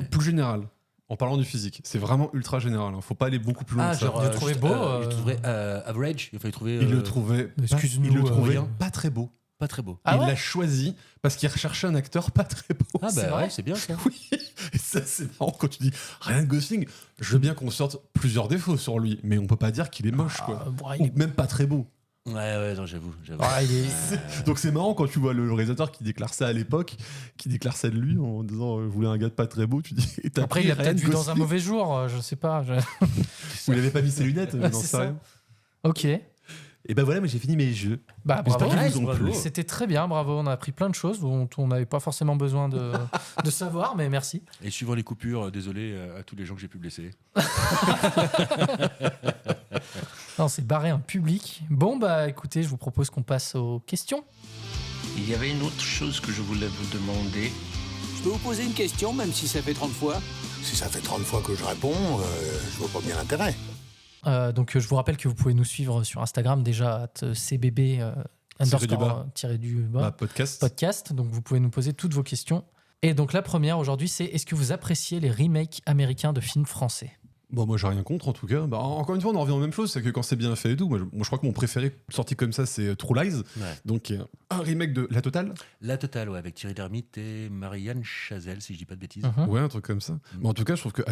F: Plus général. En parlant du physique, c'est vraiment ultra général. Faut pas aller beaucoup plus loin.
H: Il le trouvait beau.
G: Il le trouverait average. Il fallait trouver.
F: Il le trouvait.
H: Excuse-nous.
F: Il le trouvait pas très beau.
G: Pas très beau.
F: Il l'a choisi parce qu'il recherchait un acteur pas très beau.
G: Ah bah ouais, c'est bien ça.
F: Oui. Et ça c'est marrant quand tu dis Ryan Gosling. Je veux bien qu'on sorte plusieurs défauts sur lui, mais on peut pas dire qu'il est moche, quoi. Ou même pas très beau.
G: Ouais, non, j'avoue.
F: Donc c'est marrant quand tu vois le réalisateur qui déclare ça à l'époque, qui déclare ça de lui en disant je voulais un gars de pas très beau, tu dis.
H: Après il a peut-être vu dans un mauvais jour, je sais pas.
F: Ou il avait pas mis ses lunettes, j'en sais rien.
H: Ok.
F: Et ben voilà, mais j'ai fini mes jeux.
H: Bah bravo, c'était très bien, bravo. On a appris plein de choses dont on n'avait pas forcément besoin de savoir, mais merci.
G: Et suivant les coupures, désolé à tous les gens que j'ai pu blesser.
H: Non, c'est barré un public. Bon bah écoutez, je vous propose qu'on passe aux questions.
I: Il y avait une autre chose que je voulais vous demander.
A: Je peux vous poser une question, même si ça fait 30 fois ?
C: Si ça fait 30 fois que je réponds, je vois pas bien l'intérêt.
H: Donc je vous rappelle que vous pouvez nous suivre sur Instagram déjà @cbb __ podcast. Donc vous pouvez nous poser toutes vos questions. Et donc la première aujourd'hui, c'est est-ce que vous appréciez les remakes américains de films français ?
F: Bon, moi j'ai rien contre en tout cas. Bah, encore une fois, on en revient aux mêmes choses, c'est que quand c'est bien fait et tout, moi je crois que mon préféré sorti comme ça, c'est True Lies, donc un remake de La Totale.
G: La Totale, ouais, avec Thierry Lhermitte et Marianne Chazelle, si je dis pas de bêtises.
F: Ouais, un truc comme ça. Mais en tout cas, je trouve que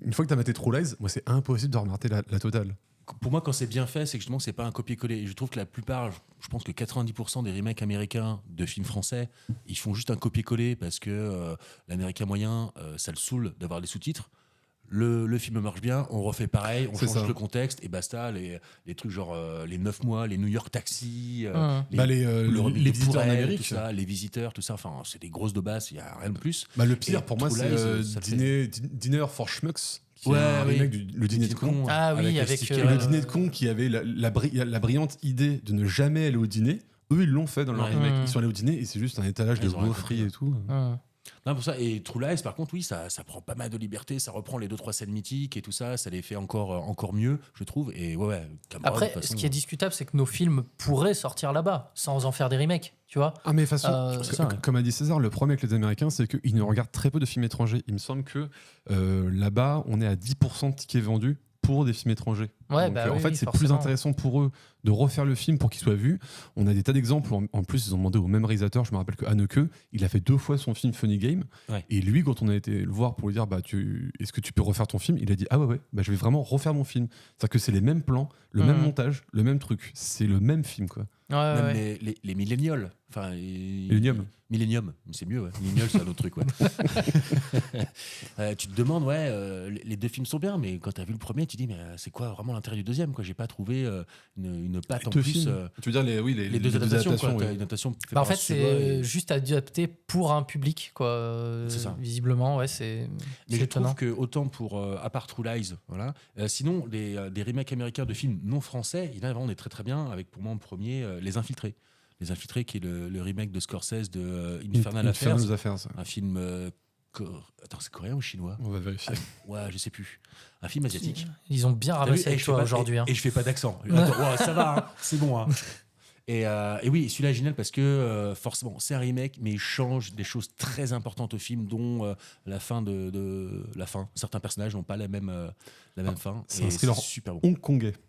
F: une fois que t'as maté True Lies, moi c'est impossible de remater la Totale.
G: Pour moi, quand c'est bien fait, c'est que justement, c'est pas un copier-coller. Et je trouve que la plupart, je pense que 90% des remakes américains de films français, ils font juste un copier-coller parce que l'américain moyen, ça le saoule d'avoir les sous-titres. Le film marche bien, on refait pareil, on change le contexte et basta. Les trucs genre les 9 mois, les New York Taxi,
F: les visiteurs en Amérique,
G: tout ça, les visiteurs, tout ça. Enfin, c'est des grosses de base, il n'y a rien de plus.
F: Bah, le pire
G: et
F: pour moi, c'est Dinner for Schmucks. Qui est un remake le dîner de con.
H: Ah oui, avec
F: le dîner de con qui avait la brillante idée de ne jamais aller au dîner. Eux, ils l'ont fait dans leur remake. Ils sont allés au dîner et c'est juste un étalage de gaufreries et tout.
G: Non, pour ça. Et True Lies, par contre, oui, ça prend pas mal de liberté, ça reprend les 2-3 scènes mythiques et tout ça, ça les fait encore mieux, je trouve. Et Cameron,
H: après, ce qui est discutable, c'est que nos films pourraient sortir là-bas sans en faire des remakes, tu vois.
F: Ah, mais de toute façon, comme a dit César, le problème avec les Américains, c'est qu'ils ne regardent très peu de films étrangers. Il me semble que là-bas, on est à 10% de tickets vendus pour des films étrangers.
H: Ouais,
F: donc, en fait, c'est plus intéressant pour eux de refaire le film pour qu'il soit vu. On a des tas d'exemples. En plus, ils ont demandé au même réalisateur, je me rappelle que Haneke, il a fait 2 fois son film Funny Game. Et lui, quand on a été le voir pour lui dire est-ce que tu peux refaire ton film, il a dit je vais vraiment refaire mon film. C'est-à-dire que c'est les mêmes plans, le même montage, le même truc. C'est le même film, quoi.
G: Même les millénials. Enfin, Millennium, c'est mieux, ouais. Millennial, c'est un autre truc, ouais. Tu te demandes, les 2 films sont bien, mais quand tu as vu le premier, tu te dis, mais c'est quoi vraiment l'intérêt du deuxième, quoi. J'ai pas trouvé une patte en plus.
F: Tu veux dire les
G: 2 adaptations, quoi. Une adaptation
H: en fait, c'est juste adapté pour un public, quoi.
G: C'est ça.
H: Visiblement, c'est.
G: Mais je trouve que autant pour à part True Lies, voilà. Sinon, des remakes américains de films non français, il y en a vraiment des très très bien. Avec pour moi en premier Les Infiltrés. Les Infiltrés, qui est le remake de Scorsese de Infernal Affairs. Un film. Attends, c'est coréen ou chinois?
F: On va vérifier.
G: Ouais, je sais plus. Un film asiatique.
H: Ils ont bien ramassé avec toi aujourd'hui.
G: Et je fais pas d'accent. Attends, ça va, hein, c'est bon. Hein. Et oui, celui-là est génial parce que forcément, c'est un remake, mais il change des choses très importantes au film, dont la fin la fin. Certains personnages n'ont pas la même fin.
F: C'est un thriller
G: super bon.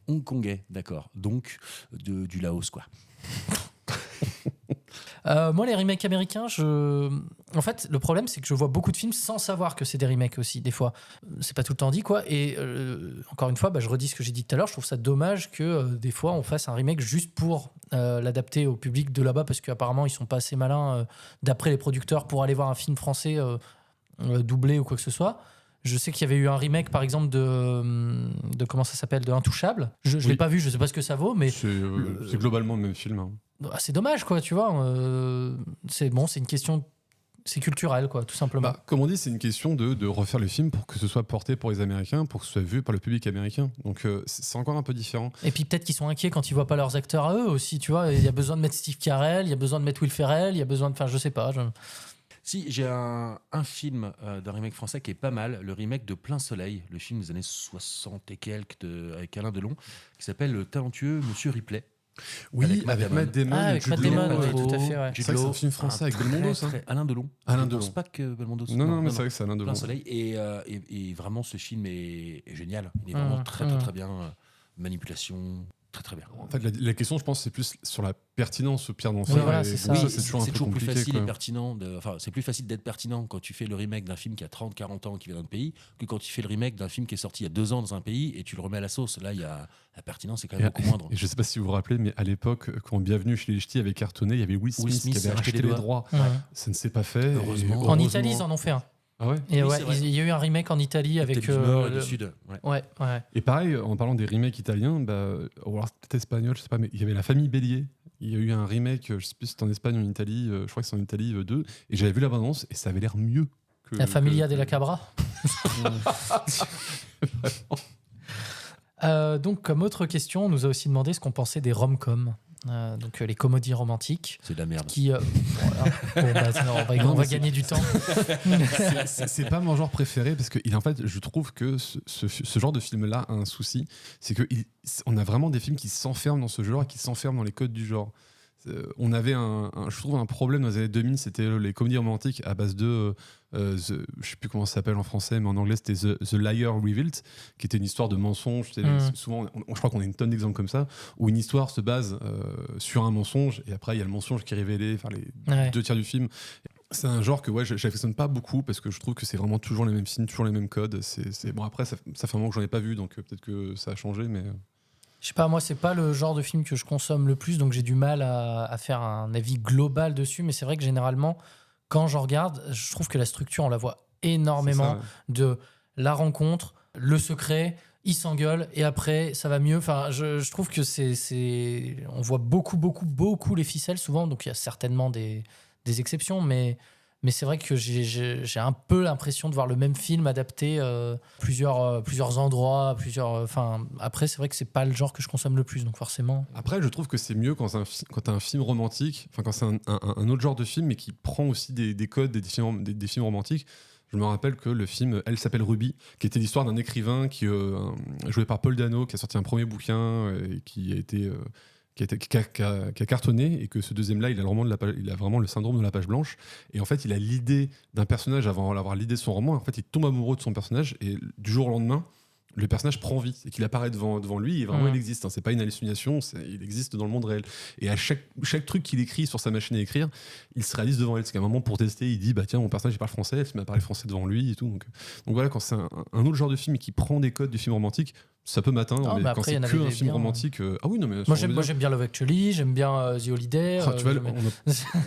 F: Hongkongais,
G: d'accord. Donc, du Laos, quoi.
H: Moi, les remakes américains, en fait, le problème, c'est que je vois beaucoup de films sans savoir que c'est des remakes aussi, des fois. C'est pas tout le temps dit, quoi. Et encore une fois, je redis ce que j'ai dit tout à l'heure, je trouve ça dommage que des fois, on fasse un remake juste pour l'adapter au public de là-bas, parce qu'apparemment, ils sont pas assez malins, d'après les producteurs, pour aller voir un film français doublé ou quoi que ce soit. Je sais qu'il y avait eu un remake, par exemple, de comment ça s'appelle, de Intouchable. Je l'ai pas vu, je sais pas ce que ça vaut, mais
F: c'est globalement le même film. Hein.
H: C'est dommage, quoi, tu vois. C'est une question, c'est culturel, quoi, tout simplement.
F: Comme on dit, c'est une question de refaire le film pour que ce soit porté pour les Américains, pour que ce soit vu par le public américain. Donc c'est encore un peu différent.
H: Et puis peut-être qu'ils sont inquiets quand ils voient pas leurs acteurs à eux aussi, tu vois. Il y a besoin de mettre Steve Carell, il y a besoin de mettre Will Ferrell, il y a besoin de, enfin, je sais pas.
G: Si, j'ai un film d'un remake français qui est pas mal, le remake de Plein Soleil, le film des années 60 et quelques avec Alain Delon, qui s'appelle Le talentueux Monsieur Ripley.
F: Oui, avec Matt Damon.
H: Avec Matt Damon, tout à fait. Ouais.
F: C'est un film français avec Belmondo, ça.
G: Alain Delon.
F: Alain
G: Je
F: Delon.
G: pense pas que Belmondo.
F: Non, mais c'est vrai que c'est Alain Delon.
G: Plein Soleil. Et vraiment, ce film est génial. Il est vraiment très bien. Manipulation. Très bien.
F: En fait, la question, je pense, c'est plus sur la pertinence au pire dans ça.
H: Oui, voilà, c'est ça.
G: C'est toujours plus facile et pertinent. C'est plus facile d'être pertinent quand tu fais le remake d'un film qui a 30-40 ans qui vient d'un pays que quand tu fais le remake d'un film qui est sorti il y a 2 ans dans un pays et tu le remets à la sauce. Là, la pertinence est quand même beaucoup moindre.
F: Et je sais pas si vous vous rappelez, mais à l'époque, quand Bienvenue chez les Ch'tis avait cartonné, il y avait Will Smith qui avait acheté les droits. Ouais. Ça ne s'est pas fait.
G: Heureusement.
H: En Italie, ils en ont fait un.
F: Ah ouais.
H: Et il y a eu un remake en Italie avec
G: du Nord et du Sud.
H: Ouais.
F: Et pareil, en parlant des remakes italiens, ou alors peut-être espagnol, je sais pas, mais il y avait La Famille Bélier. Il y a eu un remake, je sais plus si c'était en Espagne ou en Italie, je crois que c'est en Italie 2, et j'avais vu la bande-annonce et ça avait l'air mieux que.
H: La Familia della Cabra. Donc, comme autre question, on nous a aussi demandé ce qu'on pensait des rom-coms. Donc les comédies romantiques.
G: C'est de la merde.
H: Qui, on va gagner du temps.
F: C'est pas mon genre préféré parce que en fait, je trouve que ce genre de film-là a un souci, c'est qu'on a vraiment des films qui s'enferment dans ce genre et qui s'enferment dans les codes du genre. On avait je trouve un problème dans les années 2000, c'était les comédies romantiques à base de je sais plus comment ça s'appelle en français, mais en anglais c'était The Liar Revealed, qui était une histoire de mensonge. Souvent, je crois qu'on a une tonne d'exemples comme ça, où une histoire se base sur un mensonge, et après il y a le mensonge qui est révélé, les 2 tiers du film. C'est un genre que j'affectionne pas beaucoup, parce que je trouve que c'est vraiment toujours les mêmes films, toujours les mêmes codes. Bon, après ça fait un moment que j'en ai pas vu, donc peut-être que ça a changé, mais...
H: Je sais pas, moi c'est pas le genre de film que je consomme le plus, donc j'ai du mal à faire un avis global dessus, mais c'est vrai que généralement quand j'en regarde, je trouve que la structure on la voit énormément, de la rencontre, le secret, ils s'engueulent et après ça va mieux. Enfin, je trouve que on voit beaucoup les ficelles souvent, donc il y a certainement des exceptions, mais c'est vrai que j'ai un peu l'impression de voir le même film adapté plusieurs endroits, après c'est vrai que c'est pas le genre que je consomme le plus, donc forcément.
F: Après, je trouve que c'est mieux quand t'as un film romantique, quand c'est un autre genre de film, mais qui prend aussi des codes des films romantiques. Je me rappelle que le film Elle s'appelle Ruby, qui était l'histoire d'un écrivain joué par Paul Dano, qui a sorti un premier bouquin et qui a cartonné, et que ce deuxième-là, il a vraiment le syndrome de la page blanche. Et en fait, il a l'idée d'un personnage avant d'avoir l'idée de son roman. En fait, il tombe amoureux de son personnage, et du jour au lendemain, le personnage prend vie, et qu'il apparaît devant lui, et vraiment il existe. Hein. C'est pas une hallucination, il existe dans le monde réel. Et à chaque truc qu'il écrit sur sa machine à écrire, il se réalise devant elle. C'est qu'à un moment, pour tester, il dit tiens, mon personnage il parle français, elle se met à parler français devant lui et tout. Donc voilà, quand c'est un autre genre de film et qui prend des codes du film romantique, ça peut m'atteindre, mais quand c'est que un film romantique... Ah oui, non, mais
H: moi j'aime bien Love Actually, j'aime bien The Holiday.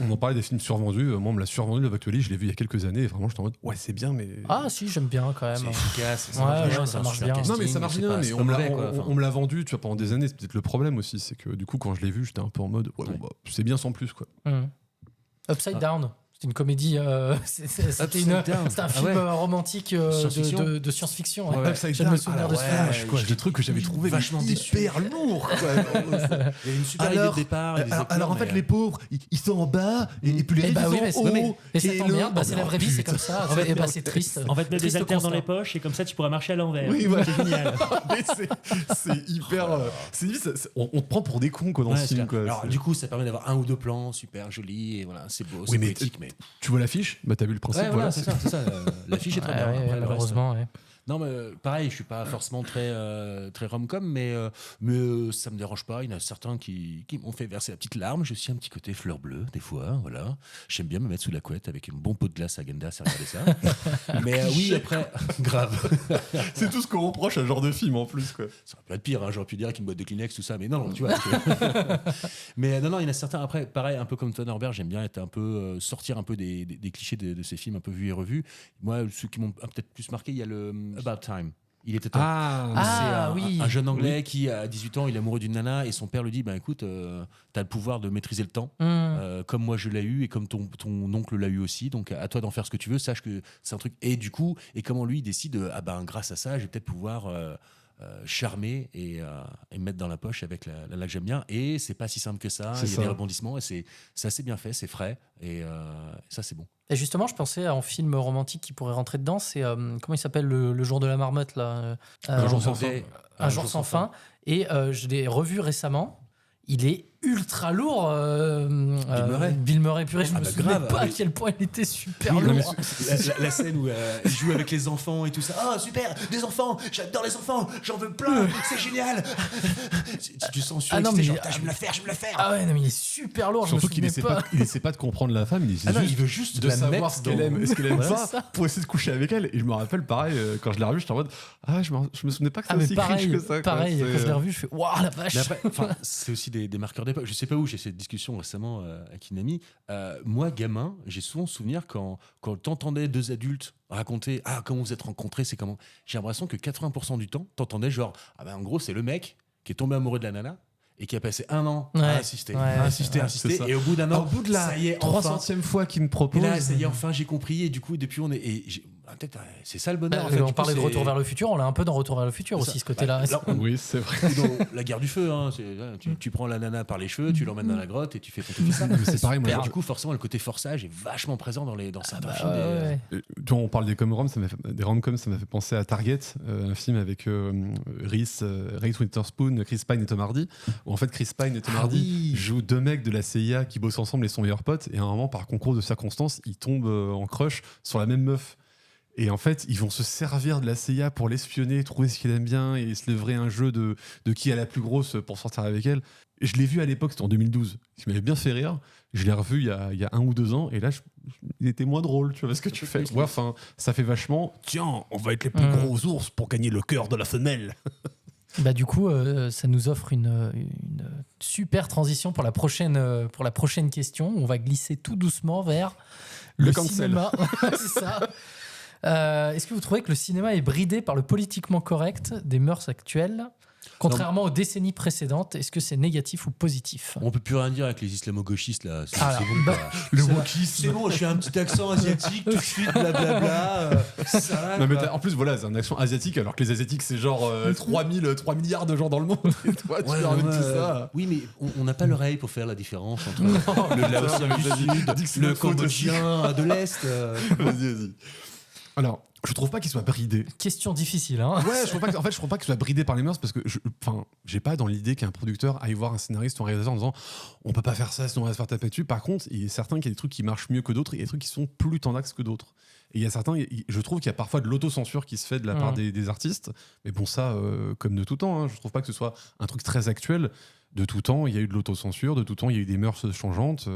F: On en parlait des films survendus. Moi, on me l'a survendu, Love Actually, je l'ai vu il y a quelques années, et vraiment j'étais en mode ouais, c'est bien, mais...
H: Ah si, j'aime bien quand même.
G: C'est efficace,
H: ça marche bien.
F: Non, mais ça marche bien, mais on me l'a vendu, tu vois, pendant des années. C'est peut-être le problème aussi, c'est que du coup, quand je l'ai vu, j'étais un peu en mode c'est bien sans plus, quoi.
H: Upside Down. C'est une comédie, c'était un film romantique de science-fiction. Je me souviens de ce film.
F: Le truc que j'avais trouvé
G: vachement
F: hyper lourd.
G: Il y a une super idée de départ.
F: Alors en fait, les pauvres, ils sont en bas, et puis les riches sont en haut.
H: Et ça t'emmerde, c'est la vraie vie, c'est comme ça. C'est triste.
K: En fait, mettre des haltères dans les poches, et comme ça, tu pourras marcher à l'envers.
F: Oui, c'est génial. C'est hyper... On te prend pour des cons dans ce film.
G: Alors du coup, ça permet d'avoir 1 ou 2 plans super jolis, et voilà, c'est beau, c'est poétique, mais...
F: Tu vois l'affiche ? T'as vu le principe.
G: Voilà, c'est ça. L'affiche est très bien.
H: Malheureusement,
G: Non, mais pareil, je suis pas forcément très rom-com, mais ça me dérange pas. Il y en a certains qui m'ont fait verser la petite larme. J'ai aussi un petit côté fleur bleue, des fois. Voilà. J'aime bien me mettre sous la couette avec un bon pot de glace à Gendas et regarder ça. Mais oui, après, grave.
F: C'est tout ce qu'on reproche à ce genre de film en plus, quoi.
G: Ça aurait pu être pire, hein. J'aurais pu dire qu'une boîte de Kleenex, tout ça, mais non, tu vois. Mais non, il y en a certains. Après, pareil, un peu comme toi, Norbert, j'aime bien être un peu sortir un peu des clichés de ces films un peu vus et revus. Moi, ceux qui m'ont peut-être plus marqué, il y a le About Time. Il était temps. C'est un jeune Anglais qui, à 18 ans, il est amoureux d'une nana, et son père lui dit écoute, t'as le pouvoir de maîtriser le temps, comme moi je l'ai eu, et comme ton oncle l'a eu aussi, donc à toi d'en faire ce que tu veux, sache que c'est un truc. Et du coup, et comment lui il décide grâce à ça, je vais peut-être pouvoir charmer et me mettre dans la poche avec la nana que j'aime bien. Et c'est pas si simple que ça, il y a des rebondissements, et c'est assez bien fait, c'est frais, et ça c'est bon.
H: Et justement, je pensais à un film romantique qui pourrait rentrer dedans. C'est comment il s'appelle, le jour de la marmotte là.
F: Un jour sans fin.
H: Un jour sans fin. Et je l'ai revu récemment. Il est ultra lourd. Bill Murray, purée, je me souviens pas à quel point il était super lourd.
G: La scène où il joue avec les enfants et tout ça. Ah, super, des enfants, j'adore les enfants, j'en veux plein, c'est génial. Tu sens sur je vais me la faire.
H: Ah ouais, non, mais il est super lourd.
F: Surtout qu'il essaie pas de comprendre la femme, il veut juste de savoir ce qu'elle aime, pas, pour essayer de coucher avec elle. Et je me rappelle, pareil, quand je l'ai revu, j'étais en mode je me souvenais pas que c'était aussi riche que ça.
H: Pareil, quand je l'ai revu, je fais waouh la vache.
G: C'est aussi des marqueurs d'époque. Je sais pas où j'ai cette discussion récemment avec une amie. Moi, gamin, j'ai souvent souvenir quand t'entendais 2 adultes raconter comment vous êtes rencontrés, c'est comment. J'ai l'impression que 80% du temps, t'entendais genre en gros, c'est le mec qui est tombé amoureux de la nana et qui a passé 1 an à insister, et au bout d'un an,
F: ça y est, 300e fois qu'il me propose.
G: Et là, ça y est, enfin, j'ai compris, et du coup, depuis, peut-être, c'est ça le bonheur.
H: On parlait de Retour vers le futur, on l'a un peu dans Retour vers le futur aussi, ce côté-là.
F: Oui, c'est vrai.
G: Dans la guerre du feu, hein, tu prends la nana par les cheveux, tu l'emmènes dans la grotte et tu fais ton truc.
F: C'est pareil, moi.
G: Du coup, forcément, le côté forçage est vachement présent dans certains films.
F: On parle des rom-coms, ça m'a fait penser à Target, un film avec Reese Witherspoon, Chris Pine et Tom Hardy, où en fait Chris Pine et Tom Hardy jouent deux mecs de la CIA qui bossent ensemble et sont meilleurs potes, et à un moment, par concours de circonstances, ils tombent en crush sur la même meuf. Et en fait, ils vont se servir de la CIA pour l'espionner, trouver ce qu'elle aime bien et se livrer un jeu de qui est la plus grosse pour sortir avec elle. Et je l'ai vu à l'époque, c'était en 2012, ce qui m'avait bien fait rire. Je l'ai revu il y a 1 ou 2 ans, et là, il était moins drôle, tu vois ce que tu fais. Ouais, enfin, ça fait vachement, tiens, on va être les plus gros ours pour gagner le cœur de la femelle.
H: Bah du coup, ça nous offre une super transition pour la prochaine question. On va glisser tout doucement vers le cinéma. C'est ça. Est-ce que vous trouvez que le cinéma est bridé par le politiquement correct des mœurs actuelles, contrairement aux décennies précédentes? Est-ce que c'est négatif ou positif?
G: On peut plus rien dire avec les islamo-gauchistes là. C'est bon,
F: le wokisme.
G: C'est bon, je fais un petit accent asiatique tout de suite, blablabla.
F: Non, mais en plus, voilà, c'est un accent asiatique, alors que les asiatiques, c'est genre 3 milliards de gens dans le monde. Et toi, tu ramènes tout ça.
G: Oui, mais on n'a pas l'oreille pour faire la différence entre le Laotien du Sud, le Cambodgien de l'Est.
F: Vas-y. Alors, je trouve pas qu'il soit bridé.
H: Question difficile, hein.
F: Ouais, je trouve pas qu'il soit bridé par les mœurs, parce que j'ai pas dans l'idée qu'un producteur aille voir un scénariste ou un réalisateur en disant on peut pas faire ça sinon on va se faire taper dessus. Par contre, il est certain qu'il y a des trucs qui marchent mieux que d'autres, et il y a des trucs qui sont plus tendax que d'autres. Et il y a certains, je trouve qu'il y a parfois de l'autocensure qui se fait de la part des artistes, mais bon, ça, comme de tout temps, hein, je trouve pas que ce soit un truc très actuel. De tout temps, il y a eu de l'autocensure, de tout temps, il y a eu des mœurs changeantes.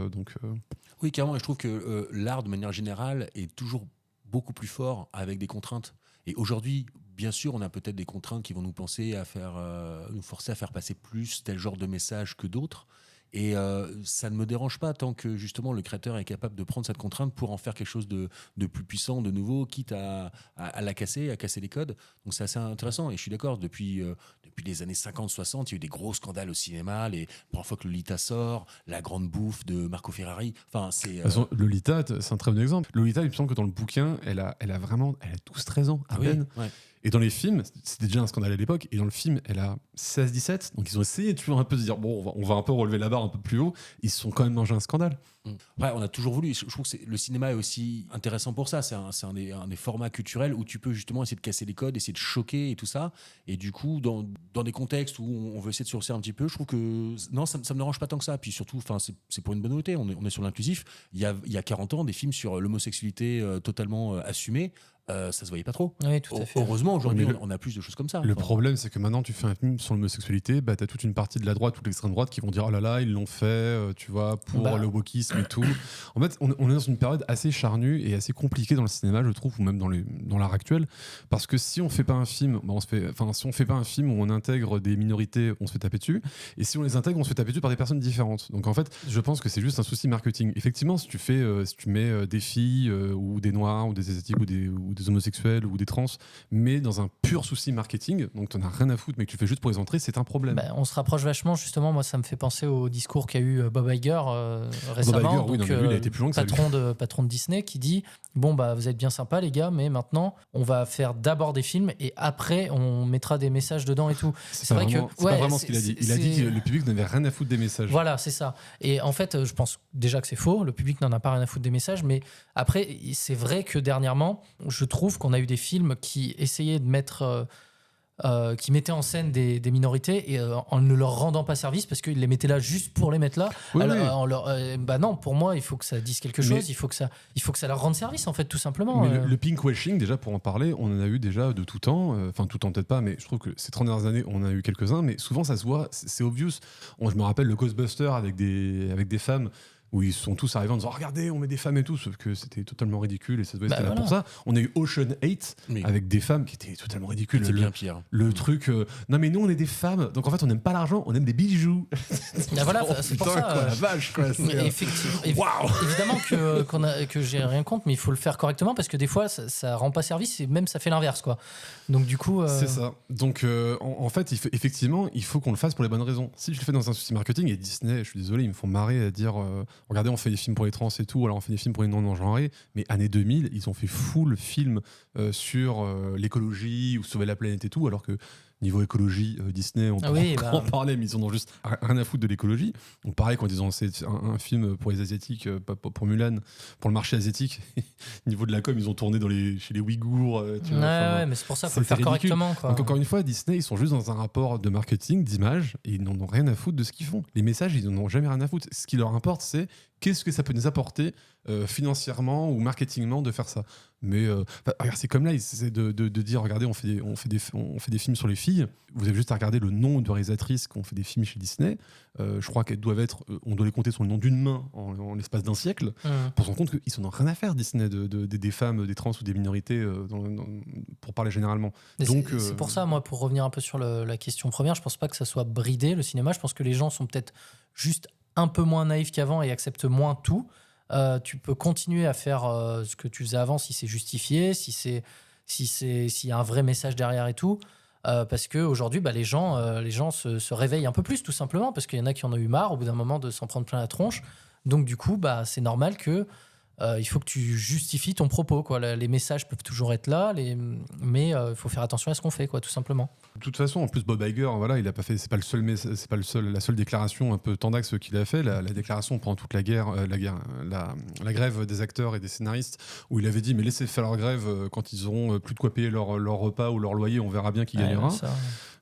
G: Oui, carrément, et je trouve que l'art, de manière générale, est toujours beaucoup plus fort avec des contraintes. Et aujourd'hui, bien sûr, on a peut-être des contraintes qui vont nous nous forcer à faire passer plus tel genre de message que d'autres. Et ça ne me dérange pas tant que justement le créateur est capable de prendre cette contrainte pour en faire quelque chose de plus puissant, de nouveau, quitte à la casser, à casser les codes. Donc c'est assez intéressant. Et je suis d'accord, depuis les années 50-60, il y a eu des gros scandales au cinéma. La première fois que Lolita sort, la grande bouffe de Marco Ferrari. Enfin,
F: Lolita, c'est un très bon exemple. Lolita, il me semble que dans le bouquin, elle a 12-13 ans à peine.
G: Ouais.
F: Et dans les films, c'était déjà un scandale à l'époque, et dans le film, elle a 16-17, donc ils ont essayé toujours un peu de se dire, bon, on va un peu relever la barre un peu plus haut, ils se sont quand même mangé un scandale.
G: Ouais, on a toujours voulu, je trouve que le cinéma est aussi intéressant pour ça, c'est un des formats culturels où tu peux justement essayer de casser les codes, essayer de choquer et tout ça, et du coup, dans des contextes où on veut essayer de surser un petit peu, je trouve que non, ça me dérange pas tant que ça, puis surtout, c'est pour une bonne nouveauté, on est sur l'inclusif, il y a 40 ans, des films sur l'homosexualité totalement assumée, ça se voyait pas trop.
H: Oui, tout à fait.
G: Heureusement, aujourd'hui, on a plus de choses comme ça.
F: Le problème, c'est que maintenant, tu fais un film sur l'homosexualité, bah, t'as toute une partie de la droite ou de l'extrême droite qui vont dire oh là là, ils l'ont fait, tu vois, pour le wokisme et tout. En fait, on est dans une période assez charnue et assez compliquée dans le cinéma, je trouve, ou même dans l'art actuel, parce que si on fait pas un film, si on fait pas un film où on intègre des minorités, on se fait taper dessus, et si on les intègre, on se fait taper dessus par des personnes différentes. Donc en fait, je pense que c'est juste un souci marketing. Effectivement, si tu mets des filles ou des noirs ou des asiatiques ou des homosexuels ou des trans, mais dans un pur souci marketing, donc t'en as rien à foutre, mais que tu fais juste pour les entrer, c'est un problème.
H: Bah, on se rapproche vachement, justement, moi ça me fait penser au discours qu'a eu Bob Iger récemment,
F: Bob Iger, lui, il a été plus loin que
H: patron de Disney, qui dit bon bah vous êtes bien sympa les gars, mais maintenant on va faire d'abord des films et après on mettra des messages dedans et tout.
F: C'est vrai que c'est pas vraiment ce qu'il a dit. Il a dit que le public n'avait rien à foutre des messages.
H: Voilà, c'est ça. Et en fait, je pense déjà que c'est faux, le public n'en a pas rien à foutre des messages, mais après c'est vrai que dernièrement, je trouve qu'on a eu des films qui essayaient de mettre qui mettaient en scène des minorités et en ne leur rendant pas service parce qu'ils les mettaient là juste pour les mettre là.
F: Oui,
H: alors, bah non, pour moi il faut que ça dise quelque chose, il faut que ça leur rende service en fait, tout simplement.
F: Mais le pinkwashing, déjà pour en parler, on en a eu déjà de tout temps, enfin tout temps peut-être pas, mais je trouve que ces 30 dernières années on en a eu quelques-uns, mais souvent ça se voit, c'est obvious. Je me rappelle le Ghostbuster avec des femmes où ils sont tous arrivés en disant regardez, on met des femmes et tout, sauf que c'était totalement ridicule et ça se voyait, c'était là pour ça. On a eu Ocean 8 avec des femmes qui étaient totalement ridicules.
G: C'est bien pire.
F: Le truc, non mais nous on est des femmes, donc en fait on n'aime pas l'argent, on aime des bijoux.
H: Voilà, c'est pour ça.
F: Quoi, la vache, quoi.
H: Évidemment que j'ai rien contre, mais il faut le faire correctement parce que des fois ça rend pas service et même ça fait l'inverse, quoi. Donc du coup.
F: C'est ça. Donc en fait, il faut qu'on le fasse pour les bonnes raisons. Si je le fais dans un souci marketing, et Disney, je suis désolé, ils me font marrer à dire regardez, on fait des films pour les trans et tout, alors on fait des films pour les non-genrés, mais années 2000, ils ont fait full film sur l'écologie ou sauver la planète et tout, alors que niveau écologie, Disney, on peut en parler, mais ils en ont juste rien à foutre de l'écologie. Donc pareil, quand ils ont lancé un film pour les Asiatiques, pour Mulan, pour le marché asiatique, niveau de la com, ils ont tourné chez les Ouïghours.
H: Mais c'est pour ça qu'il faut le faire correctement. Quoi.
F: Donc encore une fois, Disney, ils sont juste dans un rapport de marketing, d'image, et ils n'en ont rien à foutre de ce qu'ils font. Les messages, ils n'en ont jamais rien à foutre. Ce qui leur importe, c'est qu'est-ce que ça peut nous apporter financièrement ou marketingement de faire ça. Mais regarde, c'est comme là, c'est de dire, regardez, on fait des films sur les filles. Vous avez juste à regarder le nombre de réalisatrices qui ont fait des films chez Disney. Je crois qu'elles doivent être, on doit les compter sur le nom d'une main en l'espace d'un siècle, pour se rendre compte qu'ils n'en ont rien à faire, Disney, des femmes, des trans ou des minorités, pour parler généralement. Donc,
H: c'est pour ça, moi, pour revenir un peu sur la question première, je pense pas que ça soit bridé, le cinéma. Je pense que les gens sont peut-être juste un peu moins naïfs qu'avant et acceptent moins tout. Tu peux continuer à faire ce que tu faisais avant si c'est justifié, s'il y a un vrai message derrière et tout. Parce qu'aujourd'hui, les gens se réveillent un peu plus, tout simplement, parce qu'il y en a qui en ont eu marre au bout d'un moment de s'en prendre plein la tronche. Donc du coup, c'est normal que il faut que tu justifies ton propos, quoi. Les messages peuvent toujours être là, mais il faut faire attention à ce qu'on fait, quoi, tout simplement.
F: De toute façon, en plus, Bob Iger, voilà, il a pas fait, c'est pas la seule déclaration un peu tendax qu'il a fait. La déclaration pendant toute la grève des acteurs et des scénaristes, où il avait dit, mais laissez faire leur grève quand ils auront plus de quoi payer leur repas ou leur loyer, on verra bien qui gagnera.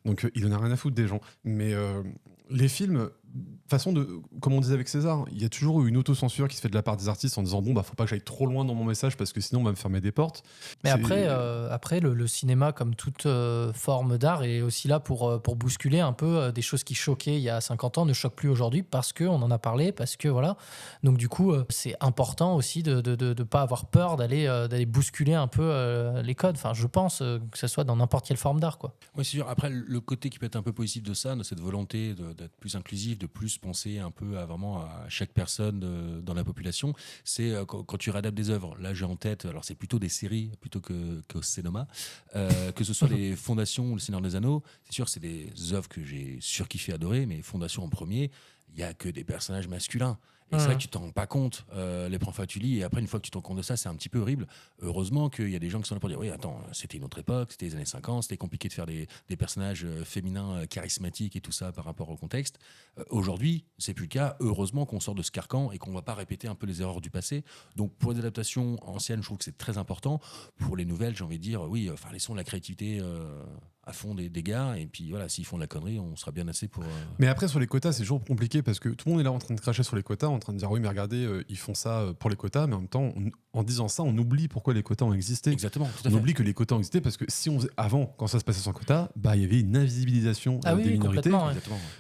F: Donc il en a rien à foutre des gens. Mais les films, comme on disait avec César, il y a toujours eu une autocensure qui se fait de la part des artistes en disant faut pas que j'aille trop loin dans mon message parce que sinon on va me fermer des portes.
H: Mais après le cinéma, comme toute forme d'art, est aussi là pour bousculer un peu des choses qui choquaient il y a 50 ans, ne choquent plus aujourd'hui parce qu'on en a parlé, parce que voilà. Donc du coup, c'est important aussi de pas avoir peur d'aller bousculer un peu les codes. Enfin, je pense que ce soit dans n'importe quelle forme d'art, quoi.
G: Oui, c'est sûr. Après, le côté qui peut être un peu positif de ça, de cette volonté d'être plus inclusif, de plus penser un peu à chaque personne dans la population, c'est quand tu réadaptes des œuvres. Là, j'ai en tête, alors c'est plutôt des séries plutôt qu'au cinéma, que ce soit les Fondations ou le Seigneur des Anneaux. C'est sûr, c'est des œuvres que j'ai surkiffé, adoré, mais Fondations en premier, il y a que des personnages masculins. Et c'est vrai que tu t'en rends pas compte, les profs tu lis, et après, une fois que tu te rends compte de ça, c'est un petit peu horrible. Heureusement qu'il y a des gens qui sont là pour dire, oui, attends, c'était une autre époque, c'était les années 50, c'était compliqué de faire des personnages féminins charismatiques et tout ça par rapport au contexte. Aujourd'hui, c'est plus le cas. Heureusement qu'on sort de ce carcan et qu'on va pas répéter un peu les erreurs du passé. Donc, pour les adaptations anciennes, je trouve que c'est très important. Pour les nouvelles, j'ai envie de dire, oui, laissons la créativité à fond des gars, et puis voilà, s'ils font de la connerie, on sera bien assez pour...
F: Mais après, sur les quotas, c'est toujours compliqué parce que tout le monde est là en train de cracher sur les quotas, en train de dire oui, mais regardez, ils font ça pour les quotas, mais en même temps, en disant ça, on oublie pourquoi les quotas ont existé.
G: Exactement, tout à
F: on
G: fait.
F: oublie que les quotas ont existé parce que si on faisait avant, quand ça se passait sans quotas, il y avait une invisibilisation des minorités.
H: Ouais.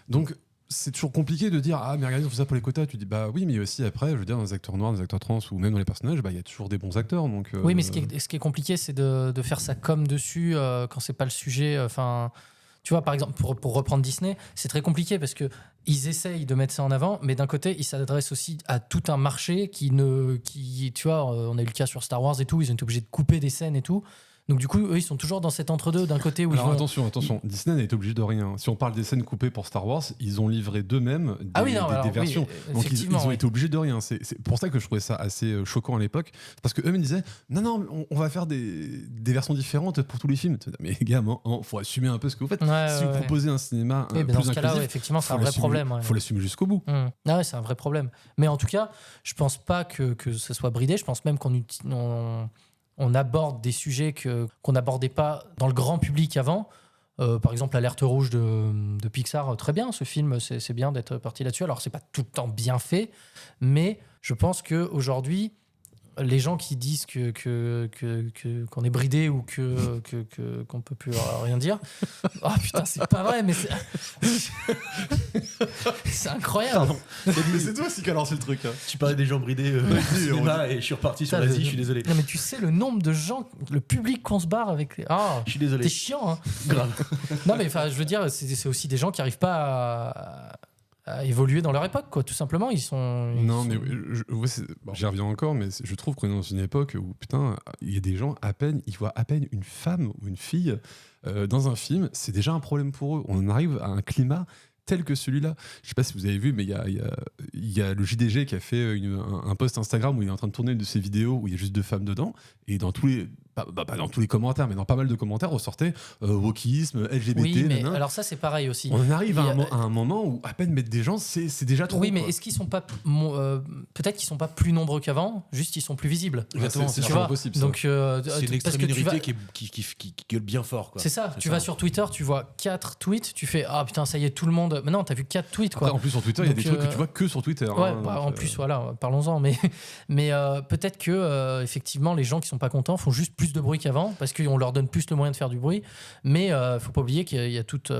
F: Donc, c'est toujours compliqué de dire mais regardez, on fait ça pour les quotas. Tu dis oui, mais aussi après, je veux dire, dans les acteurs noirs, dans les acteurs trans ou même dans les personnages, il y a toujours des bons acteurs. Donc,
H: oui, mais ce qui est compliqué, c'est de faire ça comme dessus quand c'est pas le sujet. Tu vois, par exemple, pour reprendre Disney, c'est très compliqué parce que ils essayent de mettre ça en avant, mais d'un côté, ils s'adressent aussi à tout un marché qui tu vois, on a eu le cas sur Star Wars et tout, ils ont été obligés de couper des scènes et tout. Donc du coup, eux, ils sont toujours dans cet entre-deux d'un côté où
F: attention, Disney n'a été obligé de rien. Si on parle des scènes coupées pour Star Wars, ils ont livré d'eux-mêmes des versions.
H: Oui,
F: donc ils ont été obligés de rien. C'est pour ça que je trouvais ça assez choquant à l'époque, parce que eux me disaient non, on va faire des versions différentes pour tous les films. Mais les gars, faut assumer un peu ce que vous faites. Si vous proposez un cinéma plus
H: dans ce cas-là, effectivement, c'est un vrai problème.
F: Faut l'assumer jusqu'au bout.
H: Ouais, c'est un vrai problème. Mais en tout cas, je pense pas que ça soit bridé. Je pense même qu'on aborde des sujets qu'on n'abordait pas dans le grand public avant. Par exemple, Alerte Rouge de Pixar, très bien, ce film, c'est bien d'être parti là-dessus. Alors, c'est pas tout le temps bien fait, mais je pense qu'aujourd'hui, les gens qui disent qu'on est bridé ou qu'on peut plus rien dire, oh putain, c'est pas vrai, mais c'est incroyable.
F: Mais c'est toi aussi qui a lancé le truc.
K: Tu parlais des gens bridés au cinéma et je suis reparti sur l'Asie, je suis désolé.
H: Non, mais tu sais le nombre de gens, le public qu'on se barre avec.
K: Je suis désolé.
H: T'es chiant, hein.
K: Grave.
H: Non, mais je veux dire, c'est aussi des gens qui n'arrivent pas à évoluer dans leur époque, quoi. Tout simplement, ils sont.
F: Mais j'y reviens encore, mais je trouve qu'on est dans une époque où putain, il y a des gens ils voient à peine une femme ou une fille dans un film, c'est déjà un problème pour eux. On arrive à un climat tel que celui-là. Je sais pas si vous avez vu, mais il y a le JDG qui a fait un post Instagram où il est en train de tourner une de ses vidéos où il y a juste 2 femmes dedans, et dans tous les pas dans tous les commentaires, mais dans pas mal de commentaires ressortait wokisme, LGBT.
H: Oui, mais
F: nanana.
H: alors ça c'est pareil aussi.
F: On arrive à un moment où à peine mettre des gens, c'est déjà trop.
H: Oui, mais
F: quoi.
H: est-ce qu'ils sont pas peut-être qu'ils sont pas plus nombreux qu'avant, juste ils sont plus visibles.
F: Exactement, c'est
H: tu vois.
F: possible.
H: Donc
G: c'est une extrême minorité
H: vas...
G: qui gueule bien fort. Quoi.
H: C'est ça. Tu vas sur Twitter, tu vois 4 tweets, tu fais ah putain ça y est tout le monde. Mais non, t'as vu 4 tweets quoi.
F: Après, en plus sur Twitter, il y a des trucs que tu vois que sur Twitter.
H: Ouais,
F: hein,
H: en plus voilà, parlons-en. Mais peut-être que effectivement les gens qui sont pas contents font juste plus de bruit qu'avant parce qu'on leur donne plus le moyen de faire du bruit. Mais faut pas oublier qu'il y a toute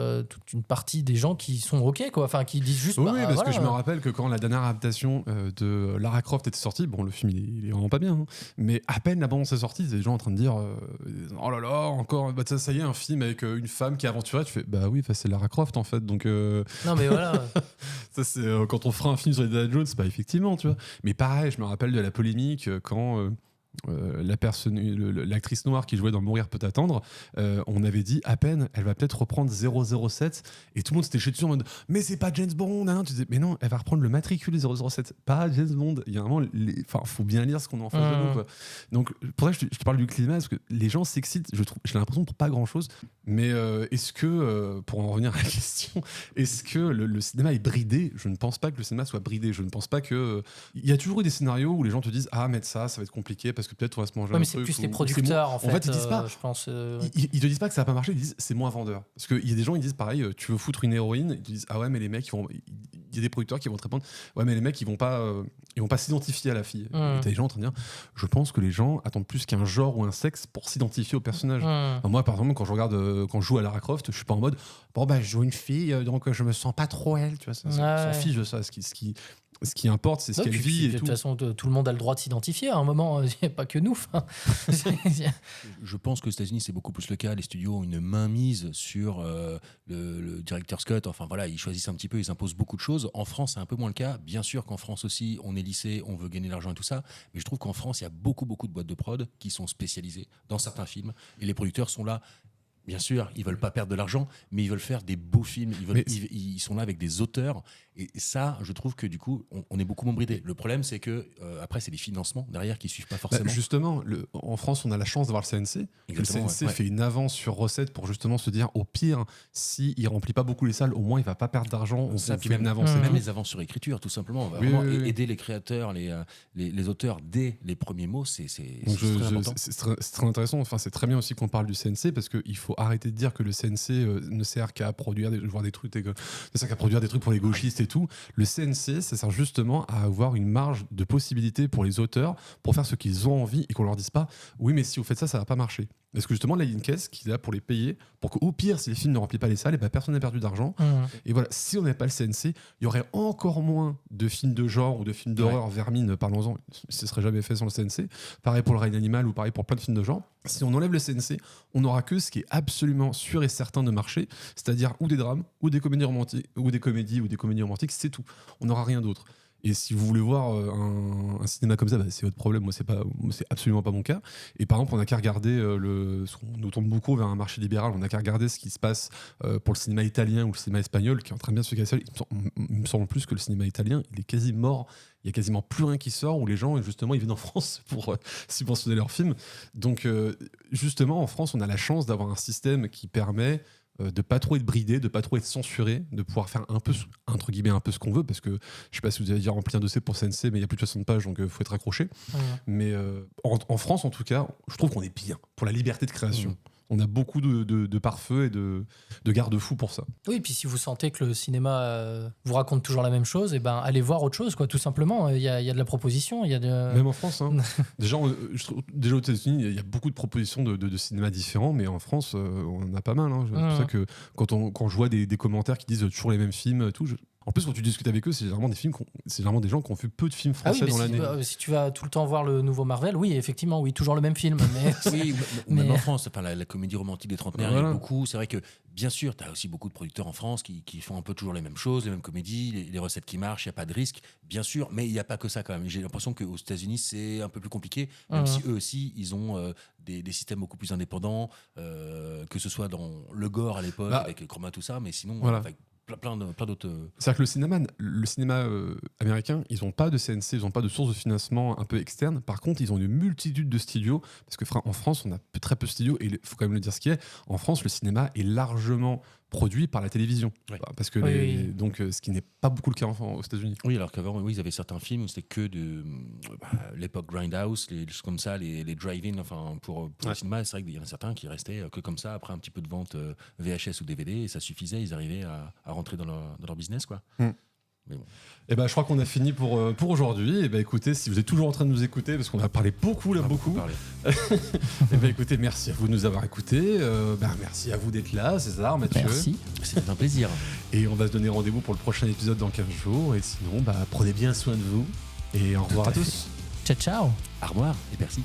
H: une partie des gens qui sont ok quoi, enfin qui disent juste.
F: Oui, parce que je me rappelle que quand la dernière adaptation de Lara Croft était sortie, bon le film il est vraiment pas bien, hein, mais à peine la bande s'est sortie, des gens en train de dire oh là là encore ça y est un film avec une femme qui est aventurée, tu fais bah oui c'est Lara Croft en fait donc
H: non mais voilà
F: ça c'est quand on fera un film sur Indiana Jones bah effectivement tu vois, mais pareil je me rappelle de la polémique quand l'actrice noire qui jouait dans Mourir peut attendre, on avait dit à peine elle va peut-être reprendre 007 et tout le monde s'était jeté dessus en mode mais c'est pas James Bond hein. Tu disais mais non elle va reprendre le matricule 007 pas James Bond. Il y a un moment faut bien lire ce qu'on a en face de nous quoi. Donc pour ça je te parle du climat parce que les gens s'excitent, j'ai l'impression pour pas grand chose, mais est-ce que pour en revenir à la question, est-ce que le cinéma est bridé? Je ne pense pas que le cinéma soit bridé, je ne pense pas que il y a toujours eu des scénarios où les gens te disent ah mettre ça va être compliqué parce que peut-être on va se manger un
H: mais
F: truc.
H: c'est plus les producteurs en fait.
F: Ils disent pas.
H: Je pense.
F: Ils te disent pas que ça va pas marcher. Ils disent c'est moins vendeur. Parce qu'il y a des gens ils disent pareil. Tu veux foutre une héroïne. Ils te disent ah ouais mais les mecs il y a des producteurs qui vont te répondre ouais mais les mecs ils vont pas s'identifier à la fille. Et t'as des gens en train de dire je pense que les gens attendent plus qu'un genre ou un sexe pour s'identifier au personnage. Enfin, moi par exemple quand je joue à Lara Croft je suis pas en mode bon bah je joue une fille donc je me sens pas trop elle. Tu vois s'en fiche de ça. Ce qui importe, c'est ce qu'elle vit.
H: De toute façon, tout le monde a le droit de s'identifier. À un moment, il n'y a pas que nous.
G: Je pense qu'aux États-Unis, c'est beaucoup plus le cas. Les studios ont une mainmise sur le director's cut. Enfin voilà, ils choisissent un petit peu, ils imposent beaucoup de choses. En France, c'est un peu moins le cas. Bien sûr qu'en France aussi, on est lissé, on veut gagner de l'argent et tout ça. Mais je trouve qu'en France, il y a beaucoup de boîtes de prod qui sont spécialisées dans certains films. Et les producteurs sont là. Bien sûr, ils veulent pas perdre de l'argent, mais ils veulent faire des beaux films. Ils sont là avec des auteurs. Et ça, je trouve que du coup, on est beaucoup moins bridé. Le problème, c'est que après, c'est les financements derrière qui suivent pas forcément.
F: Justement, en France, on a la chance d'avoir le CNC. Exactement, le CNC fait une avance sur recette pour justement se dire, au pire, s'il remplit pas beaucoup les salles, au moins il va pas perdre d'argent. On fait même une avance.
G: Même les avances sur écriture, tout simplement. Aider les créateurs, les auteurs dès les premiers mots, c'est très important.
F: C'est très intéressant. Enfin, c'est très bien aussi qu'on parle du CNC parce qu'il faut arrêter de dire que le CNC ne sert qu'à produire des trucs, pour les gauchistes et tout. Le CNC, ça sert justement à avoir une marge de possibilité pour les auteurs pour faire ce qu'ils ont envie et qu'on leur dise pas oui mais si vous faites ça va pas marcher. Parce que justement là il y a une caisse qui est là pour les payer pour qu'au pire si les films ne remplissent pas les salles et personne n'a perdu d'argent. Et voilà, si on n'avait pas le CNC il y aurait encore moins de films de genre ou de films d'horreur vermine, parlons-en, ce serait jamais fait sans le CNC. Pareil pour le règne animal ou pareil pour plein de films de genre. Si on enlève le CNC on n'aura que ce qui est absolument sûr et certain de marcher, c'est-à-dire ou des drames ou des comédies romantiques ou des comédies romantiques, c'est tout, on n'aura rien d'autre. Et si vous voulez voir un cinéma comme ça, c'est votre problème. Moi, c'est absolument pas mon cas. Et par exemple, on n'a qu'à regarder nous tourne beaucoup vers un marché libéral. On n'a qu'à regarder ce qui se passe pour le cinéma italien ou le cinéma espagnol, qui est en train de bien se casser. Il me semble plus que le cinéma italien, il est quasi mort. Il y a quasiment plus rien qui sort où les gens, justement, ils viennent en France pour subventionner leurs films. Donc, justement, en France, on a la chance d'avoir un système qui permet de pas trop être bridé, de pas trop être censuré, de pouvoir faire un peu, entre guillemets, un peu ce qu'on veut, parce que je sais pas si vous avez déjà rempli un dossier pour CNC, mais il y a plus de 60 pages, donc faut être accroché. Mais en France, en tout cas, je trouve qu'on est bien pour la liberté de création. On a beaucoup de pare-feu et de garde-fous pour ça.
H: Oui, et puis si vous sentez que le cinéma vous raconte toujours la même chose, et ben allez voir autre chose, quoi, tout simplement. Il y a de la proposition, il y a de...
F: Même en France, hein. déjà aux États-Unis, il y a beaucoup de propositions de cinéma différents, mais en France, on en a pas mal. Hein. C'est pour ça que quand je vois des commentaires qui disent toujours les mêmes films, tout. En plus, quand tu discutes avec eux, c'est généralement des gens qui ont vu peu de films français dans l'année.
H: Si tu vas tout le temps voir le nouveau Marvel, oui, effectivement, oui, toujours le même film. Mais...
G: oui, même en France, enfin, la comédie romantique des trentenaires, il y a beaucoup. C'est vrai que, bien sûr, tu as aussi beaucoup de producteurs en France qui font un peu toujours les mêmes choses, les mêmes comédies, les recettes qui marchent, il n'y a pas de risque, bien sûr, mais il n'y a pas que ça quand même. J'ai l'impression qu'aux États-Unis, c'est un peu plus compliqué, même si eux aussi, ils ont des systèmes beaucoup plus indépendants, que ce soit dans le gore à l'époque, avec Chroma, tout ça, mais sinon, avec plein d'autres.
F: C'est-à-dire que le cinéma américain, ils n'ont pas de CNC, ils n'ont pas de source de financement un peu externe. Par contre, ils ont une multitude de studios, parce que en France, on a très peu de studios, et il faut quand même le dire ce qui est. En France, le cinéma est largement produit par la télévision.
G: Ouais.
F: Parce que donc, ce qui n'est pas beaucoup le cas aux États-Unis.
G: Oui, alors qu'avant, ils avaient certains films où c'était que de l'époque Grindhouse, les choses comme ça, les drive-in, enfin, pour le cinéma, c'est vrai qu'il y en a certains qui restaient que comme ça, après un petit peu de vente VHS ou DVD, et ça suffisait, ils arrivaient à rentrer dans leur business, quoi. Mais bon.
F: Et ben, je crois qu'on a fini pour aujourd'hui. Et ben, écoutez, si vous êtes toujours en train de nous écouter, parce qu'on a parlé beaucoup. Et ben, écoutez, merci à vous de nous avoir écoutés. Merci à vous d'être là, César, Mathieu.
H: Merci.
G: C'était un plaisir.
F: Et on va se donner rendez-vous pour le prochain épisode dans 15 jours. Et sinon, prenez bien soin de vous. Et au revoir à tous.
H: Ciao, ciao.
G: Au revoir et merci.